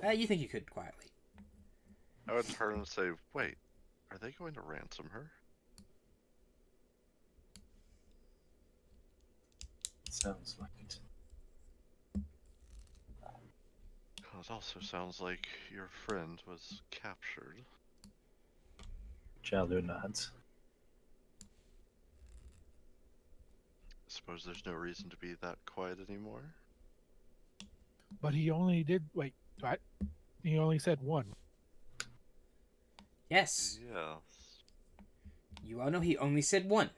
You think you could quietly. I would turn and say, wait, are they going to ransom her? Sounds like it. It also sounds like your friend was captured. Jalu nods. Suppose there's no reason to be that quiet anymore? But he only did wait. What? He only said one. Yes. Yes. You all know he only said one.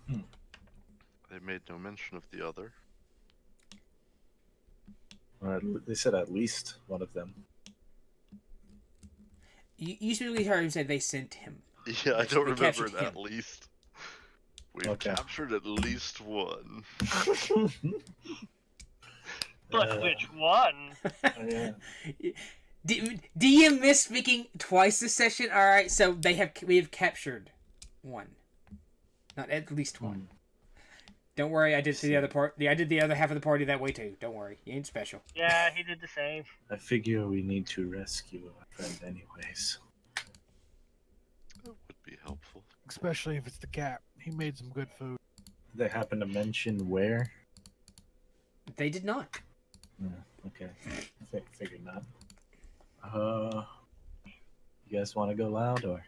They made no mention of the other. They said at least one of them. You specifically heard him say they sent him. Yeah, I don't They remember captured it at him. least. We've Okay. captured at least one. But which one? Yeah. Do you miss speaking twice this session? All right, so we have captured one, not at least one. Don't worry, I did see the other part. I did the other half of the party that way too. Don't worry, you ain't special. Yeah, he did the same. I figure we need to rescue our friend anyways. That would be helpful. especially if it's the cat. He made some good food. Did they happen to mention where? They did not. Okay. Figured not. You guys want to go loud or?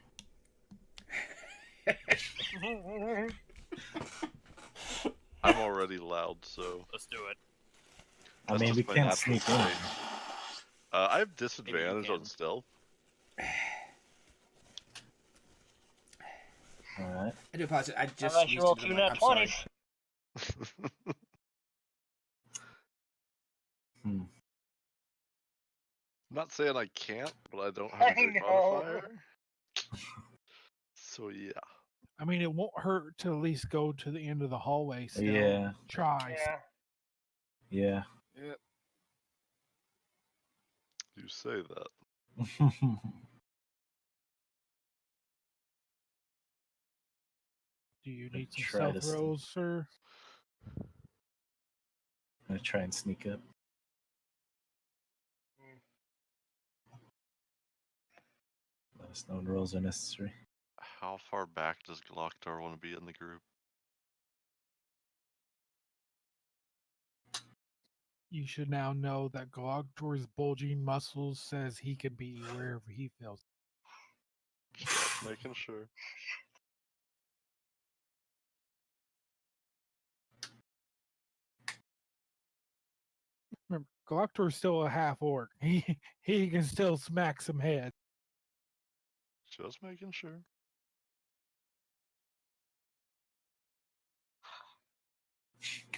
I'm already loud, so. Let's do it. I That's mean, we just my can't natural sneak in. state. I have disadvantage on can. stealth. Alright. I do apologize. I just Unless you roll used it two to the mic. nat I'm sorry. 20s. I'm not saying I can't, but I don't have I a great know. modifier. So yeah. I mean, it won't hurt to at least go to the end of the hallway still. Yeah. Try. Yeah. Yeah. You say that. Do you need some Try to stealth rolls, sir? I'm gonna try and sneak up. Less known rolls are necessary. How far back does Galactar want to be in the group? You should now know that Glogtor's bulging muscles says he can be wherever he feels. Just making sure. Remember, Glogtor's still a half orc. He can still smack some heads. Just making sure.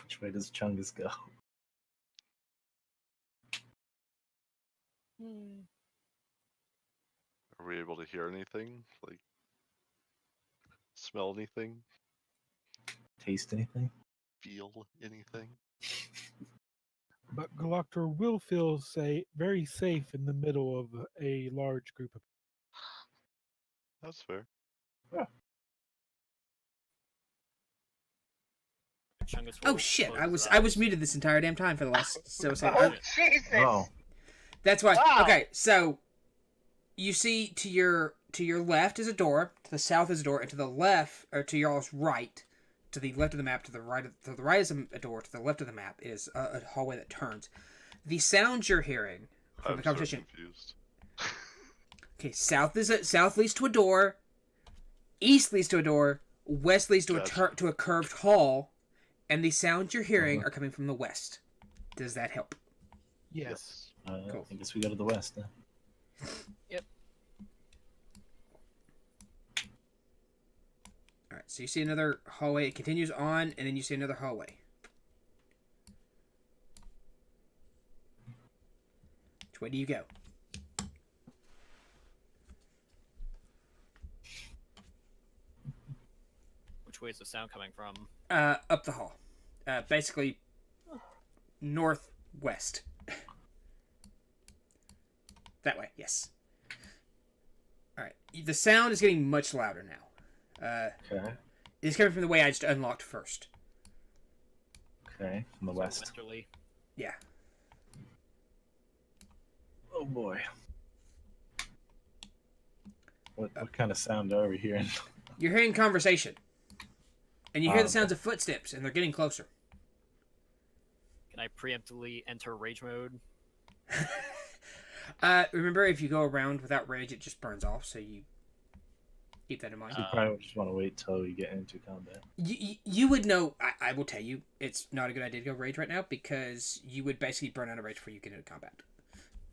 Which way does Chungus go? Are we able to hear anything? Like, smell anything? Taste anything? Feel anything? But Glogtor will feel very safe in the middle of a large group of That's fair. Chungus Oh will shit! close I his was eyes. muted this entire damn time for the last so Oh, second. Jesus! Oh. That's why. Wow. Okay, so you see to your left is a door, to the south is a door, and to the left or to your right, to the left of the map, to the right is a door, to the left of the map is a hallway that turns. The sounds you're hearing from the I'm so conversation. confused. Okay, south leads to a door, east leads to a door, west leads to Gotcha. to a curved hall, and the sounds you're hearing are coming from the west. Does that help? yes. Cool. I guess we go to the west then. All right, so you see another hallway. It continues on, and then you see another hallway. Which way do you go? Which way is the sound coming from? Up the hall. Basically, northwest. That way, yes. All right. The sound is getting much louder now. Okay. It's coming from the way I just unlocked first. Okay. From the So west. westerly. Yeah. Oh boy. What kind of sound are we hearing? You're hearing conversation. And you hear the Okay. sounds of footsteps, and they're getting closer. Can I preemptively enter rage mode? Remember, if you go around without rage, it just burns off, so you keep that in mind. You probably just want to wait till we get into combat. You would know, I will tell you, it's not a good idea to go rage right now, because you would basically burn out of rage before you get into combat.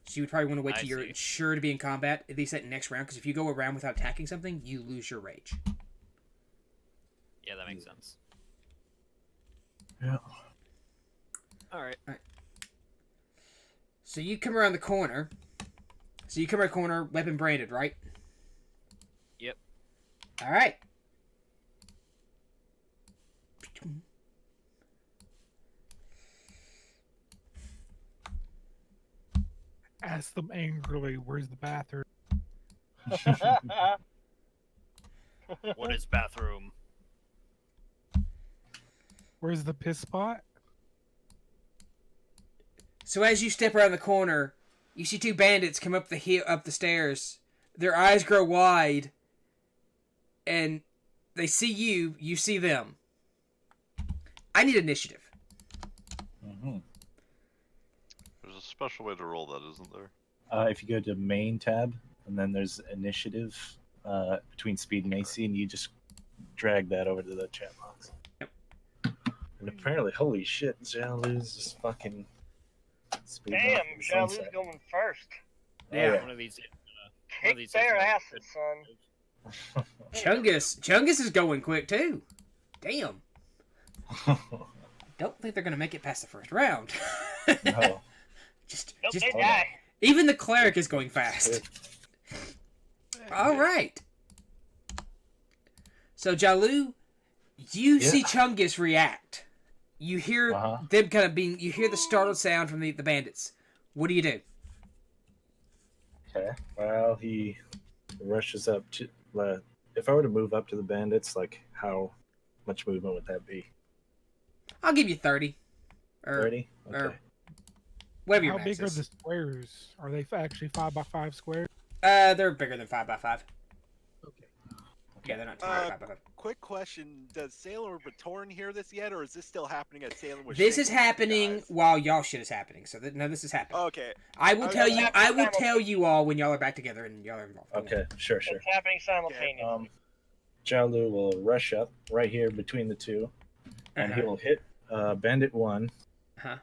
So you would probably want to wait I till you're see. sure to be in combat, at least that next round, because if you go around without attacking something, you lose your rage. Yeah, that makes sense. Yeah. Alright. So you come around the corner. Weapon branded, right? Yep. All right. Ask them angrily, where's the bathroom? What is bathroom? Where's the piss spot? So as you step around the corner, you see two bandits come up the stairs. Their eyes grow wide, and They see you. You see them. I need initiative. Mm-hmm. There's a special way to roll that, isn't there? If you go to main tab, and then there's initiative between speed and AC, and you just drag that over to the chat box. Yep. And apparently, holy shit, Jalu's just fucking speeding Damn, off in the Shalu's sunset. going first. Oh, Yeah. One of these. Kick their asses, son. Chungus is going quick too. Damn. Don't think they're gonna make it past the first round. No. just Nope, just they die. even the cleric is going fast. All right. So Jalu, you see Chungus react. You hear them kind of being. You hear the startled sound from the bandits. What do you do? Okay. Well, he rushes up to. If I were to move up to the bandits, like how much movement would that be? I'll give you 30. Or 30? Okay. or- whatever your How max big are is. the squares? Are they actually 5x5 squares? They're bigger than 5x5. Okay. Yeah, they're not 5x5. Quick question: does Salem or Batorn hear this yet, or is this still happening at Salem? With This Shank is and the happening guys? while y'all shit is happening. So no, this is happening. Okay. I will Okay. tell you. I will Simultaneously. tell you all when y'all are back together and y'all are involved. Okay, sure. It's happening simultaneously. Jalu will rush up right here between the two, and he will hit Bandit 1 Uh-huh.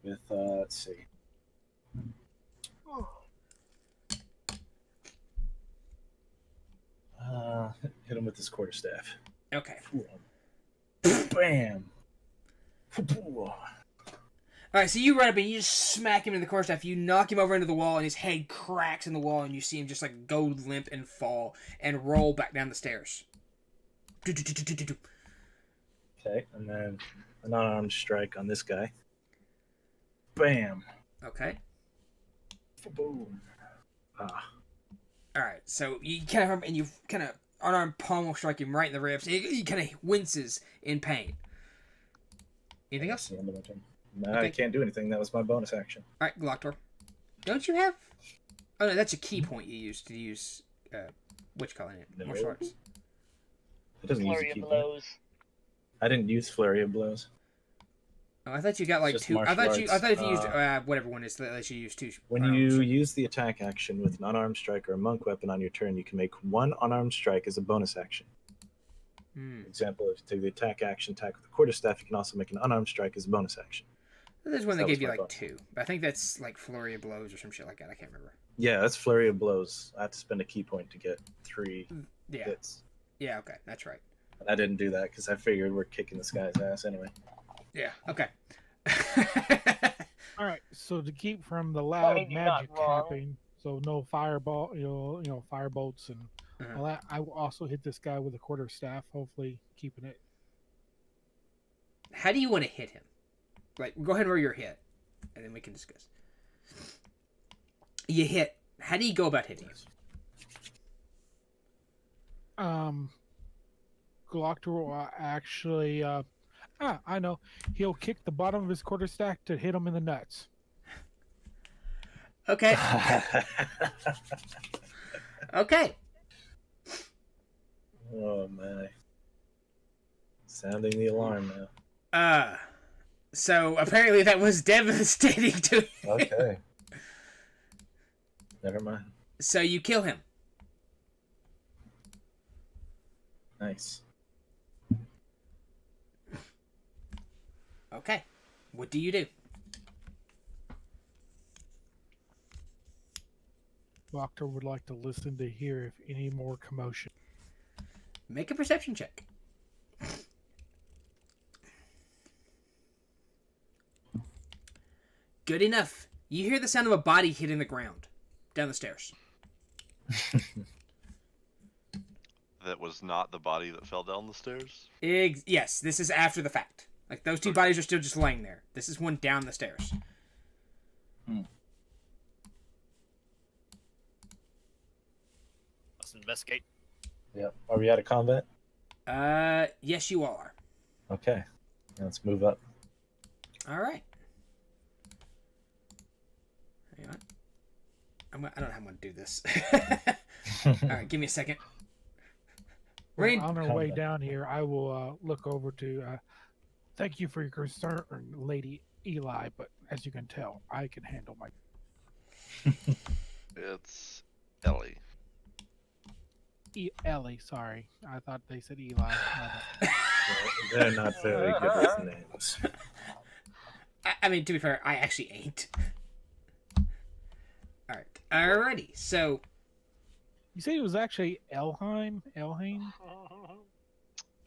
with, let's see. Hit him with his quarterstaff. Okay. Bam! All right. So you run up and you just smack him in the quarterstaff. You knock him over into the wall, and his head cracks in the wall, and you see him just like go limp and fall and roll back down the stairs. Okay, and then an unarmed strike on this guy. Bam! Okay. Boom! Ah. All right. So you kind of and you kind of unarmed pommel strike him right in the ribs. He kind of winces in pain. Anything else? That's the end of my turn. No, Okay. I can't do anything. That was my bonus action. All right, Glocktor. Don't you have? Oh no, that's a key point you use to use. Which calling it? No. Martial arts. It doesn't use Flurry a of key point. blows. I didn't use flurry of blows. Oh, I thought you got like Just two. I martial thought if you used arts, whatever one is that lets you use two. When unarmed you strike. use the attack action with an unarmed strike or a monk weapon on your turn, you can make one unarmed strike as a bonus action. Hmm. For example, if you take the attack action, attack with the quarterstaff, you can also make an unarmed strike as a bonus action. There's one that That gave was you my like bonus. two. But I think that's like flurry of blows or some shit like that. I can't remember. Yeah, that's flurry of blows. I have to spend a key point to get 3 Yeah. hits. Yeah. Okay. That's right. And I didn't do that because I figured we're kicking this guy's ass anyway. Yeah. Okay. All right. So to keep from the I loud mean, you're not magic wrong. tapping, so no fireball, fire bolts and Uh-huh. all that. I will also hit this guy with a quarterstaff. Hopefully, keeping it. How do you want to hit him? Like, go ahead and roll your hit, and then we can discuss. You hit. How do you go about hitting him? Glocktor will actually. I know. He'll kick the bottom of his quarterstaff to hit him in the nuts. Okay. Okay. Oh my. Sounding the alarm now. So apparently that was devastating to him. Okay. Never mind. So you kill him. Nice. Okay. What do you do? Glocktor would like to listen to hear if any more commotion. Make a perception check. Good enough. You hear the sound of a body hitting the ground down the stairs. That was not the body that fell down the stairs. Yes, this is after the fact. Like, those two bodies are still just laying there. This is one down the stairs. Let's investigate. Yep. Are we out of combat? Yes, you all are. Okay. Let's move up. All right. Hang on. I don't know how I'm going to do this. All right, give me a second. Rain, On our way down here, I will look over to. Thank you for your concern, Lady Eli, but as you can tell, I can handle my. It's Ellie. Ellie, sorry. I thought they said Eli. They're not very good with names. I mean, to be fair, I actually ain't. Alright. Alrighty, so... You said it was actually Elheim? Elheim?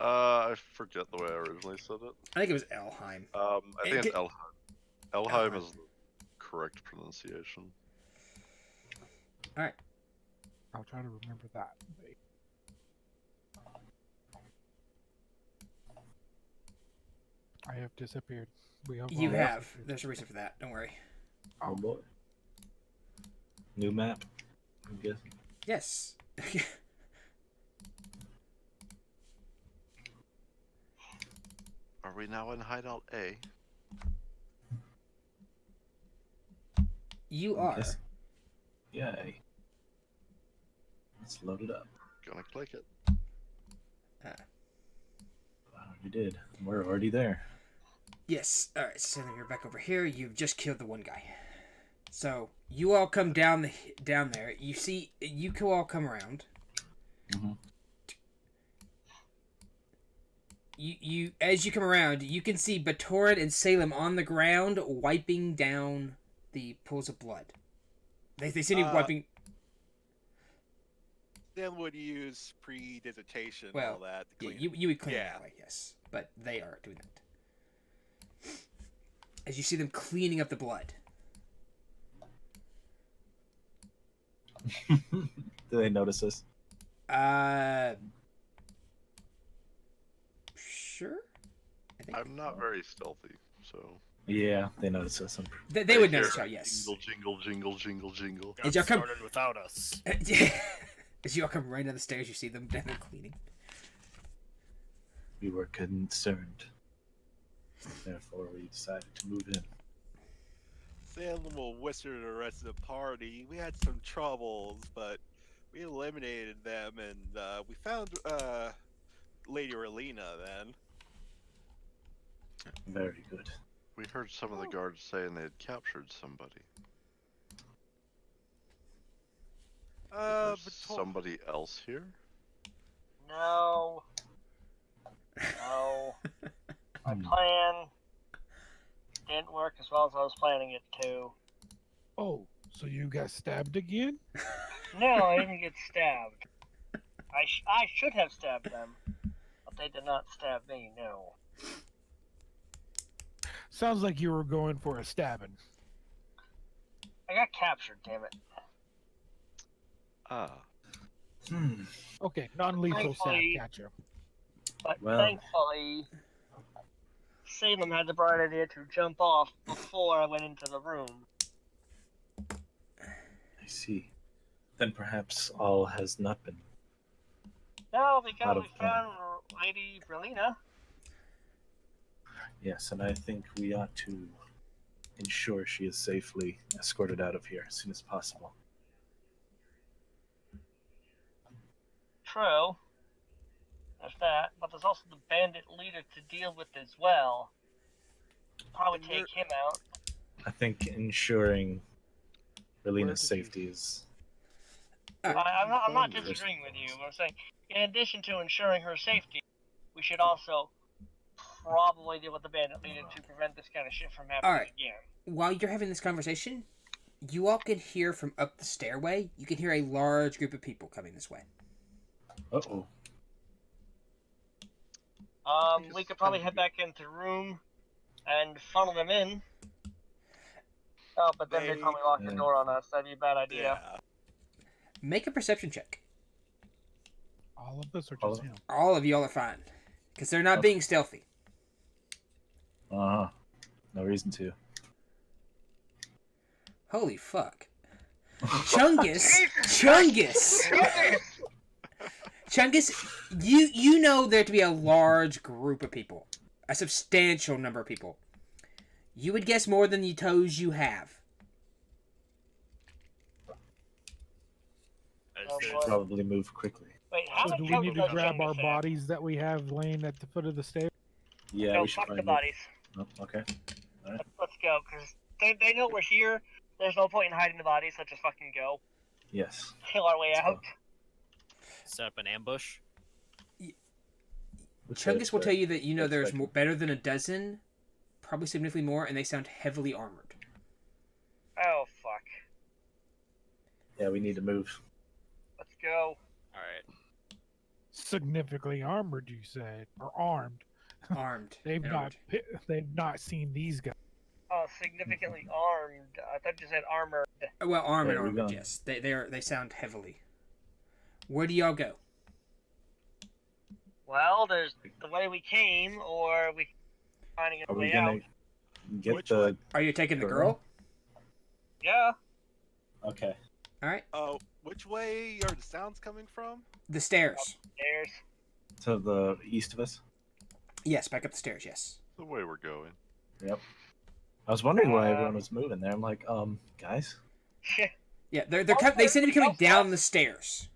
I forget the way I originally said it. I think it was Elheim. I think it's Elheim. Elheim Elheim. is the correct pronunciation. Alright. I'll try to remember that. I have disappeared. You have. There's a reason for that. Don't worry. Oh boy. New map, I'm guessing. Yes. Are we now in Hideout A? You are. Yes. Yay. Let's load it up. Gonna click it. I already did. We're already there. Yes. Alright, so then you're back over here. You've just killed the one guy. So, you all come down there. You see, you can all come around. Mm-hmm. As you come around, you can see Batoran and Salem on the ground wiping down the pools of blood. They seem to be wiping... Then would use predigitation and Well, all that to yeah, clean. you would clean it Yeah. that way, yes. But they are doing that. As you see them cleaning up the blood. Do they notice us? Sure? I think. I'm not very stealthy, so... Yeah, they notice us. They would notice you, yes. Jingle, jingle, jingle, jingle, jingle. As y'all come... Started without us. As you all come right down the stairs, you see them down there cleaning. We were concerned. Therefore, we decided to move in. Salem will whisper to the rest of the party. We had some troubles, but we eliminated them, and we found Lady Relina then. Very good. We heard some of the guards saying they had captured somebody. There's somebody else here? No. No. My plan didn't work as well as I was planning it to. Oh, so you got stabbed again? No, I didn't get stabbed. I should have stabbed them, but they did not stab me, no. Sounds like you were going for a stabbing. I got captured, damn it. Ah. Okay, non-lethal stab, Thankfully- gotcha. But Well. thankfully, Salem had the bright idea to jump off before I went into the room. I see. Then perhaps all has not been. No, Out because of we found Lady Relina. Yes, and I think we ought to ensure she is safely escorted out of here as soon as possible. True. There's that, but there's also the bandit leader to deal with as well. Probably And take him out. I think ensuring Relina's did you- safety is. I'm not find her? disagreeing with you. I'm saying, in addition to ensuring her safety, we should also probably deal with the bandit leader to prevent this kind of shit from happening Alright. again. While you're having this conversation, you all can hear from up the stairway, you can hear a large group of people coming this way. Uh-oh. We could probably head back into the room and funnel them in. Oh, but then they'd probably lock the door on us. That'd be a bad idea. Yeah. Make a perception check. All of us or All just of- him? All of y'all are fine. Because they're not Okay. being stealthy. Uh-huh. No reason to. Holy fuck. Chungus! Chungus, you know there to be a large group of people. A substantial number of people. You would guess more than the toes you have. As Oh, there's boy. Probably move quickly. Wait, how So much do we health need to does grab Chungus our have? bodies that we have laying at the foot of the stairs? Yeah, No, we should fuck find the it. bodies. Oh, okay. Let's go, because they know we're here. There's no point in hiding the bodies. Let's just fucking go. Yes. Kill our way Let's out. go. Set up an ambush. We Chungus could, will but tell you that you know that's there's like- more, better than a dozen, probably significantly more, and they sound heavily armored. Oh, fuck. Yeah, we need to move. Let's go. All right. Significantly armored, you said, or armed. Armed. They've and not. armored. They've not seen these guys. Oh, significantly armed. I thought you said armored. Well, armed and Where are we armored, going? yes. They sound heavily. Where do y'all go? Well, there's the way we came, or we finding a Are we way gonna out. get Which the? one? Are you taking the Girl? girl? Yeah. Okay. All right. Which way are the sounds coming from? The stairs. There's. To the east of us. Yes, back up the stairs. Yes. The way we're going. Yep. I was wondering why everyone was moving there. I'm like, guys. Yeah, they're Oh, they seem to be coming else down does. the stairs.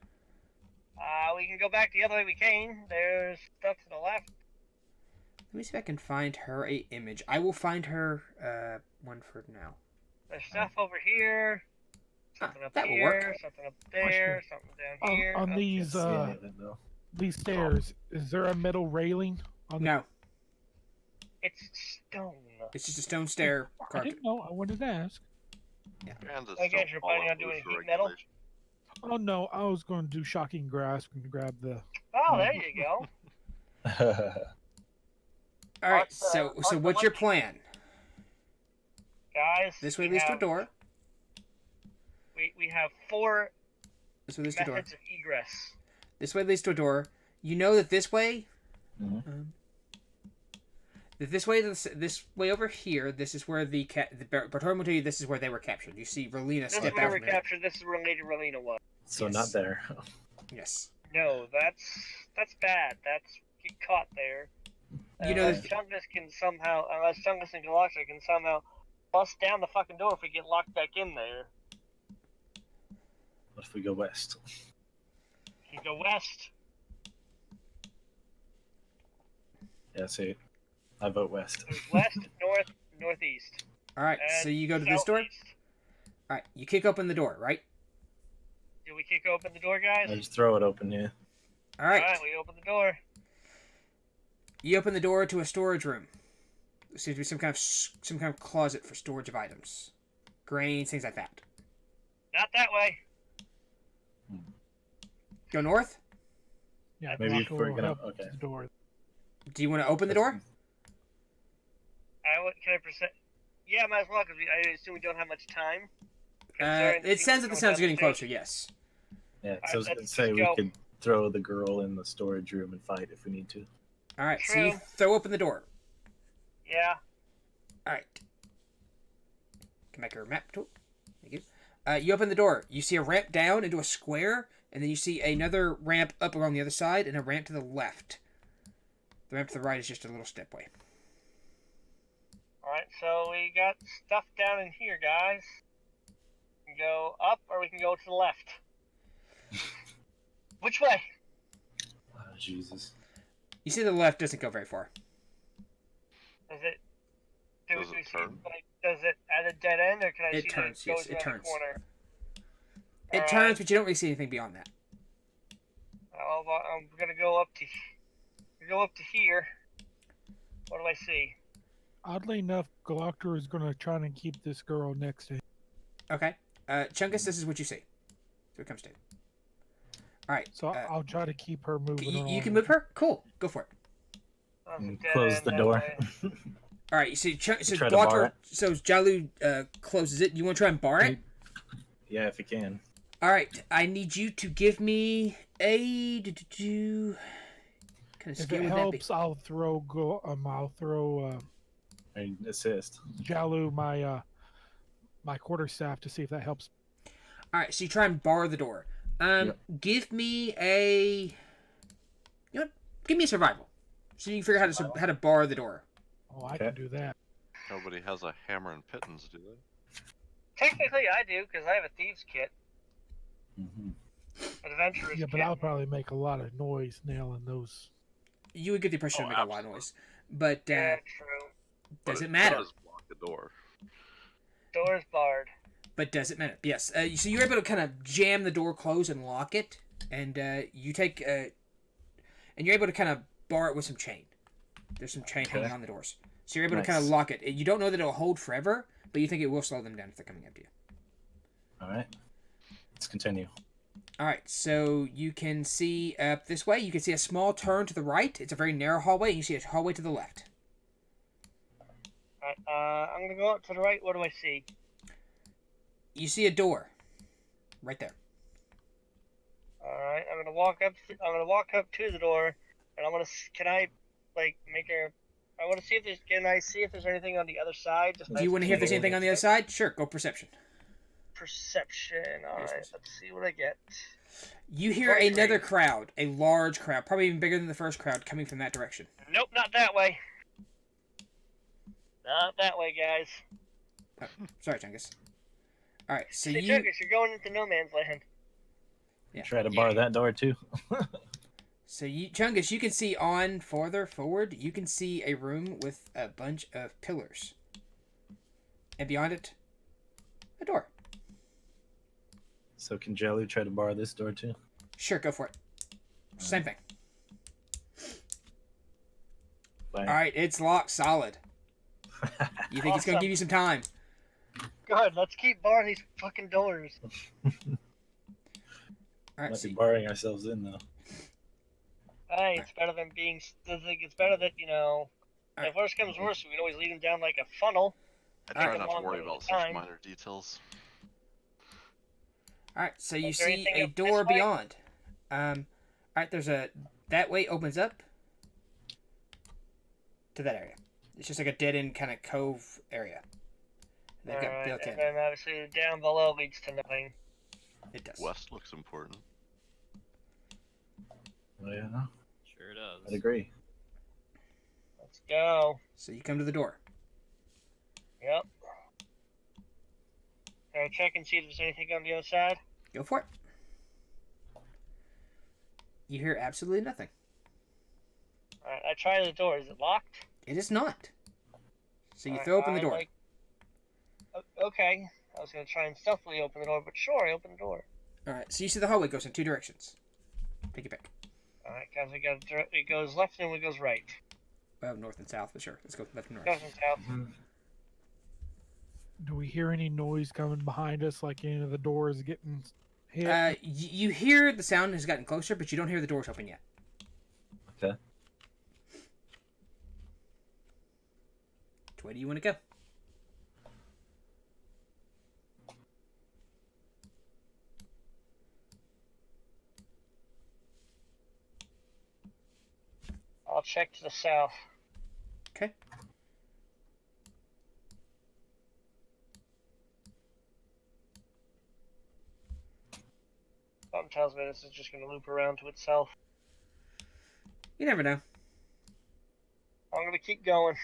We can go back the other way we came. There's stuff to the left. Let me see if I can find her a image. I will find her one for now. There's stuff over here. Something up that will here. work. Something up there. Something down here. On up these See any of it, though. these stairs, is there a metal railing? On the... No, It's stone. it's just a stone stair. I carved. didn't know. I wanted to ask. And it's I guess still you're planning on follow doing rules heat metal? regulation. Oh no, I was going to do shocking grasp and grab the. Oh, there you go. All right. Arts, So arts what's your election. plan? Guys, This way we leads to a have- door. We have 4 This way leads to a door. methods of egress. This way leads to a door. You know that this way. Mhm. That this way, this way over here. This is where the Bartorian will tell you this is where they were captured. You see Relina This is step where out we from there. captured. This is where Lady Relina was. So Yes. not there. Yes. No, that's bad. That's get caught there. You know, Unless Chungus can somehow, unless Chungus and Galactica can somehow bust down the fucking door if we get locked back in there. What if we go west? You go west. Yeah, see, I vote west. There's west, north, northeast. All right. And So you go to this door. southeast. All right. You kick open the door, right? Do we kick open the door, guys? I just throw it open here. All right. Alright, we open the door. You open the door to a storage room. There seems to be some kind of closet for storage of items, grains, things like that. Not that way. Go north. Yeah, Maybe the if we're door gonna- helps okay. the door. Do you want to open the door? Can I present? Yeah, might as well, because I assume we don't have much time. It sounds that the sound's getting closer. Yes. Yeah, so I was gonna let's say just we go. could throw the girl in the storage room and fight if we need to. All right. So you True. throw open the door. Yeah. All right. Can make a map tool. Thank you. You open the door. You see a ramp down into a square, and then you see another ramp up along the other side, and a ramp to the left. The ramp to the right is just a little stepway. Alright, so we got stuff down in here, guys. We can go up, or we can go to the left. Which way? Oh, Jesus. You see the left doesn't go very far. Does it? Does it we see, turn? like, does it at a dead end, or can I It see turns, that it goes yes, it around turns. the corner? It Alright, turns, but you don't really see anything beyond that. I'm gonna go up to here. What do I see? Oddly enough, Galactor is going to try and keep this girl next to him. Okay. Chungus, this is what you see. So it comes to. All right. So I'll try to keep her moving. You along. can move her? Cool. Go for it. That's a And dead close end the that door. way. All right. You see, so Try to bar Galactor, it. so Jalu closes it. You want to try and bar it? Yeah, if you can. All right. I need you to give me a kind of If skill it would that be? helps, I'll throw I assist. Jalu my quarterstaff to see if that helps. All right. So you try and bar the door. Give me a. You know what? Give me a survival. So you can figure out how to bar the door. Oh, I Okay. can do that. Nobody has a hammer and pittance, do they? Technically, I do, because I have a thieves' kit. Mm-hmm. Adventurous. Yeah, but kid. I'll probably make a lot of noise nailing those. You would get the impression Oh, to make a lot of noise, but Yeah, true. But doesn't it matter. does block the door. Door's barred. But doesn't matter. Yes. So you're able to kind of jam the door closed and lock it, and you take and you're able to kind of bar it with some chain. There's some chain hanging on the doors, so you're able to kind of Nice. lock it. You don't know that it'll hold forever, but you think it will slow them down if they're coming up to you. All right. Let's continue. All right. So you can see up this way. You can see a small turn to the right. It's a very narrow hallway, and you see a hallway to the left. Alright, I'm gonna go up to the right. What do I see? You see a door, right there. Alright, I'm gonna walk up. I'm gonna walk up to the door, and I'm gonna. Can I, like, make a? I want to see if there's. Can I see if there's anything on the other side? Just Do you want to hear if there's anything on the other side? Sure. Go perception. Perception. Alright, let's see what I get. You hear 23. another crowd, a large crowd, probably even bigger than the first crowd, coming from that direction. Nope, not that way. Not that way, guys. Oh, sorry, Chungus. All right, so Hey, you. Chungus, you're going into no man's land. Yeah. Try to bar that door too. So you, Chungus, you can see on farther forward. You can see a room with a bunch of pillars, and beyond it, a door. So can Jelly try to bar this door too? Sure, go for it. Same thing. Bang. All right, it's locked solid. You think it's gonna Awesome. give you some time? Good, let's keep barring these fucking doors. All right, Might so, be barring ourselves in though. Hey, it's better than being. It's better that, you know. Alright. If worse comes worse, we can always lead them down like a funnel. I try Alright. not to worry about such Time. minor details. all right, so you Is there see anything a up this door way? beyond. All right, there's a that way opens up to that area. It's just like a dead end kind of cove area. They've got Alright, built in. and then obviously down below leads to nothing. It does. West looks important. Oh, yeah, Sure does. I'd agree. Let's go. So you come to the door. Yep. Can I check and see if there's anything on the other side? Go for it. You hear absolutely nothing. Alright, I try the door. Is it locked? It is not. So you Alright, throw open the I, door. like- Okay. I was gonna try and stealthily open the door, but sure, I opened the door. All right. So you see the hallway goes in two directions. Take your pick. Alright, guys, it goes left and it goes right. Well, north and south, but sure. Let's go left and right. Goes south. Do we hear any noise coming behind us, like any of the doors getting hit? You hear the sound has gotten closer, but you don't hear the doors open yet. Okay. Where do you want to go? I'll check to the south. Okay. Something tells me this is just gonna loop around to itself. You never know. I'm gonna keep going.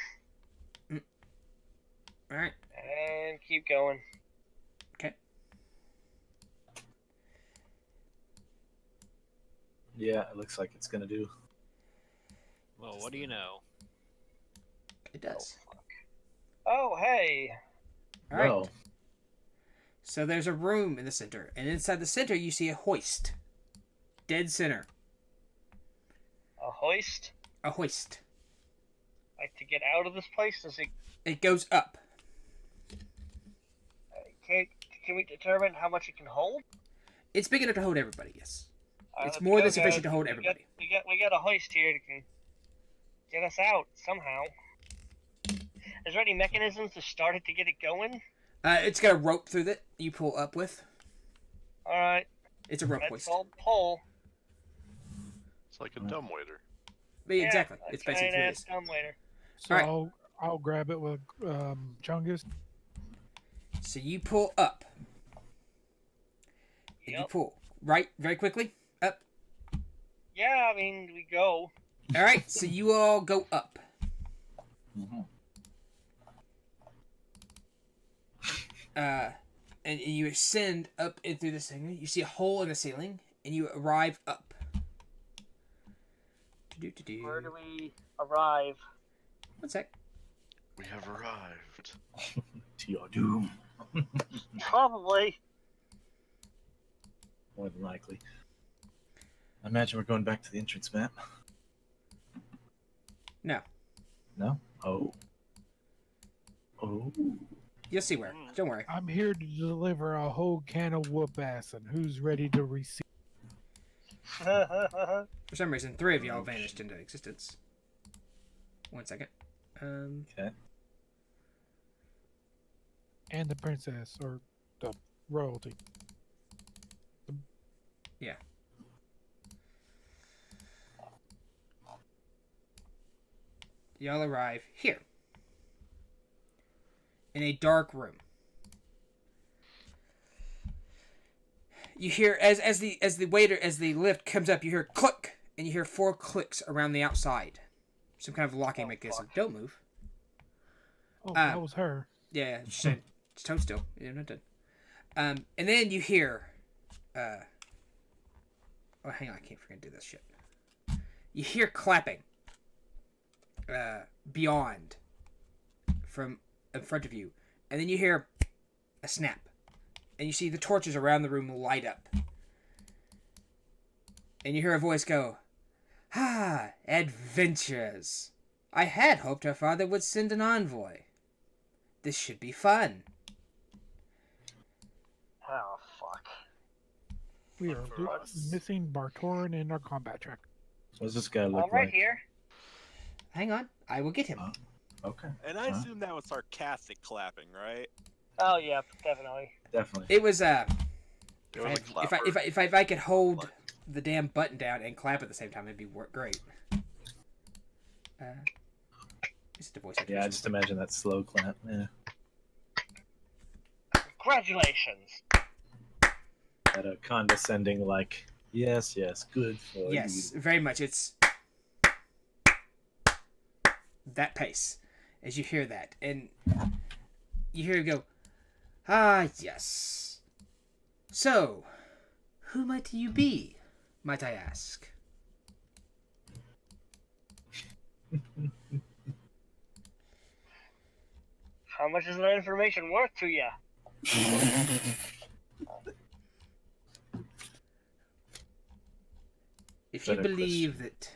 All right. And keep going. Okay. Yeah, it looks like it's gonna do. Well, what do you know? It does. Oh, hey! All right. Well, So there's a room in the center, and inside the center you see a hoist. Dead center. A hoist? A hoist. Like, to get out of this place? Does it... It goes up. Can we determine how much it can hold? It's big enough to hold everybody. Yes. Alright, It's let's more go, than sufficient guys. to hold We everybody. we got a hoist here that can get us out somehow. Is there any mechanisms to start it to get it going? It's got a rope through that you pull up with. Alright, It's a rope let's hoist. hold pull. It's like a dumbwaiter. But yeah, exactly. a It's basically what it giant-ass is. dumbwaiter. So Alright. I'll grab it with Chungus. So you pull up. And you Yep. pull. Right, very quickly. Up. Yeah, I mean, we go. Alright, so you all go up. mhm. And you ascend up and through this thing. You see a hole in the ceiling, and you arrive up. Where do we arrive? 1 sec. We have arrived. To your doom. Probably. More than likely. I imagine we're going back to the entrance map. No. No? Oh. Oh. You'll see where. Don't worry. I'm here to deliver a whole can of whoop ass, and who's ready to receive? For some reason, 3 of y'all vanished into existence. 1 second. Okay. And the princess, or the royalty. Yeah. Y'all arrive here. In a dark room. You hear as the lift comes up, you hear click, and you hear 4 clicks around the outside. Some kind of locking mechanism. Don't move. Oh, that was her. Yeah, she said it's toadstool. Yeah, not done. And then you hear oh, hang on, I can't freaking do this shit. You hear clapping beyond from in front of you, and then you hear a snap, and you see the torches around the room light up, and you hear a voice go, "Ah, adventures! I had hoped our father would send an envoy. This should be fun." Oh, fuck. We are missing Bartorin in our combat track. What does this guy look I'm right like? here. Hang on, I will get him. Okay. And I assume that was sarcastic clapping, right? Oh, yeah, definitely. Definitely. It was It was a clapper. if I could hold the damn button down and clap at the same time, it'd be great. Is it the voice actor? Yeah, I just imagine that slow clap. Yeah. Congratulations. That condescending, like, yes, good for Yes, you. very much. It's that pace as you hear that, and you hear him go, "Ah, yes. So, who might you be, might I ask?" How much is that information worth to you? If you Better believe that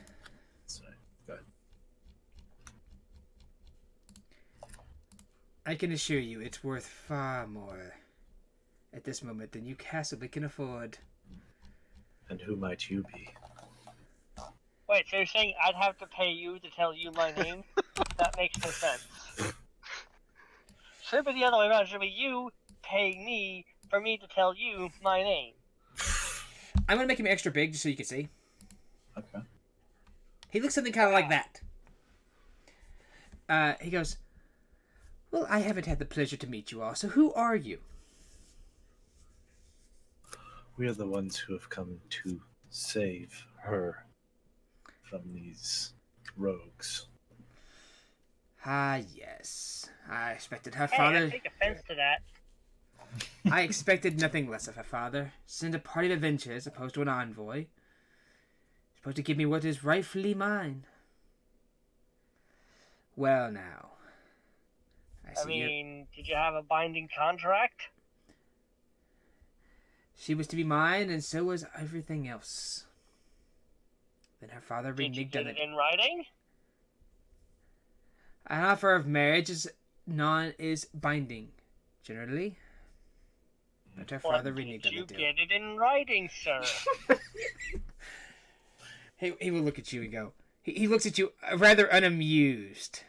Sorry. Go ahead. I can assure you it's worth far more at this moment than you possibly can afford. And who might you be? Wait, so you're saying I'd have to pay you to tell you my name? That makes no sense. Should be the other way around. Should be you paying me for me to tell you my name. I'm gonna make him extra big just so you can see. Okay. He looks something kind of like that. He goes, "Well, I haven't had the pleasure to meet you all, so who are you?" We are the ones who have come to save her from these rogues. Ah, yes. I expected her Hey, father... I take offense to that. I expected nothing less of her father. Send a party of adventurers opposed to an envoy. Supposed to give me what is rightfully mine. Well, now. I mean, did you have a binding contract? She was to be mine, and so was everything else. Then her father Did you reneged get on it it. in writing? An offer of marriage is binding, generally. But her Or father reneged did on you the deal. get it in writing, sir? He will look at you and go. He looks at you rather unamused.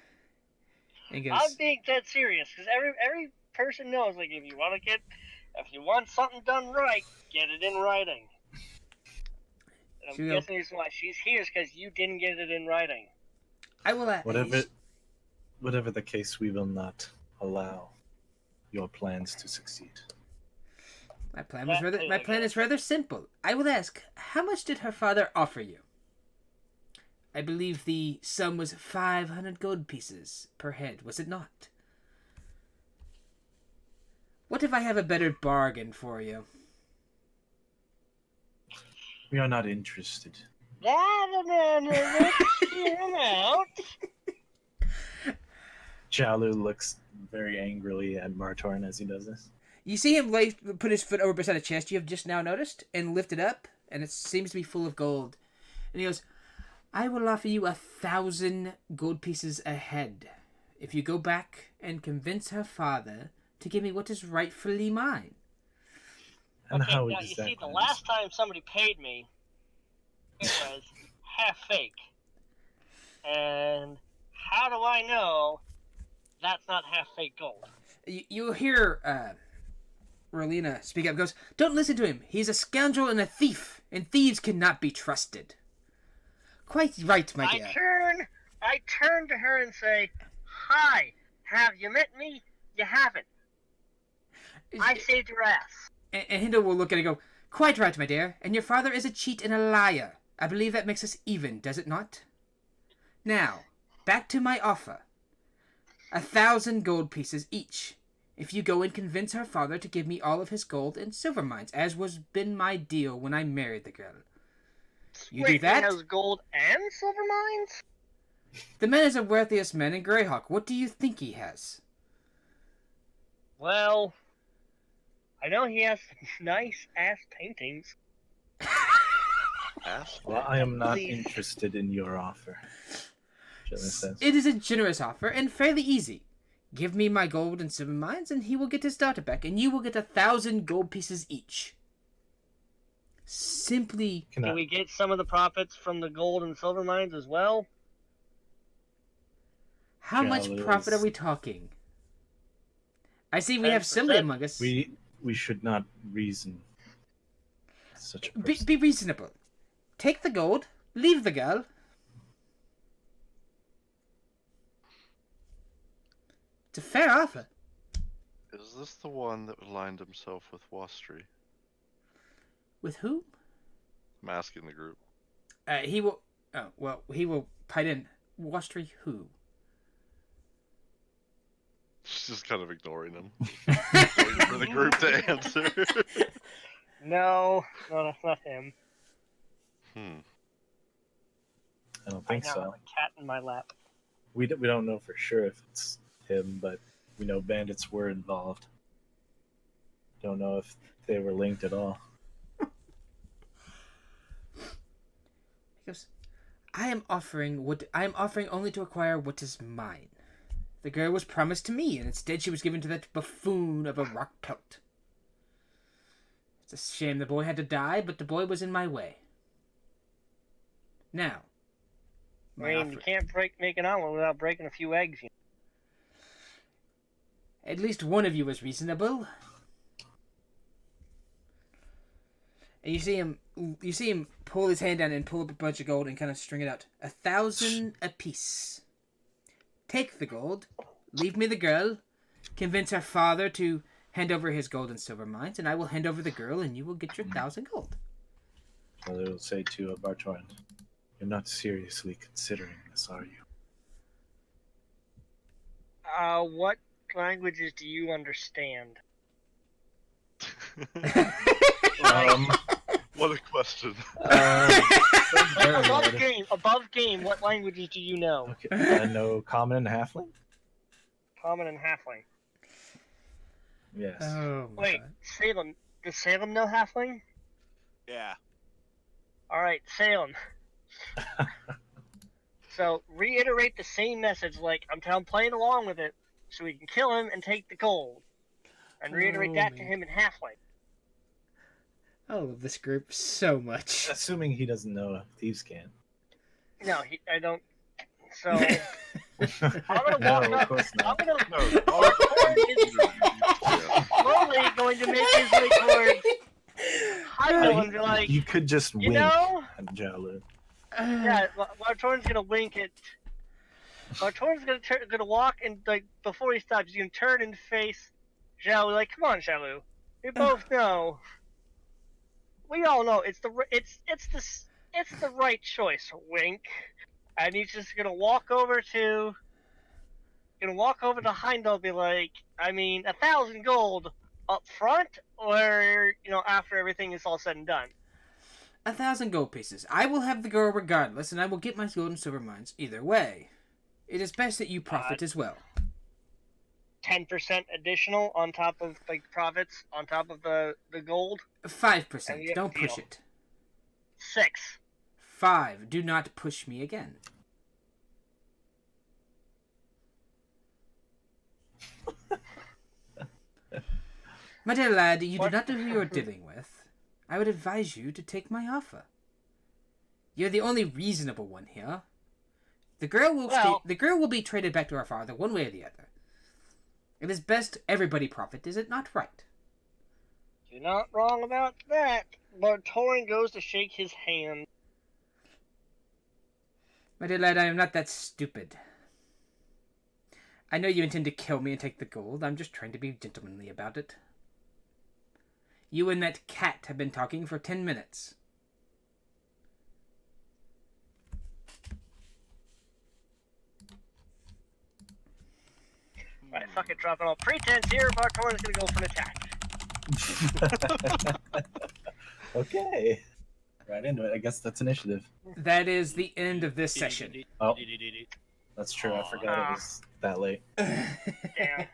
And goes, I'm being dead serious, because every person knows, like, if you want something done right, get it in writing. And I'm She'll go, guessing the reason why she's here is because you didn't get it in writing. I will Whatever the case, we will not allow your plans to succeed. My plan is rather simple. I will ask, how much did her father offer you? I believe the sum was 500 gold pieces per head, was it not? What if I have a better bargain for you? We are not interested. Let's hear him out. Jalu looks very angrily at Martorn as he does this. You see him put his foot over beside a chest you have just now noticed and lift it up, and it seems to be full of gold. And he goes, I will offer you 1,000 gold pieces a head if you go back and convince her father to give me what is rightfully mine. And Okay, how now is you that see, the going last time somebody paid me, it was half fake. And how do I know that's not half fake gold? You hear Rolina speak up, goes, don't listen to him. He's a scoundrel and a thief, and thieves cannot be trusted. Quite right, my dear. I turn to her and say, hi, have you met me? You haven't. I saved your ass. And Hindle will look at it and go, quite right, my dear. And your father is a cheat and a liar. I believe that makes us even, does it not? Now, back to my offer. 1,000 gold pieces each. If you go and convince her father to give me all of his gold and silver mines, as was been my deal when I married the girl. You do that? He has gold and silver mines? The man is the wealthiest man in Greyhawk. What do you think he has? Well, I know he has nice ass paintings. Well, I am not interested in your offer. Says. It is a generous offer and fairly easy. Give me my gold and silver mines, and he will get his daughter back, and you will get 1,000 gold pieces each. Simply. Can we get some of the profits from the gold and silver mines as well? How much profit are we talking? I see we have somebody among us. We should not reason. Such a be reasonable. Take the gold, leave the girl. It's a fair offer. Is this the one that aligned himself with Wastry? With who? I'm asking the group. He will. Oh, well, he will pipe in. Wastry who? She's just kind of ignoring him. Waiting for the group to answer. No, that's not him. I don't think so. I have a cat in my lap. We don't know for sure if it's him, but we know bandits were involved. Don't know if they were linked at all. He goes, I am offering only to acquire what is mine. The girl was promised to me, and instead she was given to that buffoon of a rock pelt. It's a shame the boy had to die, but the boy was in my way. Now, you can't make an omelet without breaking a few eggs. You know? At least one of you is reasonable. And you see him pull his hand down and pull up a bunch of gold and kind of string it out. 1,000 apiece. Take the gold, leave me the girl, convince her father to hand over his gold and silver mines, and I will hand over the girl, and you will get your 1,000 gold. Well, they will say to Bartorn, you're not seriously considering this, are you? What languages do you understand? What a question. Above game, what languages do you know? Okay. I know Common and Halfling. Common and Halfling. Yes. Oh, wait, God. Salem. Does Salem know Halfling? Yeah. Alright, Salem. So, reiterate the same message, like, I'm playing along with it, so we can kill him and take the gold. And reiterate that to him in Halfling. I love this group so much. Assuming he doesn't know thieves can. No, I don't. So, I'm gonna walk up. I'm gonna. Slowly going to make his way towards Heimdall and be like, you could just wink at Jalu. Yeah, Bartorn's gonna wink at. Bartorn's gonna walk and like before he stops, he's gonna turn and face Jalu. Like, come on, Jalu. We both know. We all know it's the right choice. Wink, and he's just gonna walk over to Heimdall and be like, I mean, 1,000 gold up front, or after everything is all said and done. 1,000 gold pieces. I will have the girl regardless, and I will get my gold and silver mines either way. It is best that you profit as well. 10% additional on top of like profits on top of the gold. 5%. Don't push it. 6. 5. Do not push me again. My dear lad, you do not know who you are dealing with. I would advise you to take my offer. You're the only reasonable one here. The girl will be traded back to her father one way or the other. It is best everybody profit, is it not right? You're not wrong about that. Lord Torin goes to shake his hand. My dear lad, I am not that stupid. I know you intend to kill me and take the gold. I'm just trying to be gentlemanly about it. You and that cat have been talking for 10 minutes. Alright, fuck it, dropping all pretense here. Bartorin's gonna go for an attack. Okay. Right into it. I guess that's initiative. That is the end of this session. Oh, that's true. I forgot it was that late. Damn.